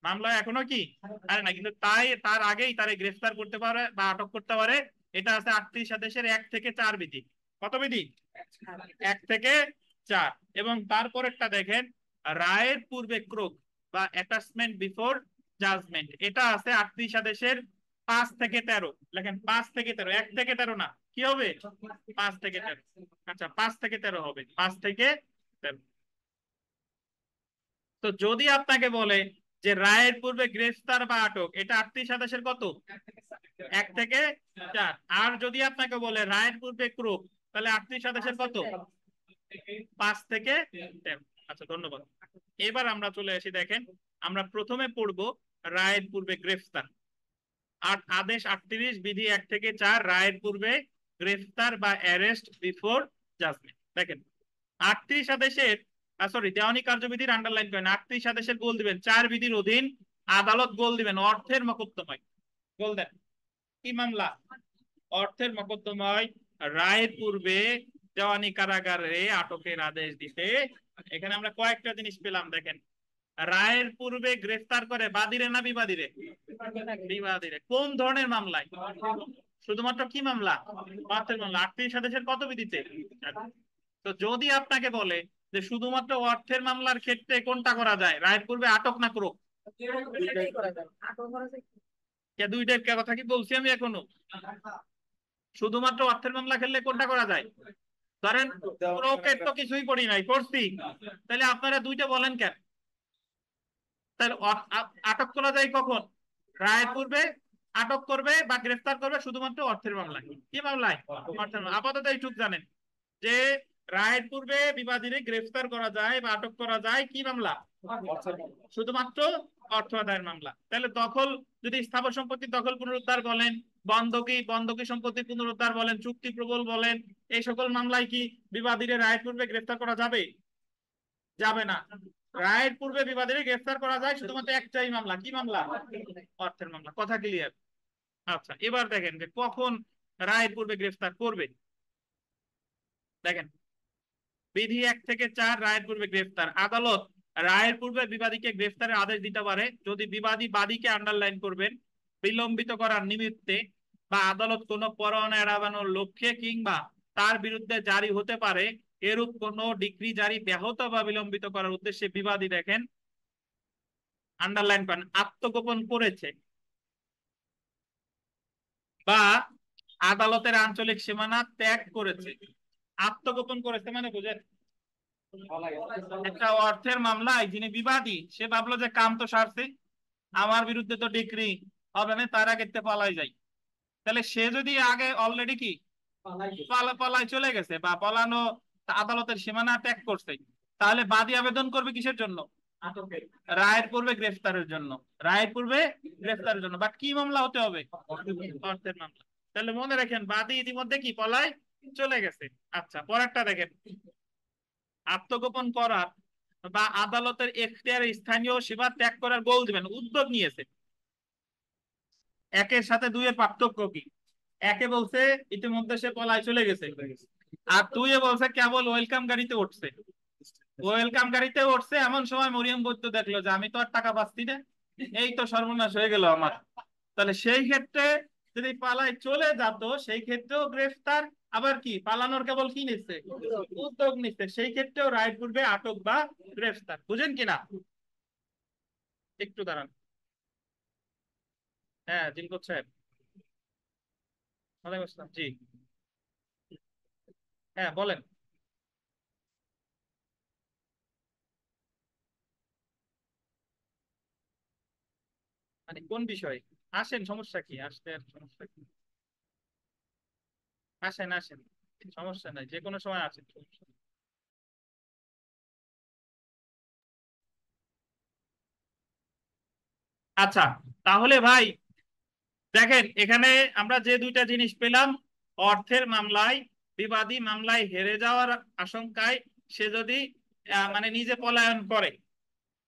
মামলায় এখনো কি হারে নাই, কিন্তু তাই তার আগেই তারে গ্রেফতার করতে পারে বা আটক করতে পারে। এটা আছে 38 আদেশের 1 থেকে 4 বিধি। কত বিধি? 1 থেকে 4। এবং তারপরেরটা দেখেন, রায়ের পূর্বে ক্রোক বা অ্যাটাচমেন্ট বিফোর জাজমেন্ট, এটা আছে 38 আদেশের 5 থেকে 13। লেখেন 5 থেকে 13, 1 থেকে 13 না, কি হবে? 5 থেকে 13। আচ্ছা 5 থেকে 13 হবে, 5 থেকে 13। তো যদি আপনাকে বলে যে রায়ের পূর্বে গ্রেফতার বা আটক, এটা 38 আদেশের কত? 1 থেকে 4। আর যদি আপনাকে বলে রায়ের পূর্বে ক্রোক, তাহলে 38 আদেশের কত? 5 থেকে 13। আচ্ছা ধন্যবাদ। এবার আমরা চলে আসি, দেখেন আমরা প্রথমে পড়বো রায়ের পূর্বে গ্রেফতার। আদেশ 38 বিধি 1 থেকে 4, রায়ের পূর্বে গ্রেফতার বা অ্যারেস্ট বিফোর জাজমেন্ট। দেখেন 38 আদেশের দেওয়ানি কার্যবিধির আন্ডারলাইন করেন, 38 আদেশের গোল দিবেন 4 বিধির অধীন আদালত গোল দিবেন অর্থের মকদ্দমায়। গোল দেন কি মামলা? অর্থের মকদ্দমায় রায়ের পূর্বে দেওয়ানি কারাগারে আটকের আদেশ দিতে। এখানে আমরা কয়েকটা জিনিস পেলাম, দেখেন রায়ের পূর্বে গ্রেফতার করে বাদীরে না বিবাদীরে? বিবাদীরে। কোন ধরনের মামলায়? শুধুমাত্র কি মামলা? অর্থের মামলা। 38 আদেশের কত বিধিতে? তো যদি আপনাকে বলে যে শুধুমাত্র অর্থের মামলার ক্ষেত্রে কোনটা করা যায়, রায়ের পূর্বে আটক না ক্রোক, দুইটাই করা যায়। আটক করা যায় কি? দুইটার কথা কি বলছি আমি এখনো? শুধুমাত্র অর্থের মামলা খেললে কোনটা করা যায়? ধরেন ক্রোকের তো কিছুই করি নাই, করছি, তাহলে আপনারা দুইটা বলেন কেন? তাহলে আটক করা যায় কখন? রায়ের পূর্বে আটক করবে বা গ্রেফতার করবে শুধুমাত্র অর্থের মামলায়। কি মামলায়? অর্থের মামলা। আপাতত এইটুক জানেন যে রায়ের পূর্বে বিবাদীরে গ্রেফতার করা যায় বা আটক করা যায় কি মামলা? শুধুমাত্র অর্থ আদায়ের মামলা। তাহলে দখল, যদি স্থাবর সম্পত্তি দখল পুনরুদ্ধার বলেন, বন্ধকি সম্পত্তি পুনরুদ্ধার বলেন, চুক্তি প্রবল বলেন, এই সকল মামলায় কি বিবাদীরে রায়ের পূর্বে গ্রেফতার করা যাবে? যাবে না। রায়ের পূর্বে বিবাদীরে গ্রেফতার করা যায় শুধুমাত্র একটাই মামলা। কি মামলা? অর্থের মামলা। কথা ক্লিয়ার? আচ্ছা, এবার দেখেন যে কখন রায়ের পূর্বে গ্রেফতার করবে। দেখেন, বিধি 1 থেকে 4 রায়ের পূর্বে গ্রেফতার। আদালত রায়ের পূর্বে বিবাদীকে গ্রেফতারের আদেশ দিতে পারে যদি বিবাদী বাদীকে, আন্ডারলাইন করবেন, বিলম্বিত করার নিমিত্তে বা আদালত কোনো পরোয়ানা এড়াবানোর লক্ষ্যে কিংবা তার বিরুদ্ধে জারি হতে পারে এরূপ কোনো ডিক্রি জারি ব্যাহত বা বিলম্বিত করার উদ্দেশ্যে বিবাদী, দেখেন আন্ডারলাইন করেন, আত্মগোপন করেছে বা আদালতের আঞ্চলিক সীমানা ত্যাগ করেছে। আত্মগোপন করেছে মানে বুঝেন, একটা অর্থের মামলায় যিনি বিবাদী সে ভাবলো যে কাম তো সারছে, আমার বিরুদ্ধে তো ডিক্রি হবে না, তার আগে পালাই যায়। তাহলে সে যদি আগে অলরেডি কি পালাই চলে গেছে বা পলানো আদালতের সীমানা ত্যাগ করছে, তাহলে বাদী আবেদন করবে কিসের জন্য? রায়ের পূর্বে গ্রেফতারের জন্য। রায়ের পূর্বে গ্রেফতারের জন্য। বাট কি মামলা হতে হবে? অর্থের মামলা। তাহলে মনে রাখেন বাদী ইতিমধ্যে কি পলায় চলে গেছে। আচ্ছা, পরেরটা দেখেন, আত্মগোপন করার বা আদালতের এখতিয়ারে স্থানীয় সীমা ত্যাগ করার গোল দিবেন, উদ্যোগ নিয়েছে। একের সাথে দুইয়ের পার্থক্য কি? একে বলছে ইতিমধ্যে সে পলায় চলে গেছে, আর দুইয়ে বলছে কেবল ওয়েলকাম গাড়িতে উঠছে। ওয়েলকাম গাড়িতে উঠছে এমন সময় মরিয়ম বৈদ্য দেখলো যে আমি তো আর টাকা পাচ্ছি না, এই তো সর্বনাশ হয়ে গেল আমার। তাহলে সেই ক্ষেত্রে যদি পালায় চলে যেত সেই ক্ষেত্রেও গ্রেফতার, আবার কি পালানোর কেবল কি নিচ্ছে? উদ্যোগ নিচ্ছে। সেই ক্ষেত্রেও রায়ের পূর্বে আটক বা গ্রেফতার। বুঝেন কিনা? একটু দাঁড়ান। হ্যাঁ, জিলকত সাহেব। ওয়ালাইকুম আসসালাম। জি, হ্যাঁ বলেন। মানে কোন বিষয়? আসেন, সমস্যা কি? আসতে আর সমস্যা কি? আসেন আসেন, সমস্যা নাই, যে কোনো সময় আসেন, সমস্যা নেই। আচ্ছা, তাহলে ভাই দেখেন এখানে আমরা যে দুইটা জিনিস পেলাম, অর্থের মামলায় বিবাদী মামলায় হেরে যাওয়ার আশঙ্কায় সে যদি মানে নিজে পলায়ন করে,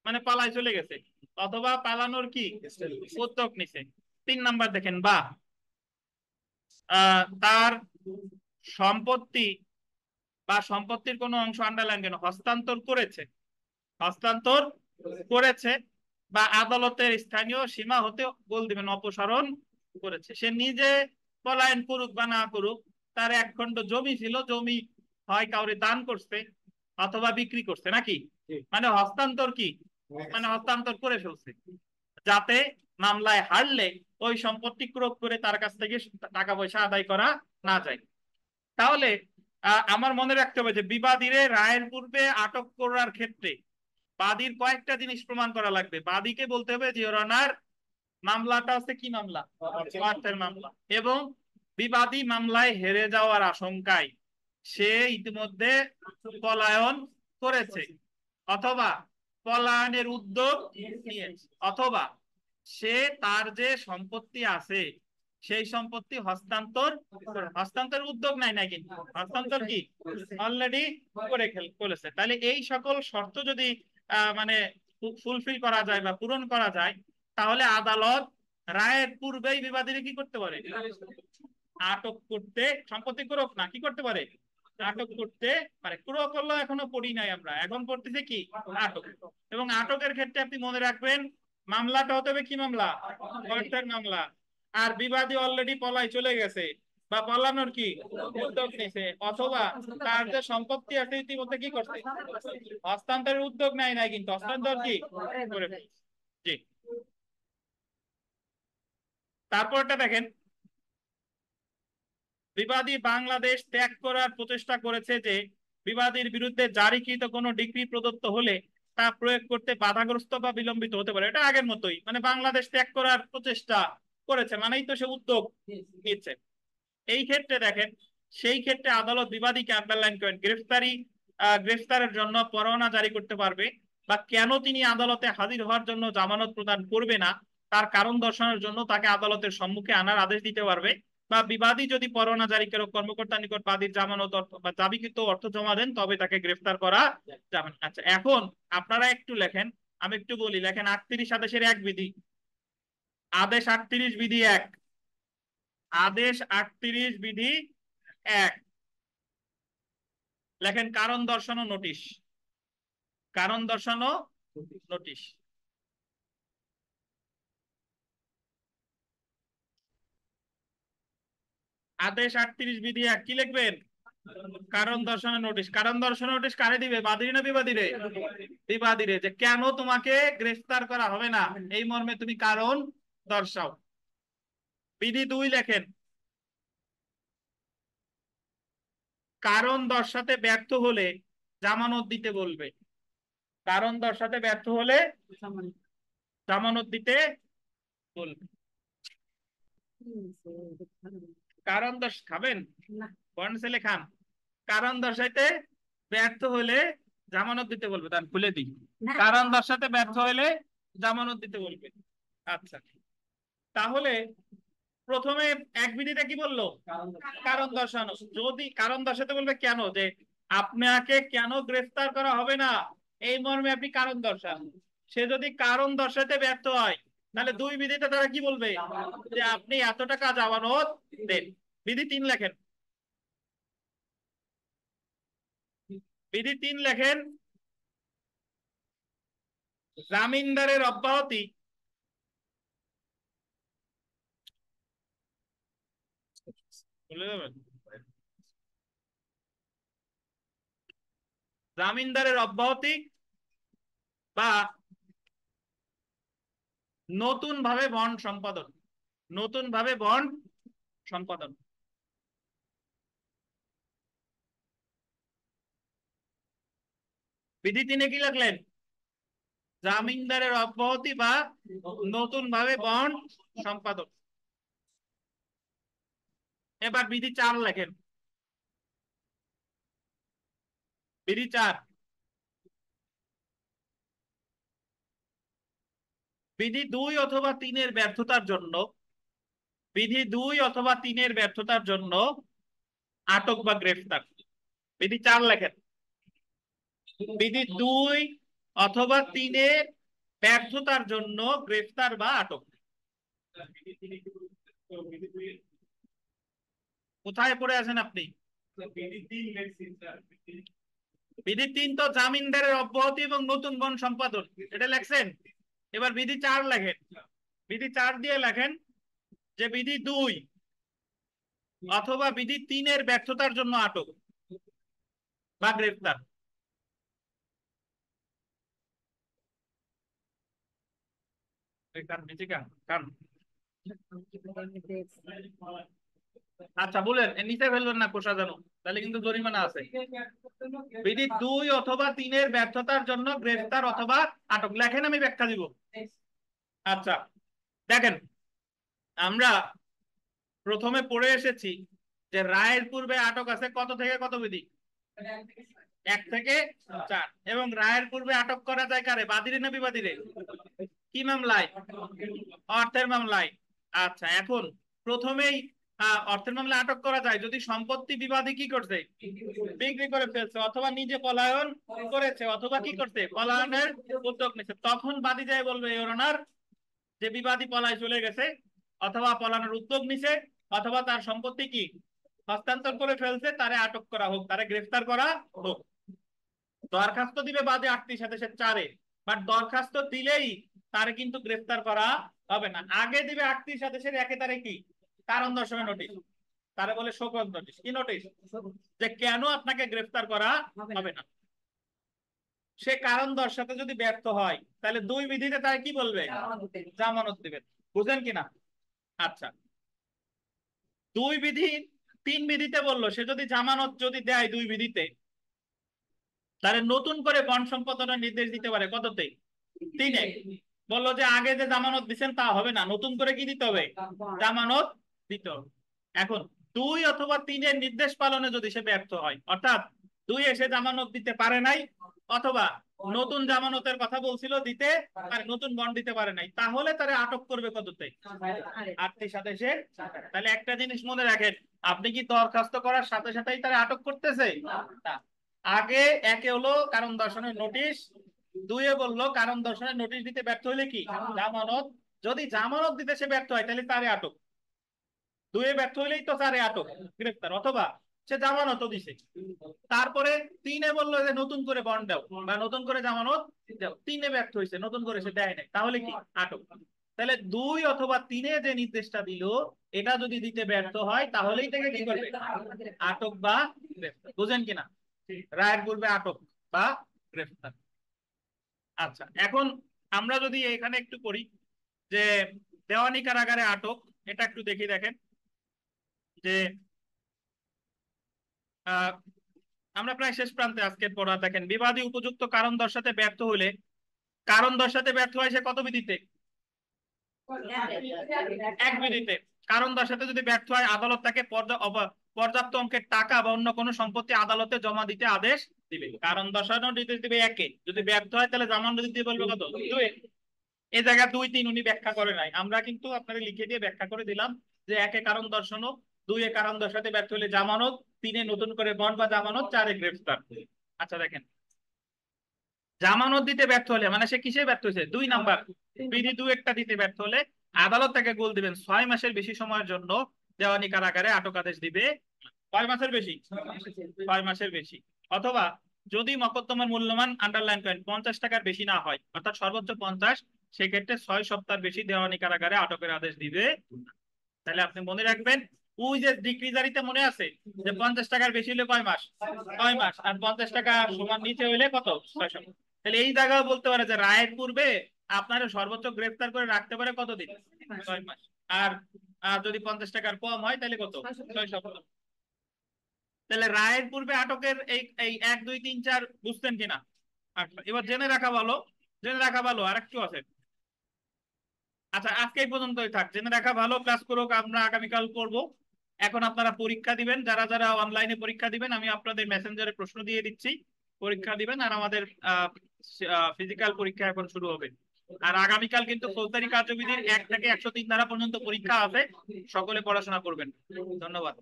মানে পালায় চলে গেছে, অথবা পালানোর কি উদ্যোগ নিছে। 3 নাম্বার দেখেন, বা তার সম্পত্তি বা সম্পত্তির কোনো অংশ, আন্ডারলাইন কেন, হস্তান্তর করেছে, হস্তান্তর করেছে বা আদালতের স্থানীয় সীমা হতে বল দিবেন অপসারণ করেছে। সে নিজে পলায়ন করুক বা না করুক, তার এক খণ্ড জমি ছিল, জমি হয় কাউরে দান করছে অথবা বিক্রি করছে, নাকি? মানে হস্তান্তর কি, মানে হস্তান্তর করে ফেলছে, যাতে মামলায় হারলে ওই সম্পত্তি ক্রোধ করে তার কাছ থেকে টাকা পয়সা আদায় করা না যায়। তাহলে আমার মনে রাখতে হবে যে বিবাদীরে রায়ের পূর্বে আটক করার ক্ষেত্রে বাদীর কয়েকটা জিনিস প্রমাণ করা লাগবে। বাদীকে বলতে হবে যে ইওর অনার, মামলাটা হচ্ছে কি মামলা? অর্থের মামলা। এবং বিবাদী মামলায় হেরে যাওয়ার আশঙ্কায় সে ইতিমধ্যে পলায়ন করেছে অথবা পলায়নের উদ্যোগ নিয়েছে, অথবা সে তার যে সম্পত্তি আছে সেই সম্পত্তি হস্তান্তর, হস্তান্তরের উদ্যোগ নাই নাই কিন্তু হস্তান্তর কি অলরেডি করে ফেলেছে। তাহলে এই সকল শর্ত যদি মানে ফুলফিল করা যায় বা পূরণ করা যায়, তাহলে আদালত রায়ের পূর্বেই বিবাদীরা কি করতে পারে? আটক করতে, সম্পত্তি ক্রোক না, কি করতে পারে? আটক করতে পারে। ক্রোক করলো এখনো পড়ি নাই আমরা, এখন পড়তেছে কি আটক। এবং আটকের ক্ষেত্রে আপনি মনে রাখবেন মামলাটা হতে হবে কি মামলা? অর্থের মামলা। আর বিবাদী অলরেডি পলায় চলে গেছে, বা পলানোর কি উদ্যোগ নিছে, অথবা তার যে সম্পত্তি আছে ইতিমধ্যে কি করছে, হস্তান্তরের উদ্যোগ নেয় নাই, কিন্তু হস্তান্তর কি করে ফেলছে। জি, তারপরটা দেখেন, বিবাদী বাংলাদেশ ত্যাগ করার প্রচেষ্টা করেছে যে বিবাদীর বিরুদ্ধে জারিকৃত কোনো ডিক্রি প্রদত্ত হলে তা প্রয়োগ করতে বাধাগ্রস্ত বা বিলম্বিত হতে পারে। এটা আগের মতোই, মানে বাংলাদেশ ত্যাগ করার প্রচেষ্টা করেছে মানেই তো সে উদ্যোগ নিচ্ছে। এই ক্ষেত্রে দেখেন, সেই ক্ষেত্রে আদালত বিবাদীকে আন্ডারলাইন করেন গ্রেফতারের জন্য পরোয়ানা জারি করতে পারবে, বা কেন তিনি আদালতে হাজির হওয়ার জন্য জামানত প্রদান করবে না তার কারণ দর্শানোর জন্য তাকে আদালতের সম্মুখে আনার আদেশ দিতে পারবে, বা বিবাদী যদি পরোয়ানা জারিকারক কর্মকর্তার নিকট বাদীর জামানত বা দাবিকৃত অর্থ জমা দেন তবে তাকে গ্রেফতার করা যাবে না। আচ্ছা, এখন আপনারা একটু লেখেন, আমি একটু বলি, লেখেন 38 আদেশের এক বিধি, আদেশ 38 বিধি 1, আদেশ 38 বিধি 1, লেখেন কারণ দর্শানো নোটিশ, কারণ দর্শানো নোটিশ। আদেশ 38 বিধি 1 কি লিখবেন, কারণ দর্শানো নোটিশ। কারণ দর্শানো নোটিশ কারে দিবে, বাদীর না বিবাদীরে, বিবাদীরে, যে কেন তোমাকে গ্রেফতার করা হবে না এই মর্মে তুমি কারণ দর্শাও। বিধি 2 লেখেন, কারণ দর্শাতে ব্যর্থ হলে জামানত দিতে বলবে, কারণ দর্শাতে ব্যর্থ হলে জামানত দিতে বলবে। কারণ দর্শ খাবেন, বর্ণসেলে খান, কারণ দর্শাইতে ব্যর্থ হলে জামানত দিতে বলবে, তার খুলে দিই, কারণ দর্শাতে ব্যর্থ হলে জামানত দিতে বলবে। আচ্ছা, তাহলে প্রথমে এক বিধিটা কি বললো, কারণ দর্শানো। যদি কারণ দর্শাতে বলবে কেন, যে আপনাকে কেন গ্রেফতার করা হবে না এই মর্মে আপনি কারণ দর্শান, সে যদি কারণ দর্শাতে ব্যর্থ হয় তাহলে 2 বিধিতে তারা কি বলবে, যে আপনি এত টাকা জামানত দেন। বিধি 3 লেখেন, বিধি 3 লেখেন, জামিনদারের অব্যাহতি বলে দেবেন, জামিনদারের অব্যাহতি বা নতুন ভাবে বন্ড সম্পাদন, নতুন ভাবে বন্ড সম্পাদন। বিধি 3 কি লিখলেন, জামিনদারের অব্যাহতি বা নতুন ভাবে বন্ড সম্পাদন। এবার বিধি 4 লেখেন, বিধি 4, বিধি 2 অথবা 3 এর ব্যর্থতার জন্য, বিধি 2 অথবা 3 এর ব্যর্থতার জন্য আটক বা গ্রেফতার। বিধি 4 লেখেন, বিধি 2 অথবা 3 এর ব্যর্থতার জন্য গ্রেফতার বা আটক। কোথায় পড়ে আছেন আপনি, বিধি 3 তো জামিনদারের অব্যাহতি এবং নতুন বন্ড সম্পাদন, এটা লেখছেন। এবার বিধি 4 লেখেন, বিধি 4 দিয়ে লেখেন যে বিধি 2 অথবা বিধি 3 এর ব্যর্থতার জন্য আটক বা গ্রেফতার। আচ্ছা বলেন, নিচে ফেলবেন না কোষা জানো, তাহলে কিন্তু জরিমানা আছে। বিধি 2 অথবা 3 এর ব্যর্থতার জন্য গ্রেফতার অথবা আটক লেখেন, আমি ব্যাখ্যা দিব। আচ্ছা দেখেন, আমরা প্রথমে পড়ে এসেছি যে রায়ের পূর্বে আটক আছে কত থেকে কত বিধি, 1 থেকে 4, এবং রায়ের পূর্বে আটক করা যায় কারে, বাদীরে না বিবাদীরে, কি মামলায়, অর্থের মামলায়। আচ্ছা, এখন প্রথমেই অর্থের মামলায় আটক করা যায় যদি সম্পত্তি বিবাদী কি করছে, বিক্রি করে ফেলছে, অথবা নিজে পলায়ন করেছে, অথবা কি করছে, পলায়নের উদ্যোগ নিচ্ছে। তখন বাদী যায় বলবে ইওর অনার, যে বিবাদী পলায় চলে গেছে, অথবা পলানোর উদ্যোগ নিছে, অথবা তার সম্পত্তি কি হস্তান্তর করে ফেলছে, তারে আটক করা হোক, তারে গ্রেফতার করা হোক। দরখাস্ত দিবে বাদী 38 আদেশের 4-এ, বাট দরখাস্ত দিলেই তারে কিন্তু গ্রেফতার করা হবে না, আগে দিবে 38 আদেশের 1-এ তারে কি কারণ দর্শানোর নোটিশ। তারা বলে শোকজ নোটিশ। কি নোটিশ? যে কেন আপনাকে গ্রেফতার করা হবে না। সে কারণ দর্শাতে যদি ব্যর্থ হয় তাহলে 2 বিধিতে তারা কি বলবে? জামানত দিবেন। বুঝেন কিনা? আচ্ছা, 2 বিধি 3 বিধিতে বললো সে যদি জামানত যদি দেয় 2 বিধিতে, তাহলে নতুন করে বন্ড সম্পাদনের নির্দেশ দিতে পারে কততে? 3-এ। বললো যে আগে যে জামানত দিচ্ছেন তা হবে না, নতুন করে কি দিতে হবে? জামানত দিতে হবে। এখন 2 অথবা 3-এর নির্দেশ পালনে যদি সে ব্যর্থ হয়, অর্থাৎ 2 এসে জামানত দিতে পারে নাই, অথবা নতুন জামানতের কথা বলছিল দিতে আর নতুন বন্ড দিতে পারে নাই, তাহলে তারা আটক করবে কততে? 38-এর। তাহলে একটা জিনিস মনে রাখেন, আপনি কি দরখাস্ত করার সাথে সাথেই তারা আটক করতেছে না। আগে একে হলো কারণ দর্শনের নোটিশ, 2-এ বললো কারণ দর্শনের নোটিশ দিতে ব্যর্থ হলে কি? জামানত। যদি জামানত দিতে সে ব্যর্থ হয় তাহলে তারে আটক। 2-এ ব্যর্থ হইলেই তো তারে আটক, গ্রেফতার, অথবা সে জামানতও দিছে। তারপরে 3-এ বললো যে নতুন করে বন্ড দাও বা নতুন করে জামানত দাও, 3-এ ব্যর্থ হয়েছে, নতুন করে সে দেয় নাই, তাহলে কি? আটক। তাহলে 2 অথবা 3-এ যে নির্দেশটা দিল এটা যদি দিতে ব্যর্থ হয় তাহলেই তাকে কি করবে? আটক বা গ্রেফতার। বুঝেন কিনা? রায়ের পূর্বে আটক বা গ্রেফতার। আচ্ছা, এখন আমরা যদি এখানে একটু করি যে দেওয়ানি কারাগারে আটক, এটা একটু দেখি। দেখেন যে আহ আমরা প্রায় শেষ প্রান্তে আজকের পড়া। দেখেন, বিবাদী উপযুক্ত কারণ দর্শাতে ব্যর্থ হলে, কারণ দর্শাতে ব্যর্থ হয় সে কত বিধিতে? 1 বিধিতে। কারণ দর্শাতে যদি ব্যর্থ হয় আদালত তাকে পর্যাপ্ত অঙ্কের টাকা বা অন্য কোনো সম্পত্তি আদালতে জমা দিতে আদেশ দিবে। কারণ দর্শানোর নির্দেশ দিবে 1-এ, যদি ব্যর্থ হয় তাহলে জামানত দিতে বলবে কত? 2-এ। এই জায়গা 2-3 উনি ব্যাখ্যা করে নাই, আমরা কিন্তু আপনাদের লিখে দিয়ে ব্যাখ্যা করে দিলাম যে 1-এ কারণ দর্শানো, 2-এ কারণ দর্শাতে ব্যর্থ হলে জামানত, 3-এ নতুন করে বন্ড বা জামানত, 4-এ গ্রেফতার। আচ্ছা দেখেন, জামানত দিতে ব্যর্থ হলে মানে সে কিসে ব্যর্থ হয়েছে? 2 নাম্বার বিধি 2-একটা দিতে ব্যর্থ হলে আদালত তাকে গোল দিবেন 6 মাসের বেশি সময়ের জন্য দেওয়ানি কারাগারে আটক আদেশ দিবে। 6 মাসের বেশি? 6 মাসের বেশি। অথবা যদি মকদ্দমার মূল্যমান, আন্ডারলাইন করেন, 50 টাকার বেশি না হয়, অর্থাৎ সর্বোচ্চ 50, সেক্ষেত্রে 6 সপ্তাহের বেশি দেওয়ানি কারাগারে আটকের আদেশ দিবে। তাহলে আপনি মনে রাখবেন, ওই যে ডিক্রি জারিতে মনে আছে যে 50 টাকার বেশি হলে কয় মাস? 6 মাস। আর 50 টাকা সমান নিচে হইলে কত? 6 সপ্তাহ। তাহলে এই জায়গাও বলতে পারে যে রায়ের পূর্বে আপনার সর্বোচ্চ গ্রেফতার করে রাখতে পারে কতদিন? 6 মাস। আর যদি 50 টাকার কম হয় তাহলে কত? 6 সপ্তাহ। তাহলে রায়ের পূর্বে আটকের এই এই 1 2 3 4 বুঝতেন কিনা? আচ্ছা, এবার জেনে রাখা ভালো, জেনে রাখা ভালো। আর একটু আছে। আচ্ছা, আজকে এই পর্যন্তই থাক। জেনে রাখা ভালো, ক্লাস করুক, আমরা আগামীকাল করব। এখন আপনারা পরীক্ষা দিবেন, যারা যারা অনলাইনে পরীক্ষা দিবেন আমি আপনাদের মেসেঞ্জারে প্রশ্ন দিয়ে দিচ্ছি, পরীক্ষা দিবেন। আর আমাদের ফিজিক্যাল পরীক্ষা এখন শুরু হবে। আর আগামীকাল কিন্তু ফৌজদারি কার্যবিধির 1 থেকে 103 ধারা পর্যন্ত পরীক্ষা আছে, সকলে পড়াশোনা করবেন। ধন্যবাদ।